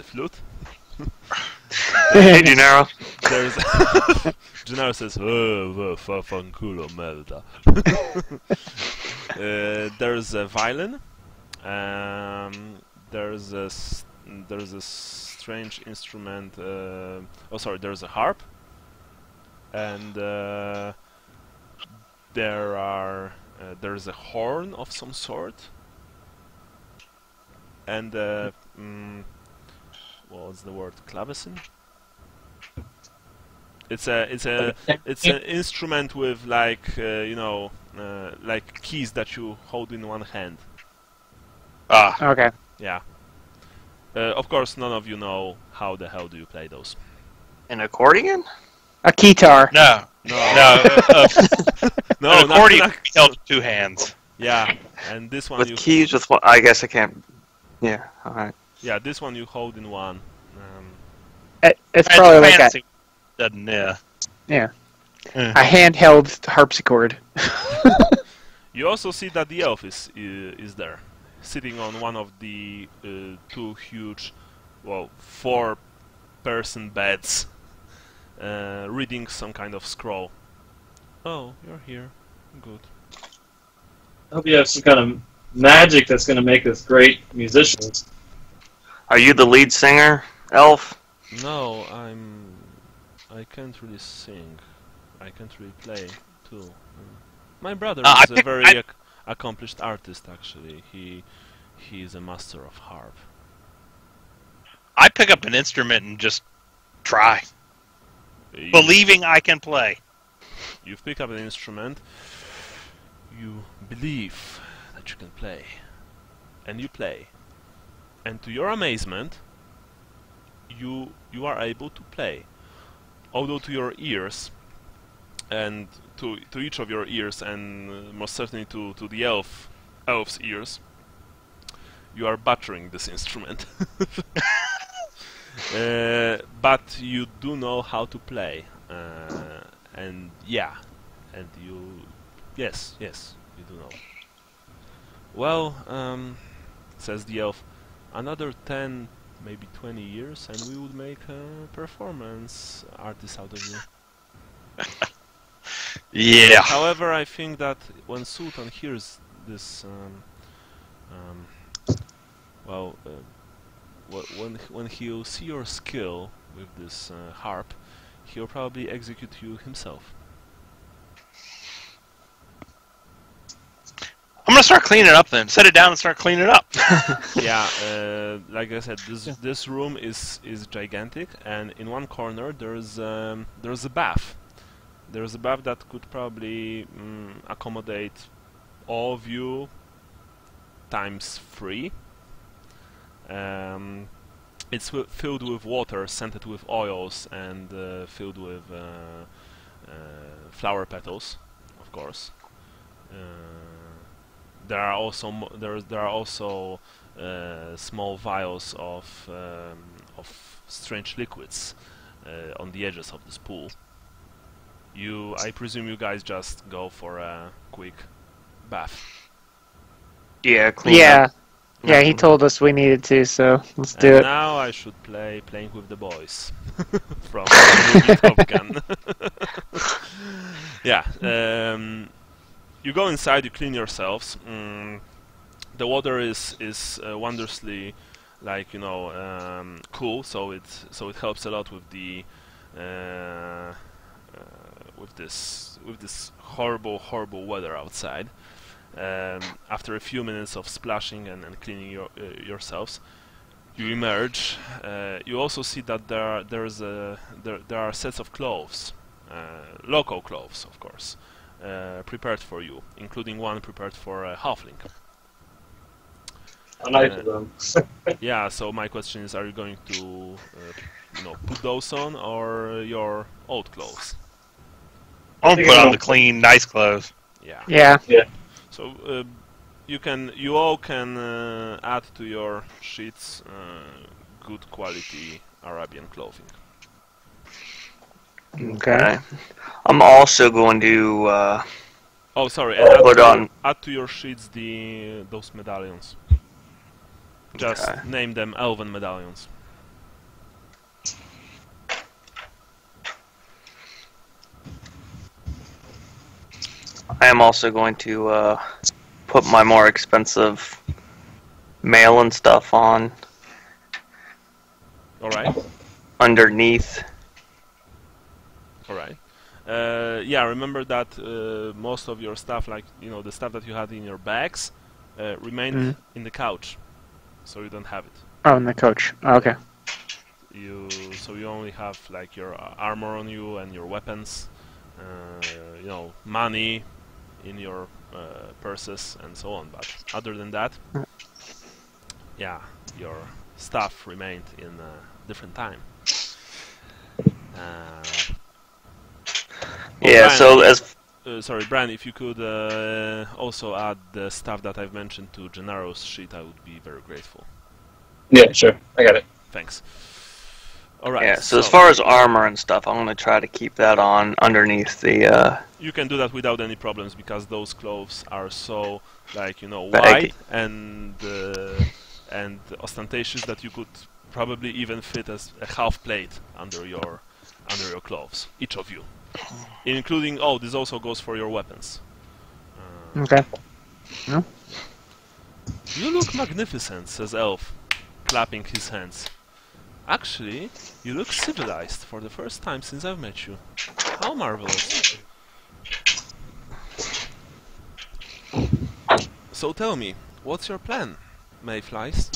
flute. Hey, Gennaro. Gennaro says, "Fanculo merda." There's a violin. There's a strange instrument. There's a harp, and there's a horn of some sort, and what's the word? Clavecin. It's an instrument with like like keys that you hold in one hand. Okay. Yeah. Of course, none of you know how the hell do you play those. An accordion? A keytar. No. No, An accordion can be held with two hands. Yeah, and this one With keys with one. I guess I can't. Yeah, alright. Yeah, this one you hold in one. It's probably like a Yeah. a handheld harpsichord. You also see that the elf is there, sitting on one of the two huge, 4-person beds, reading some kind of scroll. Oh, you're here. Good. I hope you have some kind of magic that's going to make us great musicians. Are you the lead singer, Elf? No, I can't really sing. I can't really play too. My brother is a very accomplished artist. Actually, he is a master of harp. I pick up an instrument and just try, believing I can play. You pick up an instrument. You believe that you can play, and you play. And to your amazement, you are able to play. Although to your ears, and to each of your ears, and most certainly to the elf's ears, you are butchering this instrument. But you do know how to play, and yes, you do know. Well, says the elf, another 10, maybe 20 years, and we would make a performance artist out of you. Yeah. However, I think that when Sultan hears this, well, when he'll see your skill with this harp, he'll probably execute you himself. I'm gonna start cleaning it up then. Set it down and start cleaning it up. Yeah, like I said, this room is gigantic, and in one corner there's a bath. There's a bath that could probably accommodate all of you times 3. It's filled with water, scented with oils, and filled with flower petals, of course. There are also small vials of strange liquids on the edges of this pool. I presume you guys just go for a quick bath. Yeah, clean Yeah. up. Yeah, he told us we needed to, so let's do And it. now I should playing with the boys from Top Gun. Yeah. You go inside, you clean yourselves. The water is wondrously, like, you know, cool, so it helps a lot with the with this horrible weather outside. After a few minutes of splashing and cleaning yourselves, you emerge. You also see that there are sets of clothes, local clothes, of course, prepared for you, including one prepared for a halfling. A nice of them. Yeah. So my question is: are you going to, put those on, or your old clothes? I'm gonna put on the clean, nice clothes. Yeah. Yeah. So you all can add to your sheets good quality Arabian clothing. Okay. I'm also going to Oh, sorry. And put on. add to your sheets those medallions. Just Okay. name them elven medallions. I am also going to put my more expensive mail and stuff on All right. underneath. All right. Yeah. Remember that most of your stuff, like the stuff that you had in your bags, remained in the couch, so you don't have it. Oh, and the coach. Okay. So you only have like your armor on you and your weapons, money in your purses and so on. But other than that, yeah, your stuff remained in a different time. Yeah. Brian, So as sorry, Brian, if you could also add the stuff that I've mentioned to Gennaro's sheet, I would be very grateful. Yeah, sure. I got it. Thanks. All right. yeah. So as far as armor and stuff, I'm going to try to keep that on underneath the. You can do that without any problems because those clothes are so, like, wide Baggy. and ostentatious that you could probably even fit as a half plate under your clothes, each of you, including. Oh, this also goes for your weapons. Okay. You look magnificent, says Elf, clapping his hands. Actually, you look civilized for the first time since I've met you. How marvelous. So tell me, what's your plan, Mayflies?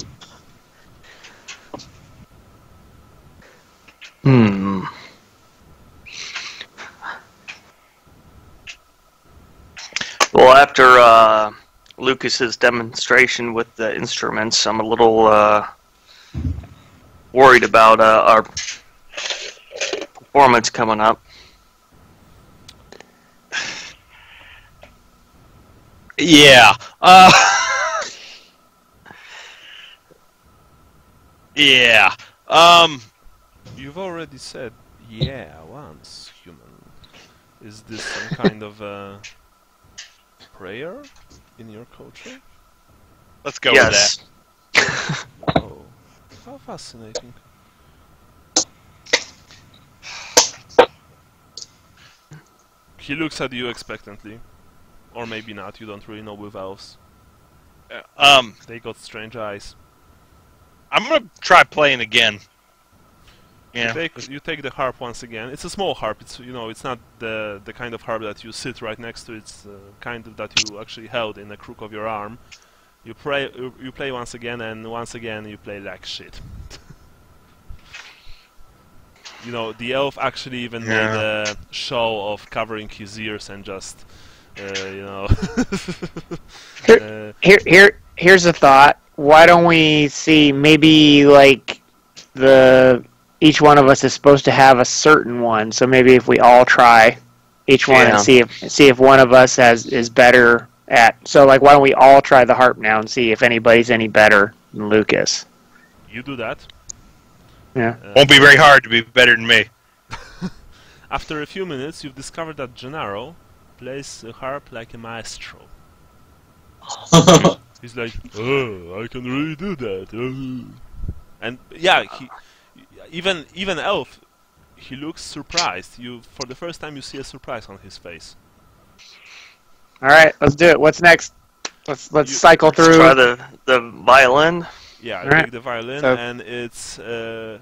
Well, after Lucas's demonstration with the instruments, I'm a little worried about our performance coming up. Yeah. Yeah. You've already said yeah once, human. Is this some kind of prayer in your culture? Let's go Yes. Oh, how fascinating. He looks at you expectantly. Or maybe not, you don't really know with elves. They got strange eyes. I'm gonna try playing again. Yeah. You take the harp once again. It's a small harp. It's it's not the kind of harp that you sit right next to. It's kind of that you actually held in the crook of your arm. You play once again, and once again you play like shit. The elf actually even made a show of covering his ears and just, Here's a thought. Why don't we see maybe like each one of us is supposed to have a certain one, so maybe if we all try each one and see if one of us is better at. So like, why don't we all try the harp now and see if anybody's any better than Lucas? You do that. Yeah. Won't be very hard to be better than me. After a few minutes, you've discovered that Gennaro plays the harp like a maestro. He's like, oh, I can really do that. And yeah, even Elf, he looks surprised. For the first time, you see a surprise on his face. All right, let's do it. What's next? Let's cycle through. Try the violin. Yeah, Right. take the violin, So- and it's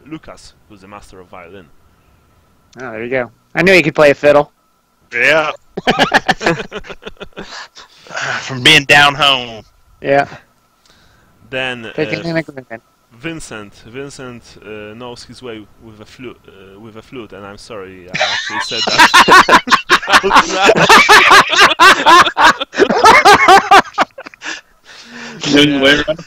Lucas who's the master of violin. Oh, there you go. I knew he could play a fiddle. Yeah. From being down home. Yeah. Then Picking an agreement. Vincent knows his way with a flute, and I'm sorry, I actually said that. Didn't wait around.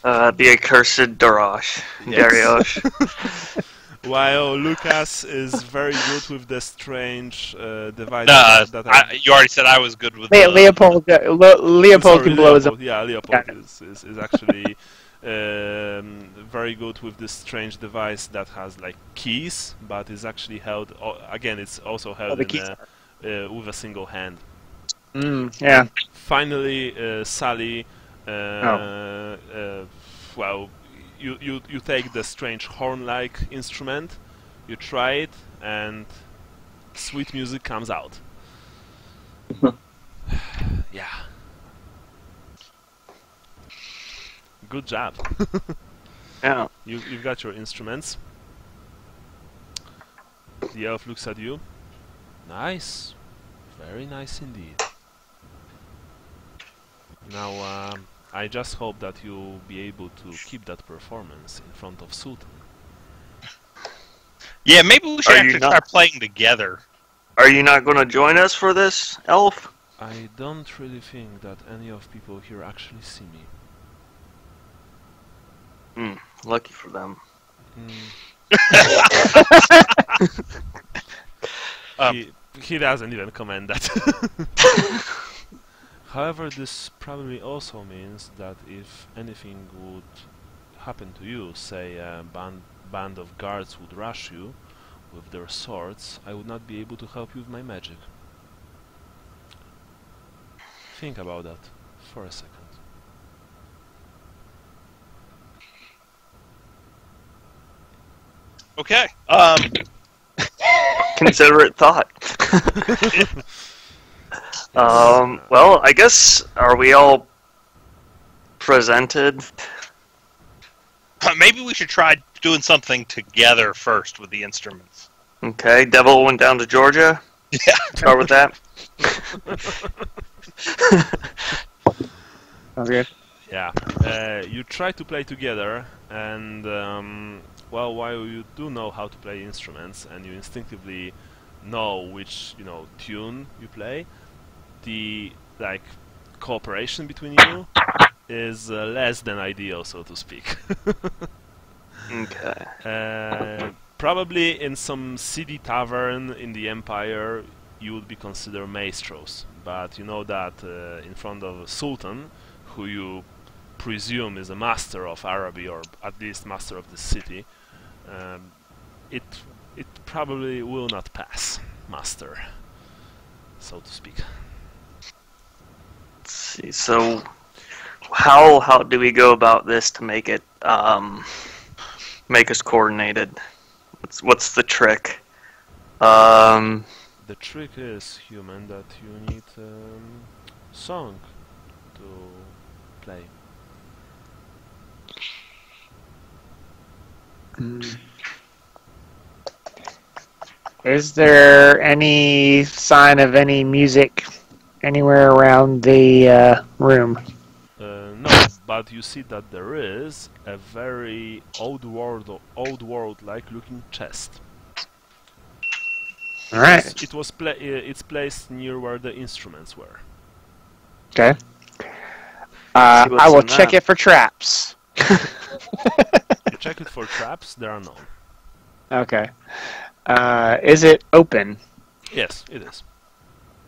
The accursed Darosh. Yes. Dariosh. While Lucas is very good with the strange device that you already said I was good with Leopold sorry, can blow his own. Leopold, yeah, Leopold is actually very good with this strange device that has like keys, but is actually held. Again, it's also held the keys with a single hand. Yeah. Finally, Sally. Well, you take the strange horn-like instrument, you try it, and sweet music comes out. Yeah. Good job. Yeah. You've got your instruments. The elf looks at you. Nice. Very nice indeed. Now, I just hope that you'll be able to keep that performance in front of Sultan. Yeah, maybe we should Are you actually try not- playing together. Are you not going to join us for this, Elf? I don't really think that any of people here actually see me. Lucky for them. He doesn't even comment that. However, this probably also means that if anything would happen to you, say a band of guards would rush you with their swords, I would not be able to help you with my magic. Think about that for a second. Okay. Considerate thought. Well, I guess, are we all presented? Maybe we should try doing something together first with the instruments. Okay, Devil went down to Georgia. Yeah. Start with that. Sounds good. Yeah. You try to play together, and well, while you do know how to play instruments, and you instinctively know which tune you play, the cooperation between you is less than ideal, so to speak. Okay. Probably in some seedy tavern in the Empire, you would be considered maestros, but you know that in front of a sultan, who you presume is a master of Araby, or at least master of the city, it probably will not pass master, so to speak. Let's see. So, how do we go about this to make it make us coordinated? What's the trick? The trick is, human, that you need song to play. Is there any sign of any music anywhere around the room? No, but you see that there is a very old world-like looking chest. All right. It's placed near where the instruments were. Okay. what's I will in check that. it for traps. You check it for traps. There are none. Okay. Is it open? Yes, it is.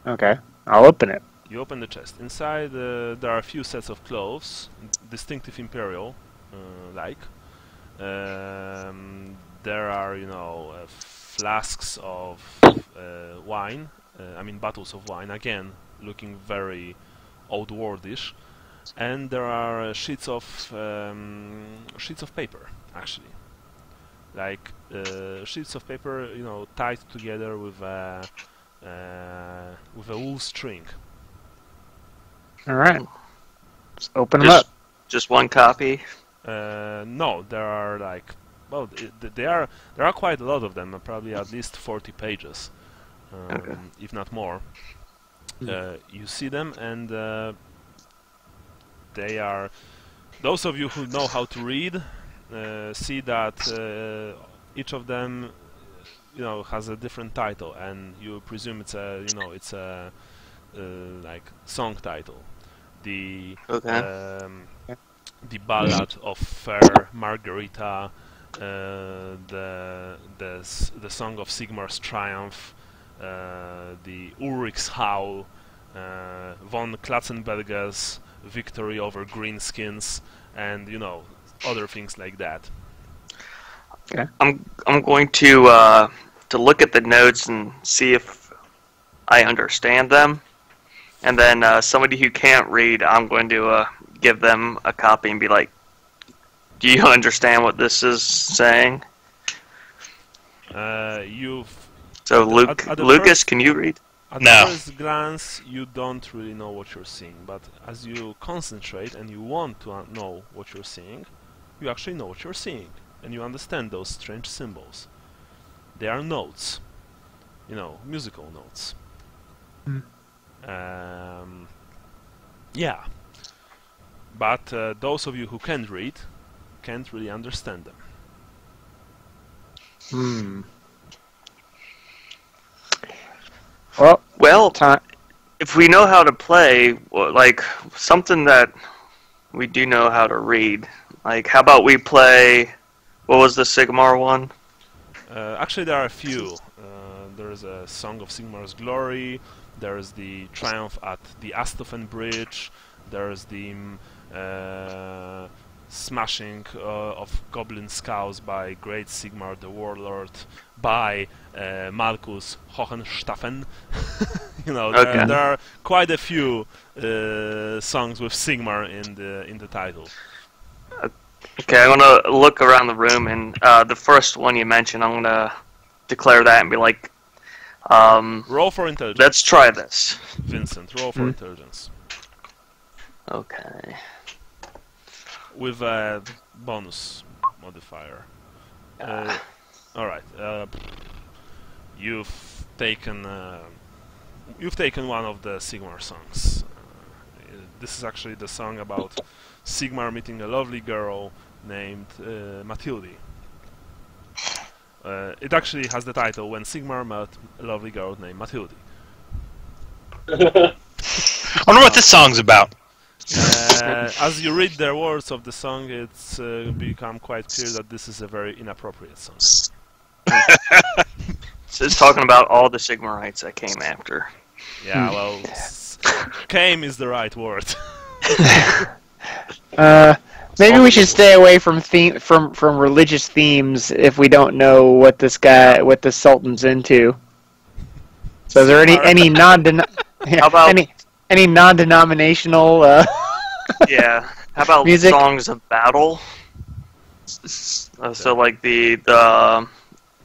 Okay. I'll open it. You open the chest. Inside, there are a few sets of clothes, distinctive imperial, like. There are, flasks of wine. I mean, bottles of wine. Again, looking very old worldish. And there are sheets of paper, actually. Like sheets of paper, tied together with a wool string. All right. Let's open them up. Just one copy. No, there are there are quite a lot of them. Probably at least 40 pages, Okay. if not more. You see them, and they are. Those of you who know how to read see that each of them, has a different title, and you presume it's a like song title. The Okay. the Ballad of Fair Margarita, the Song of Sigmar's Triumph, the Ulrich's Howl, von Klatzenberger's Victory over Greenskins, and other things like that. Okay. I'm going to look at the notes and see if I understand them, and then somebody who can't read, I'm going to give them a copy and be like, "Do you understand what this is saying?" You've So Lucas, can you read? At No. first glance, you don't really know what you're seeing, but as you concentrate and you want to know what you're seeing, you actually know what you're seeing, and you understand those strange symbols. They are notes, musical notes. Yeah, but those of you who can read can't really understand them. Well, Well, if we know how to play, like something that we do know how to read, like how about we play? What was the Sigmar one? Actually, there are a few. There is a Song of Sigmar's Glory. There is the Triumph at the Astophen Bridge. There is the smashing of Goblin Skulls by Great Sigmar the Warlord by Markus Hohenstaufen. Okay. There are quite a few songs with Sigmar in the title. Okay, I'm gonna look around the room, and the first one you mentioned, I'm gonna declare that and be like, Roll for intelligence. let's try this. Vincent, roll for intelligence. Okay. With a bonus modifier. Alright. You've taken one of the Sigmar songs. This is actually the song about Sigmar meeting a lovely girl named Matilde. It actually has the title When Sigmar Met a Lovely Girl Named Matilde. I wonder what this song's about. As you read the words of the song, it's become quite clear that this is a very inappropriate song. So it's talking about all the Sigmarites that came after. Yeah, well, came is the right word. maybe we should stay away from from religious themes if we don't know what this Sultan's into. So, is there any How about any non-denominational? yeah? How about Music? songs of battle? So like the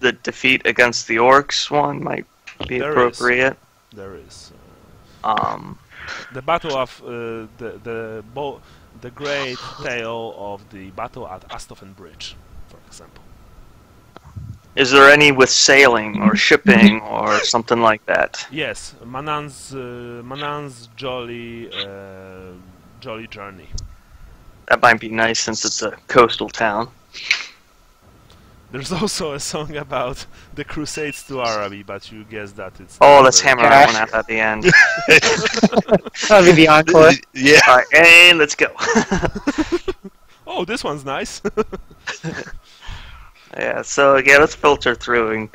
the defeat against the orcs one might be There appropriate. There is. Um, The battle of the great tale of the battle at Astofen Bridge, for example. is there any with sailing or shipping or something like that? Yes, Manan's jolly journey. That might be nice since it's a coastal town. There's also a song about the Crusades to Araby, but you guess that it's. Oh, let's very- hammer that one out at the end. That'll be the encore. Yeah. All right, and let's go. Oh, this one's nice. Yeah, so yeah, let's filter through and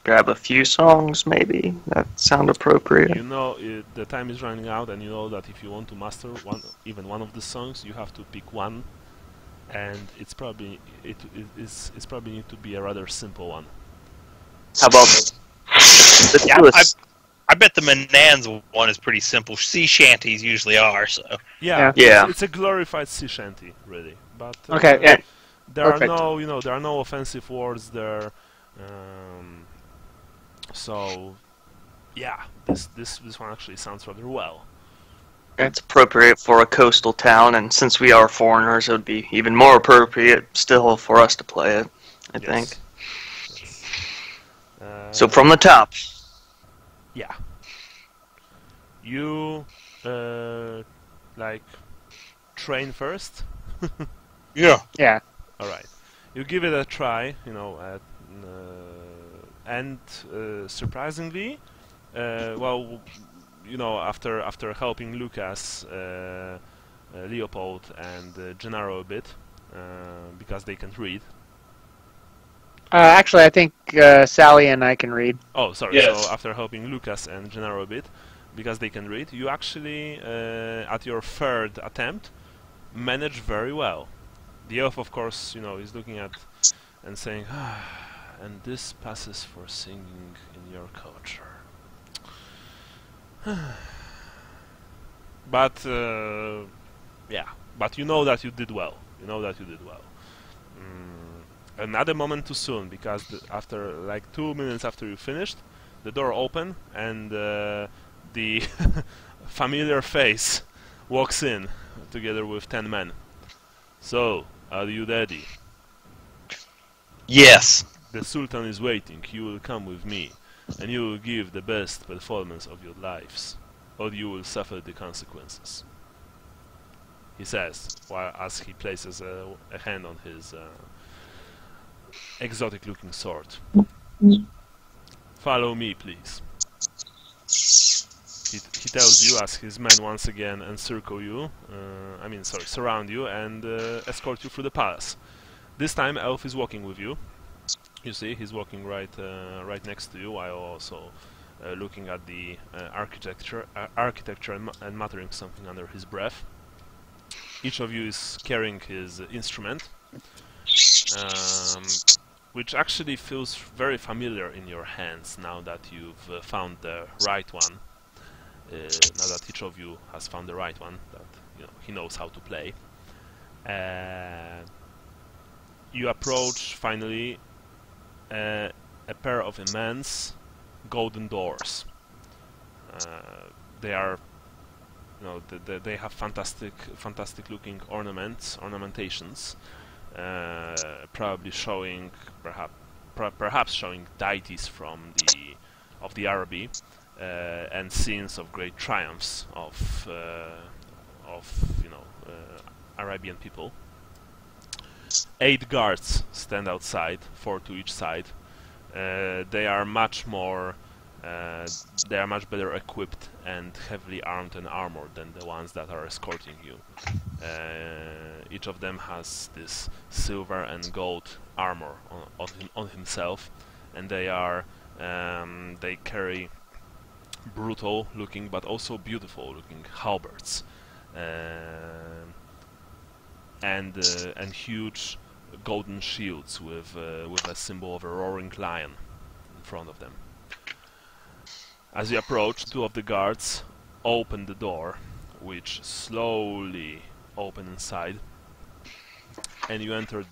grab a few songs, maybe that sound appropriate. You know, the time is running out, and you know that if you want to master even one of the songs, you have to pick one, and it's probably it's probably need to be a rather simple one. How about let's Yeah, do a s- I bet the Manans one is pretty simple. Sea shanties usually are, so. Yeah, Yeah. It's a glorified sea shanty, really. But Okay, yeah. there Perfect. are no, there are no offensive words there. So, yeah, this one actually sounds rather well. It's appropriate for a coastal town, and since we are foreigners, it would be even more appropriate still for us to play it, I think. Yes. So from the top. Yeah. You like train first. Yeah. Yeah. All right. You give it a try, and surprisingly, well, after helping Lucas, Leopold, and Gennaro a bit, because they can't read. Actually, I think Sally and I can read. Oh, sorry. Yes. So after helping Lucas and Gennaro a bit, because they can read, you actually, at your third attempt, manage very well. The elf, of course, is looking at and saying, and this passes for singing in your culture. But, yeah. But you know that you did well. You know that you did well. Another moment too soon, because after like 2 minutes after you finished, the door opened and the familiar face walks in together with 10 men. So, are you ready? Yes. The Sultan is waiting. You will come with me, and you will give the best performance of your lives, or you will suffer the consequences. He says, while as he places a hand on his exotic-looking sword. Follow me, please. He tells you as his men once again encircle you, surround you and escort you through the palace. This time Elf is walking with you. You see, he's walking right next to you, while also looking at the architecture and muttering something under his breath. Each of you is carrying his instrument, which actually feels very familiar in your hands now that you've found the right one. Now that each of you has found the right one, that he knows how to play. You approach finally a pair of immense golden doors. They are, they have fantastic looking ornamentations, probably showing perhaps showing deities from the Araby, and scenes of great triumphs of Arabian people. 8 guards stand outside, 4 to each side. They are much better equipped and heavily armed and armored than the ones that are escorting you. Each of them has this silver and gold armor on himself, and they carry brutal looking but also beautiful looking halberds, and huge golden shields with a symbol of a roaring lion in front of them. As you approach, 2 of the guards open the door, which slowly open inside, and you enter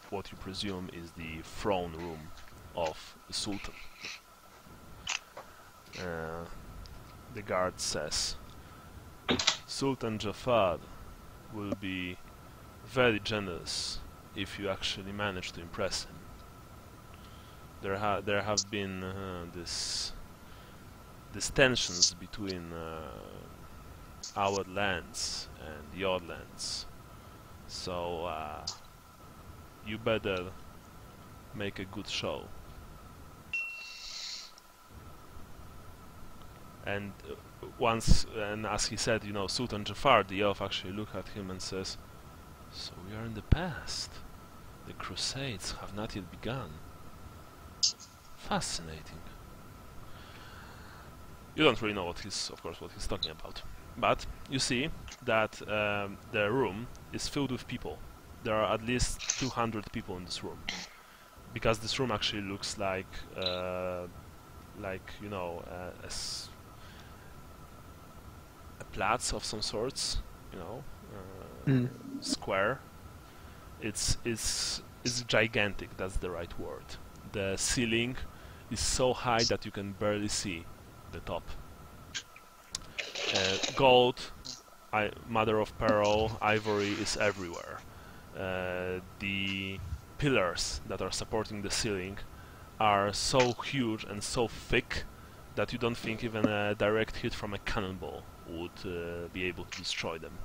what you presume is the throne room of the Sultan. The guard says, Sultan Jafar will be very generous if you actually manage to impress him. There have been these tensions between our lands and your lands, so you better make a good show. And as he said, you know, Sultan Jafar, the elf, actually looked at him and says, "So we are in the past. The Crusades have not yet begun. Fascinating." You don't really know what he's talking about, but you see that the room is filled with people. There are at least 200 people in this room, because this room actually looks like you know, a platz of some sorts, you know, square. It's gigantic. That's the right word. The ceiling is so high that you can barely see the top. Gold, mother of pearl, ivory is everywhere. The pillars that are supporting the ceiling are so huge and so thick that you don't think even a direct hit from a cannonball would be able to destroy them.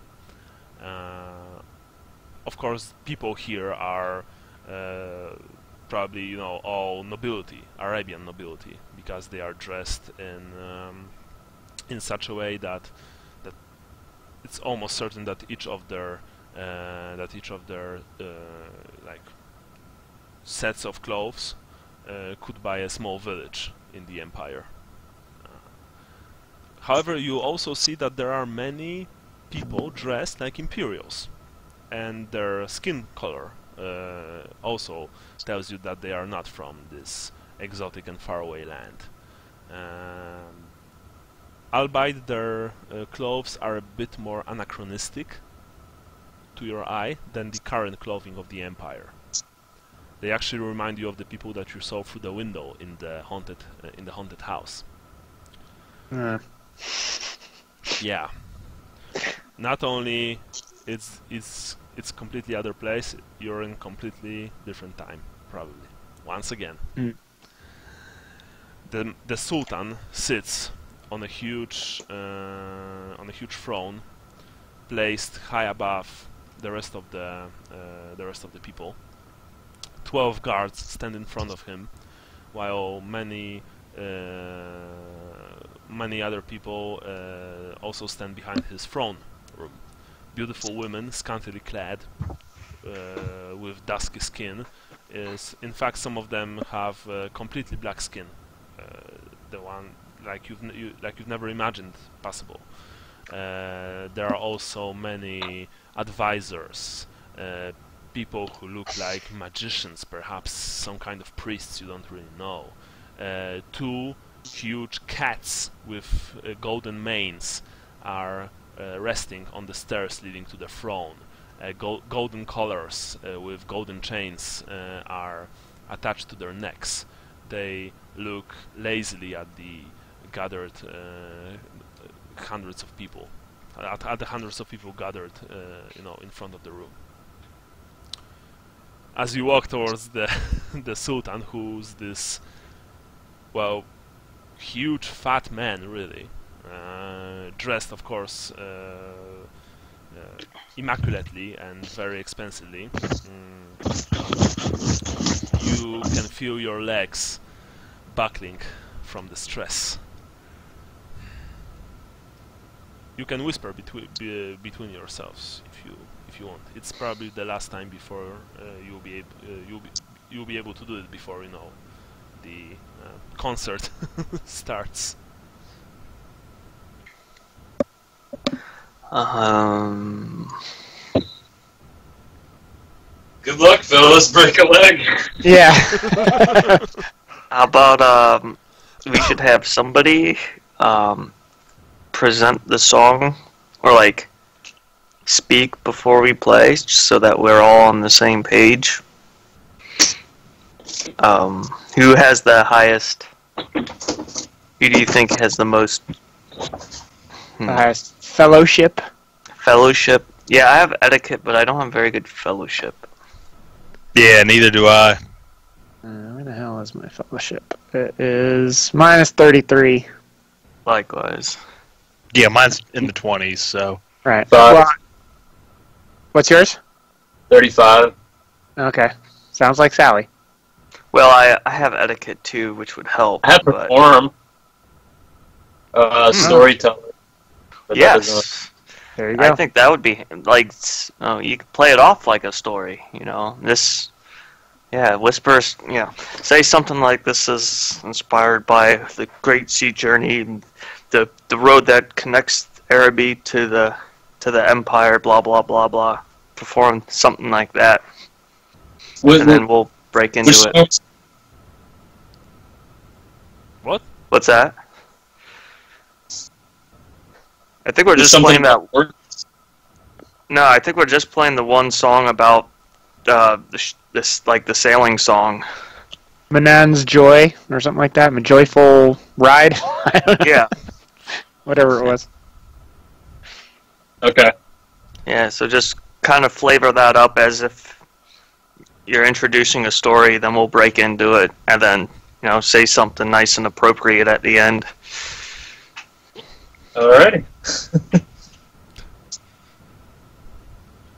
Of course, people here are probably, you know, all nobility, Arabian nobility, because they are dressed in such a way that it's almost certain that each of their like sets of clothes could buy a small village in the empire. However, you also see that there are many people dressed like Imperials, and their skin color also tells you that they are not from this exotic and faraway land. Albeit their clothes are a bit more anachronistic to your eye than the current clothing of the Empire. They actually remind you of the people that you saw through the window in the haunted house. Yeah. Not only it's completely other place, you're in completely different time, probably. Once again. The Sultan sits on a huge throne, placed high above the rest of the people. 12 guards stand in front of him, while many other people also stand behind his throne room. Beautiful women, scantily clad, with dusky skin. In fact, some of them have completely black skin, the one like you've never imagined possible. There are also many advisors, people who look like magicians, perhaps some kind of priests you don't really know. 2 huge cats with golden manes are resting on the stairs leading to the throne. Golden collars with golden chains are attached to their necks. They look lazily at the gathered hundreds of people, at the hundreds of people gathered, you know, in front of the room. As you walk towards the Sultan, who's this, well, huge fat man, really, dressed, of course, immaculately and very expensively. You can feel your legs buckling from the stress. You can whisper between yourselves if you want. It's probably the last time before you'll be able to do it before, you know, the concert starts. Good luck, fellas. Break a leg. Yeah. How about we should have somebody present the song, or like speak before we play, just so that we're all on the same page. Who has the highest? Who do you think has the most Fellowship. fellowship? Yeah, I have etiquette, but I don't have very good fellowship. Yeah, neither do I. Where the hell is my fellowship? It is -33. Likewise. Yeah, mine's in the 20s, so. Right. 5. Well, what's yours? 35. Okay. Sounds like Sally. Well, I have etiquette too, which would help. I have but perform. Storyteller. But that doesn't- yes, There you go. I think that would be like you could play it off like a story. Whispers. Say something like this is inspired by the Great Sea Journey, and the road that connects Araby to the Empire. Blah blah blah blah. Perform something like that, and then we'll break into it. What? What's that? I think we're There's just playing something that. No, I think we're just playing the one song about the sailing song. Manan's Joy or something like that. A joyful ride. I don't know. Yeah, Whatever it was. Okay. yeah. So just kind of flavor that up as if you're introducing a story. Then we'll break into it, and then say something nice and appropriate at the end. Alrighty.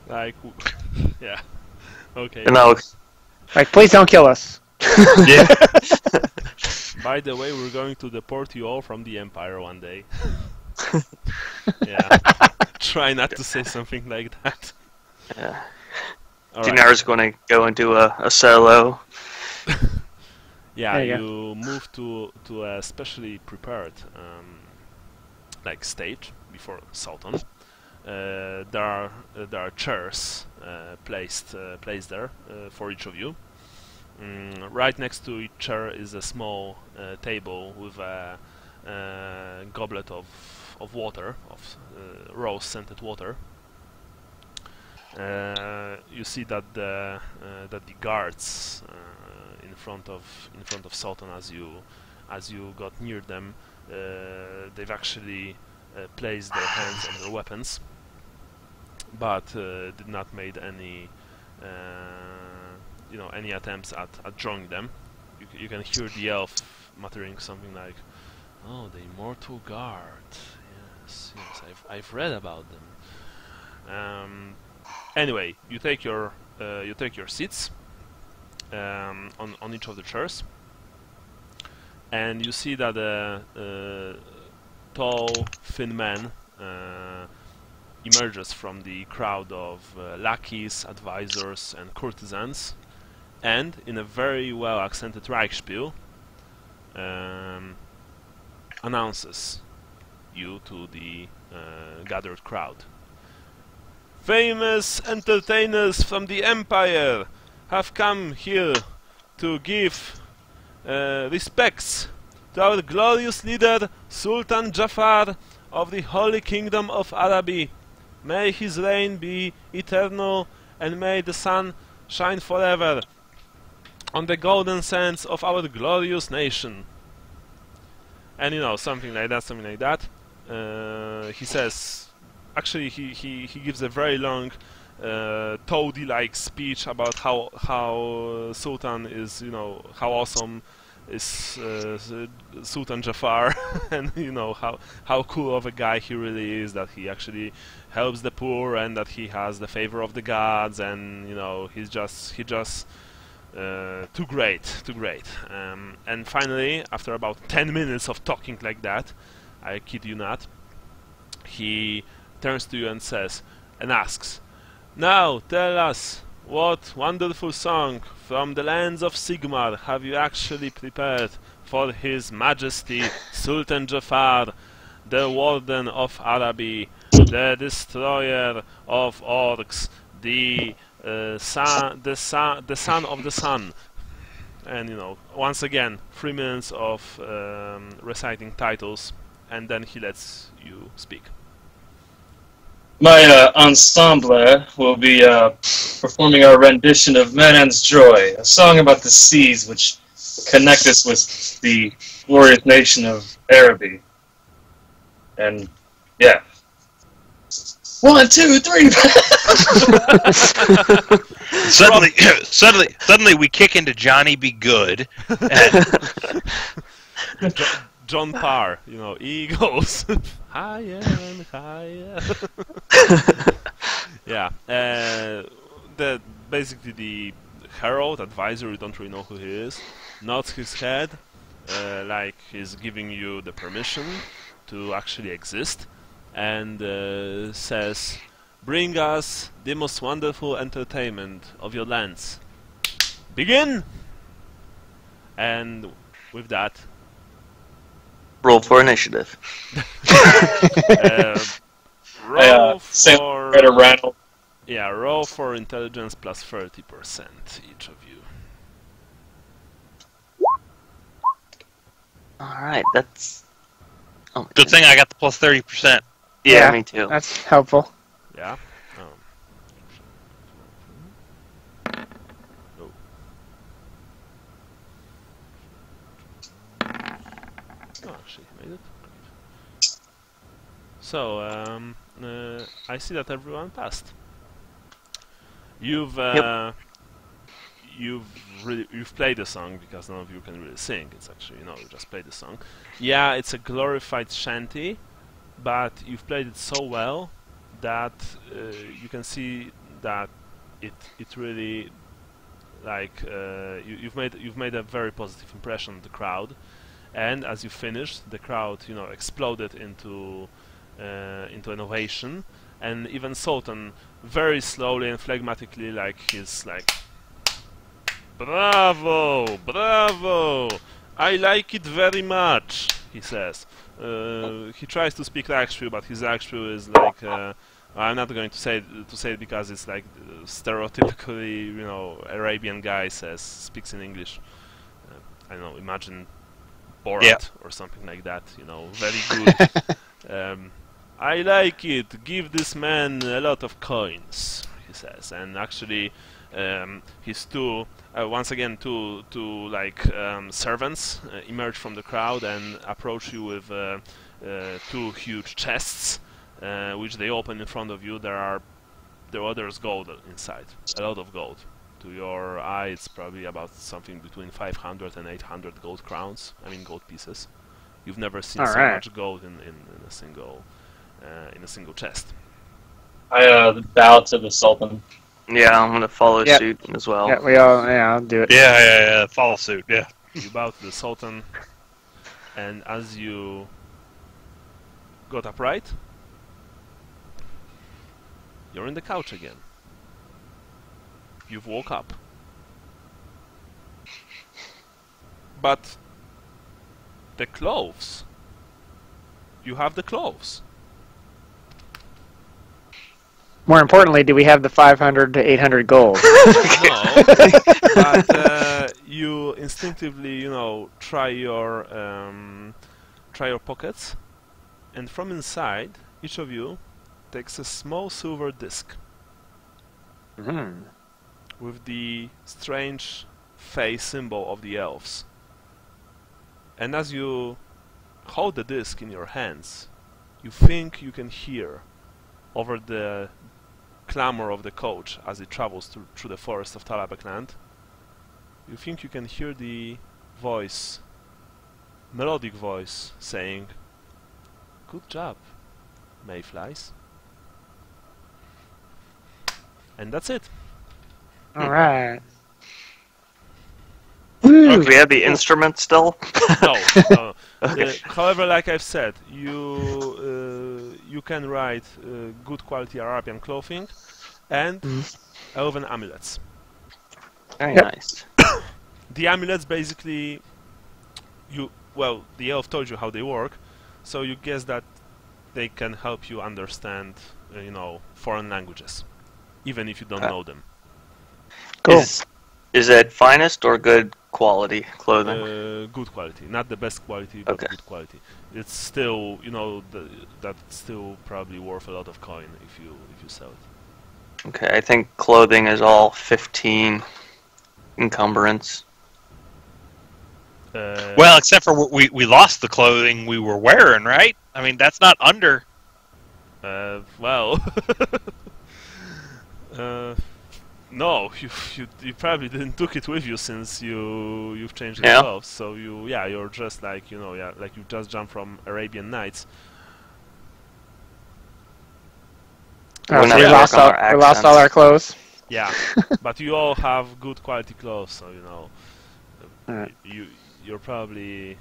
Like, yeah. Okay. Like, please don't kill us. Yeah. By the way, we're going to deport you all from the Empire one day. Yeah. Try not to say something like that. Yeah. All right. Dinar's going to go into a solo. Yeah, There you you move to a specially prepared stage before Sultan. There are chairs placed there for each of you. Right next to each chair is a small table with a goblet of water, of rose-scented water. You see that the guards in front of Sultan, as you got near them, they've actually placed their hands on their weapons, but did not made any any attempts at drawing them. You can hear the elf muttering something like, "Oh, the immortal guard. Yes, I've read about them." Anyway, you take your seats on each of the chairs, and you see that a tall, thin man emerges from the crowd of lackeys, advisors, and courtesans, and in a very well accented Reichspiel announces you to the gathered crowd. Famous entertainers from the Empire have come here to give respects to our glorious leader, Sultan Jafar of the Holy Kingdom of Araby. May his reign be eternal, and may the sun shine forever on the golden sands of our glorious nation. And something like that. He says, actually, he gives a very long, toady-like speech about how Sultan is, how awesome is Sultan Jafar, and how cool of a guy he really is, that he actually helps the poor, and that he has the favor of the gods, and he's just too great. And finally, after about 10 minutes of talking like that, I kid you not, he turns to you and asks, "Now tell us, what wonderful song from the lands of Sigmar have you actually prepared for His Majesty Sultan Jafar, the Warden of Araby, the Destroyer of Orcs, the son of the Sun?" And once again, 3 minutes of reciting titles, and then he lets you speak. My ensemble will be performing our rendition of Manan's Joy, a song about the seas which connect us with the glorious nation of Araby. And, yeah. 1, 2, 3. Suddenly, we kick into Johnny Be Good. John Parr, Eagles. Higher and higher. Yeah. Basically the herald advisor, you don't really know who he is, nods his head, like he's giving you the permission to actually exist, and says, "Bring us the most wonderful entertainment of your lands. Begin!" And with that, Roll for initiative. roll Sam for Randall. yeah, roll for intelligence plus 30% each of you. Alright, that's... Oh my Good thing I got the plus 30%. Yeah, me too. That's helpful. Yeah. No. Oh, she made it. Great. So, I see that everyone passed. You've you've played the song because none of you can really sing. It's actually, you just played the song. Yeah, it's a glorified shanty, but you've played it so well that you can see that it really, like, you've made a very positive impression on the crowd, and as you finished, the crowd exploded into an ovation, and even Sultan very slowly and phlegmatically, like, he's like, "Bravo, bravo! I like it very much," he says. He tries to speak Lakshmi, but his Lakshmi is like, I'm not going to say it because it's like stereotypically, Arabian guy speaks in English. I don't know, imagine Borat or something like that. Very good. I like it. Give this man a lot of coins, he says, and actually, his once again two servants emerge from the crowd and approach you with two huge chests, which they open in front of you. There's gold inside, a lot of gold. To your eye, it's probably about something between 500 and 800 gold crowns. I mean, gold pieces. You've never seen so much gold in a single chest. I bow to the Sultan. Yeah, I'm gonna follow suit as well. Yeah, I'll do it. Yeah. Follow suit. Yeah. You bow to the Sultan, and as you got upright, you're in the couch again. You've woke up. But the clothes. You have the clothes. More importantly, do we have the 500 to 800 gold? No, but you instinctively, try your pockets, and from inside, each of you takes a small silver disc with the strange face symbol of the elves. And as you hold the disc in your hands, you think you can hear over the clamor of the coach as it travels through the forest of Talabheim. You think you can hear the voice, melodic voice, saying, "Good job, mayflies." And that's it. Alright. Do we have the instrument still? No. Okay. However, like I've said, you can write good quality Arabian clothing and elven amulets. Very nice. The amulets basically, the elf told you how they work, so you guess that they can help you understand, foreign languages, even if you don't know them. Cool. Is it finest or good quality clothing? Good quality, not the best quality, but Okay. good quality. It's still, that's still probably worth a lot of coin if you sell it. Okay, I think clothing is all 15 encumbrance. Well, except for we lost the clothing we were wearing, right? I mean, that's not under. Well, no, you probably didn't took it with you since you've changed the Yeah. clothes. So you're just like like you just jumped from Arabian Nights. We're So not we working lost on all, our we lost all accents. our clothes. Yeah, but you all have good quality clothes, so Alright. you're probably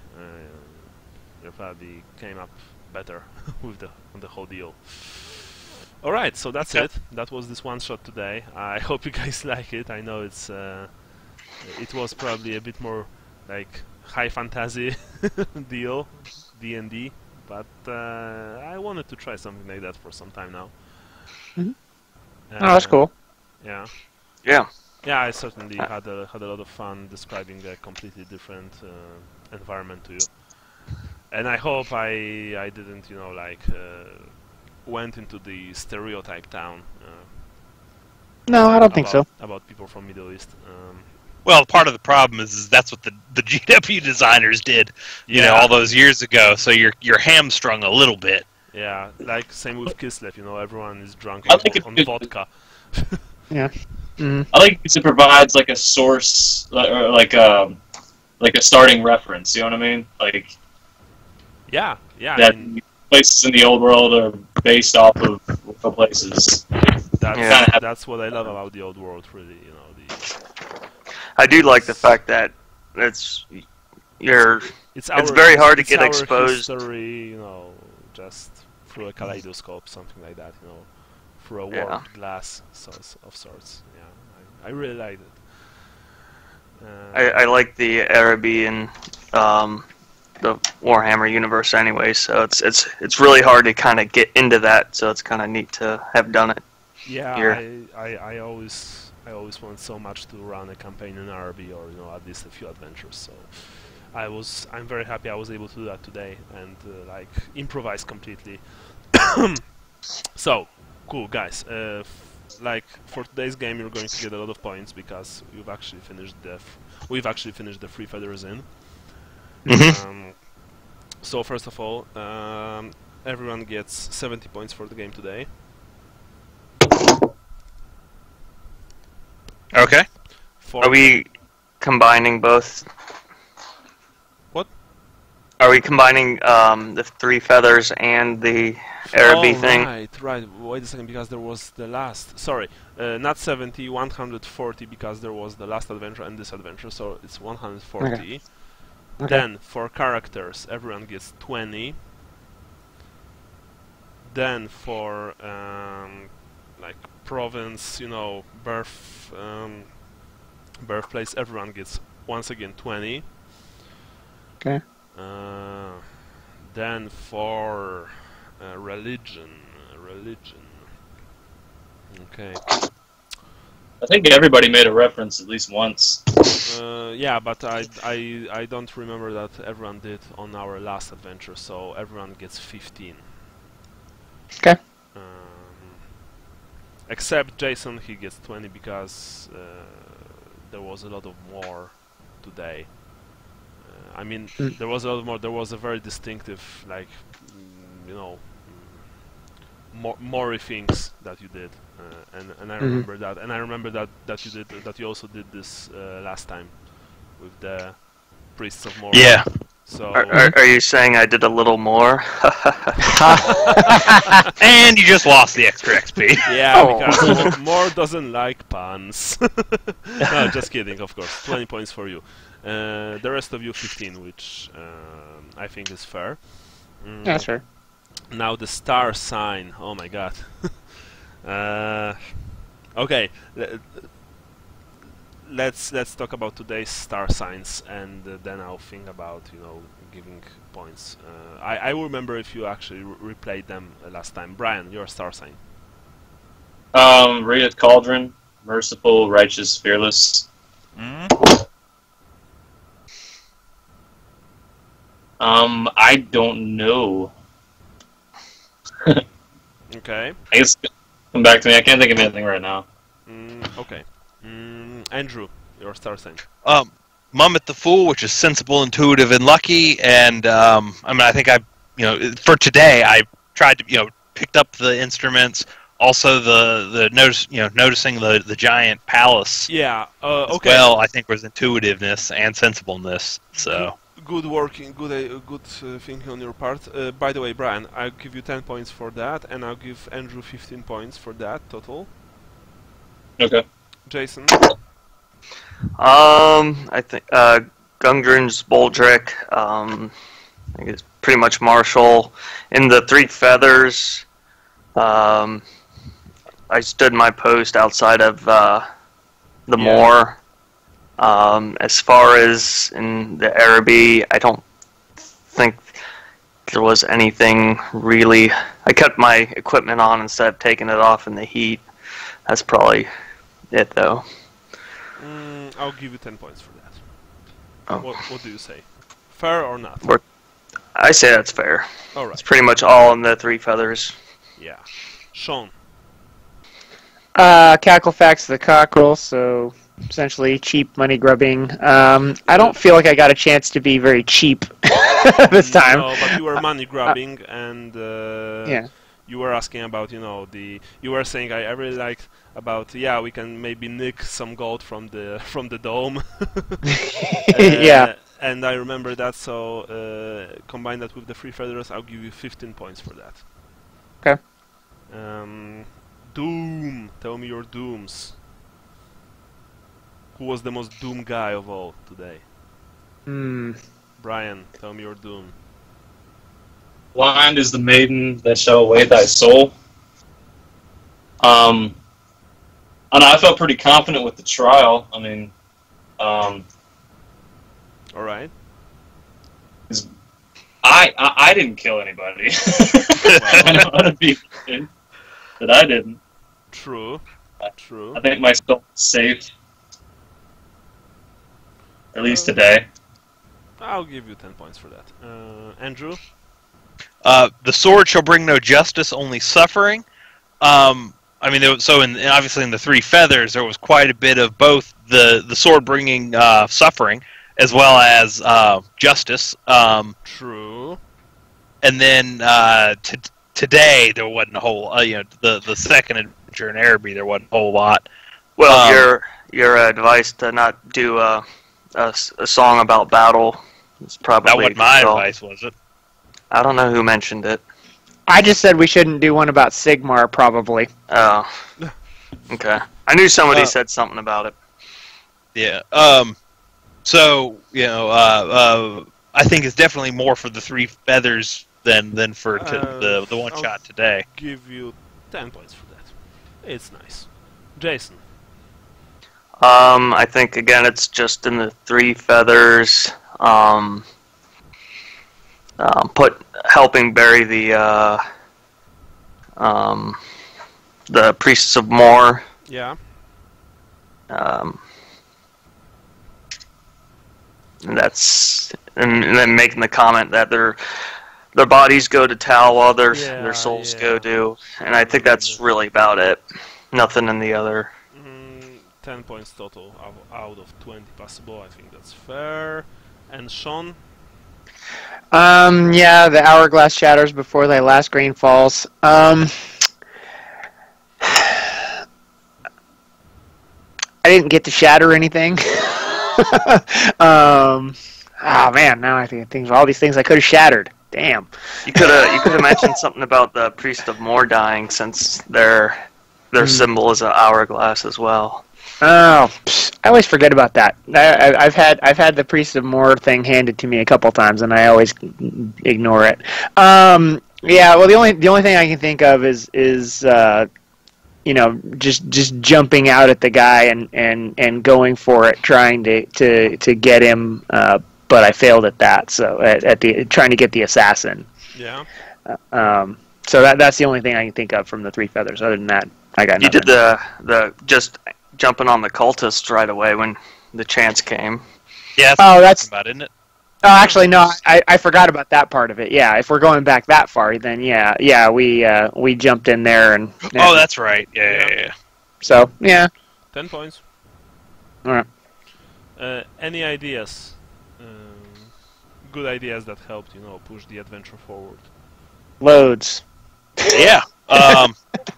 came up better with the whole deal. All right, so that's Okay. it. That was this one shot today. I hope you guys like it. I know it was probably a bit more like high fantasy deal, D&D, but I wanted to try something like that for some time now. Mhm. Oh, that's cool. Yeah. Yeah. Yeah, I certainly had a lot of fun describing a completely different environment to you, and I hope I didn't went into the stereotype town. No, I don't think so. About people from Middle East. Well, part of the problem is that's what the GW designers did, Yeah. all those years ago. So you're hamstrung a little bit. Yeah, like same with Kislev. Everyone is drunk I think on it's- vodka. Yeah. Mm. I like because it provides like a source or like a starting reference. You know what I mean? Like Yeah, yeah. that places in the old world are based off of real places. That's Yeah. that's what I love about the old world. Really, I do like the fact that it's it's very hard to it's get our exposed. history, just through a kaleidoscope, something like that. Through a Yeah. warped glass of sorts. Yeah, I really liked it. I like the Araby and the Warhammer universe anyway, so it's really hard to kind of get into that. So it's kind of neat to have done it. Yeah, here. I always want so much to run a campaign in Araby or at least a few adventures. So I'm very happy I was able to do that today and improvise completely. So cool, guys. Like for today's game, you're going to get a lot of points because we've actually finished the Free Feathers in. So first of all, everyone gets 70 points for the game today. Okay. Are we combining both? What? Are we combining the 3 feathers and the Araby thing? Right. Wait a second, because there was the last. Sorry, not 70, 140, because there was the last adventure and this adventure, so it's 140. Okay. Then for characters, everyone gets 20. Then for province, birthplace, everyone gets once again 20. Okay. Then for religion. Okay. I think everybody made a reference at least once. Yeah, but I don't remember that everyone did on our last adventure, so everyone gets 15. Okay. Except Jason, he gets 20 because there was a lot of more today. There was a lot more. There was a very distinctive, more things that you did, and I remember that. And I remember that you did that. You also did this last time with the priests of Mor. Yeah. So. Are you saying I did a little more? And you just lost the extra XP. Yeah, Oh. because Mor doesn't like puns. No, just kidding, of course. 20 points for you. The rest of you 15, which I think is fair. Yeah, sure. Now the star sign. Oh my god. Okay, let's talk about today's star signs, and then I'll think about giving points. I remember if you actually replayed them last time. Brian, your star sign. Radiant Cauldron, merciful, righteous, fearless. I don't know. Okay. I guess come back to me. I can't think of anything right now. Okay. Andrew, your star sign. Mummet the Fool, which is sensible, intuitive, and lucky. And I mean, I think for today, I tried to, picked up the instruments. Also, noticing the giant palace. Yeah. As Okay. well, I think was intuitiveness and sensibleness. So. Good working, good thinking on your part. By the way, Brian, I'll give you 10 points for that, and I'll give Andrew 15 points for that total. Okay. Jason. I think Gungren's Boldrick. I think it's pretty much Marshall. In the Three Feathers, I stood my post outside of the moor. As far as in the Araby, I don't think there was anything really. I kept my equipment on instead of taking it off in the heat. That's probably it, though. I'll give you 10 points for that. Oh. What do you say? Fair or not? I say that's fair. All right. It's pretty much all in the Three Feathers. Yeah. Sean. Cacklefax the cockerel, so essentially cheap money grubbing. I don't feel like I got a chance to be very cheap this time. No, but you were money grabbing, and yeah. You were asking about, you were saying I really liked about, we can maybe nick some gold from the dome. Yeah. And I remember that, so combine that with the Three Feathers, I'll give you 15 points for that. Okay. Doom. Tell me your dooms. Who was the most doom guy of all today? Brian, tell me your doom. Blind is the maiden that shall await thy soul. I don't know, I felt pretty confident with the trial. I mean, all right. I didn't kill anybody. I know how to be that I didn't. True. True. I think my soul is safe. At least today. I'll give you 10 points for that. Andrew? The sword shall bring no justice, only suffering. I mean, obviously in the Three Feathers, there was quite a bit of both the sword bringing suffering as well as justice. True. And then today there wasn't a whole. The second adventure in Araby, there wasn't a whole lot. Well, your advice to not do a song about battle is probably that wasn't my advice, was it? I don't know who mentioned it. I just said we shouldn't do one about Sigmar, probably. Oh. Okay. I knew somebody said something about it. Yeah. So, I think it's definitely more for the Three Feathers than for the one shot today. Give you 10 points for that. It's nice. Jason. I think again it's just in the Three Feathers. Helping bury the priests of Moor. Yeah. And then making the comment that their bodies go to Tal while their souls go to, and I think that's really about it. Nothing in the other. 10 points total out of 20 possible. I think that's fair. And Sean? Yeah, the hourglass shatters before thy last grain falls. I didn't get to shatter anything. Oh man, now I think of all these things I could have shattered. Damn. You could have mentioned something about the priest of Moor dying, since their symbol is an hourglass as well. Oh, I always forget about that. I've had the Priest of Moor thing handed to me a couple times, and I always ignore it. Yeah, well, the only thing I can think of is just jumping out at the guy and going for it, trying to get him, but I failed at that. So trying to get the assassin. Yeah. So that's the only thing I can think of from the Three Feathers. Other than that, I got nothing. You did the just jumping on the cultists right away when the chance came. Yeah, that's about, isn't it? Oh, actually, no. I forgot about that part of it. Yeah, if we're going back that far, then yeah, we jumped in there and. Oh, that's right. Yeah. So yeah. 10 points. All right. Any ideas? Good ideas that helped, push the adventure forward. Loads. Yeah.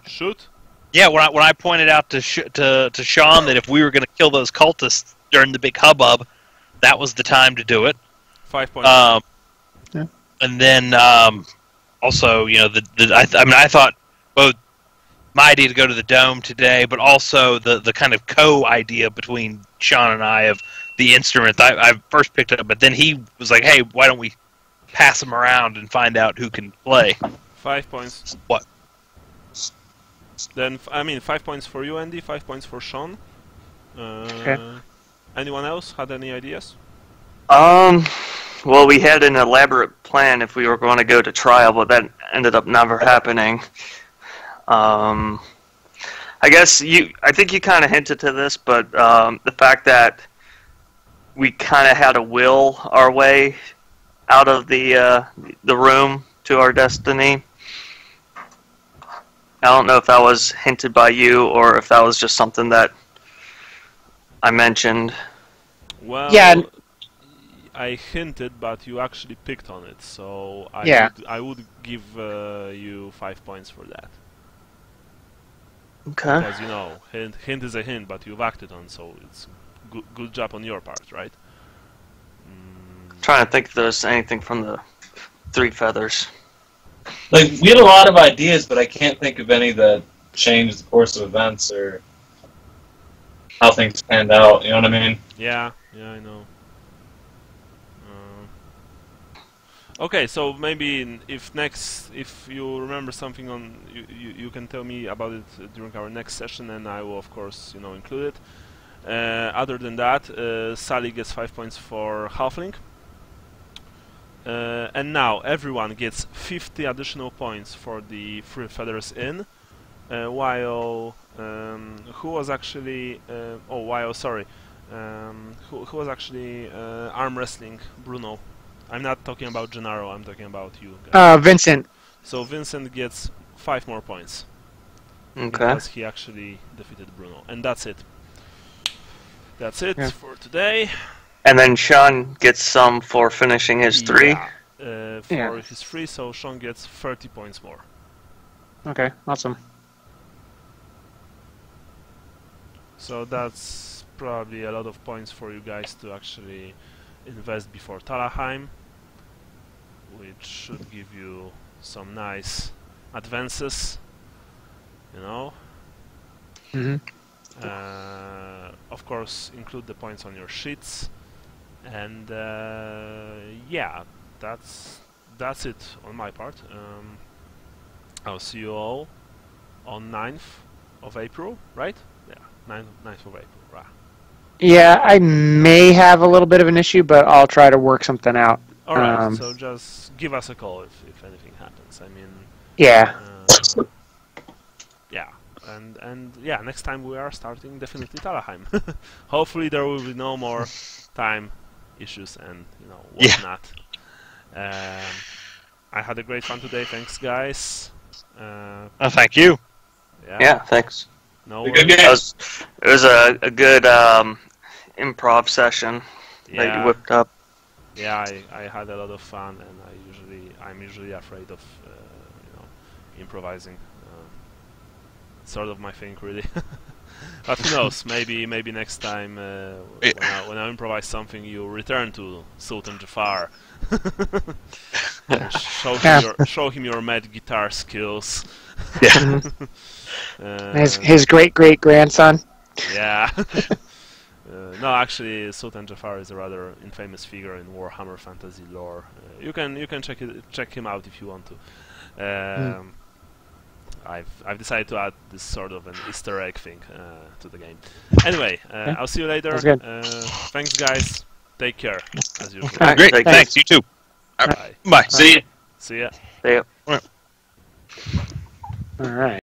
Shoot. Yeah. When I pointed out to Sean that if we were going to kill those cultists during the big hubbub, that was the time to do it. 5 points. Yeah. And then also, I thought both my idea to go to the dome today, but also the kind of co-idea between Sean and I of the instrument I first picked up, but then he was like, "Hey, why don't we pass them around and find out who can play?" 5 points. What? Then 5 points for you, Andy. 5 points for Sean. Okay. Anyone else had any ideas? Well, we had an elaborate plan if we were going to go to trial, but that ended up never happening. I think you kind of hinted to this, but the fact that we kind of had to will our way out of the room to our destiny. I don't know if that was hinted by you or if that was just something that I mentioned. Well, Yeah. I hinted, but you actually picked on it, so I would give you 5 points for that. Okay. Because hint is a hint, but you've acted on, so it's good job on your part, right? Trying to think if there's anything from the Three Feathers. Like, we had a lot of ideas, but I can't think of any that changed the course of events or how things panned out, you know what I mean? Yeah, I know. Okay, so maybe if you remember something you can tell me about it during our next session, and I will of course include it. Other than that, Sally gets 5 points for Halfling, and now everyone gets 50 additional points for the Three Feathers Inn. While who was actually arm wrestling Bruno. I'm not talking about Gennaro, I'm talking about you guys. Vincent. So Vincent gets 5 more points. Okay. Because he actually defeated Bruno. And that's it. That's it for today. And then Sean gets some for finishing his 3. For his 3, so Sean gets 30 points more. Okay, awesome. So that's probably a lot of points for you guys to actually invest before Talabheim, which should give you some nice advances, Mm-hmm. Of course, include the points on your sheets, and that's it on my part. I'll see you all on 9th of April, right? Yeah, 9th of April, right. Yeah, I may have a little bit of an issue, but I'll try to work something out. Alright, so just give us a call if anything happens. I mean... Yeah. And next time we are starting definitely Talabheim. Hopefully there will be no more time issues and, whatnot. I had a great fun today, thanks guys. Thank you. Yeah, thanks. No Good worries. game. It was a good improv session that you whipped up. Yeah, I had a lot of fun, and I'm usually afraid of improvising. Sort of my thing, really. But who knows? Maybe next time when I improvise something, you return to Sultan Jafar. Show him your mad guitar skills. Yeah. His great-great-grandson. Yeah. No, actually, Sultan Jafar is a rather infamous figure in Warhammer fantasy lore. You can check him out if you want to. I've decided to add this sort of an Easter egg thing to the game. Anyway, I'll see you later. That's good. Thanks, guys. Take care, as usual. Great. Thanks. You too. Bye. Bye. See ya. See ya. See ya. All right.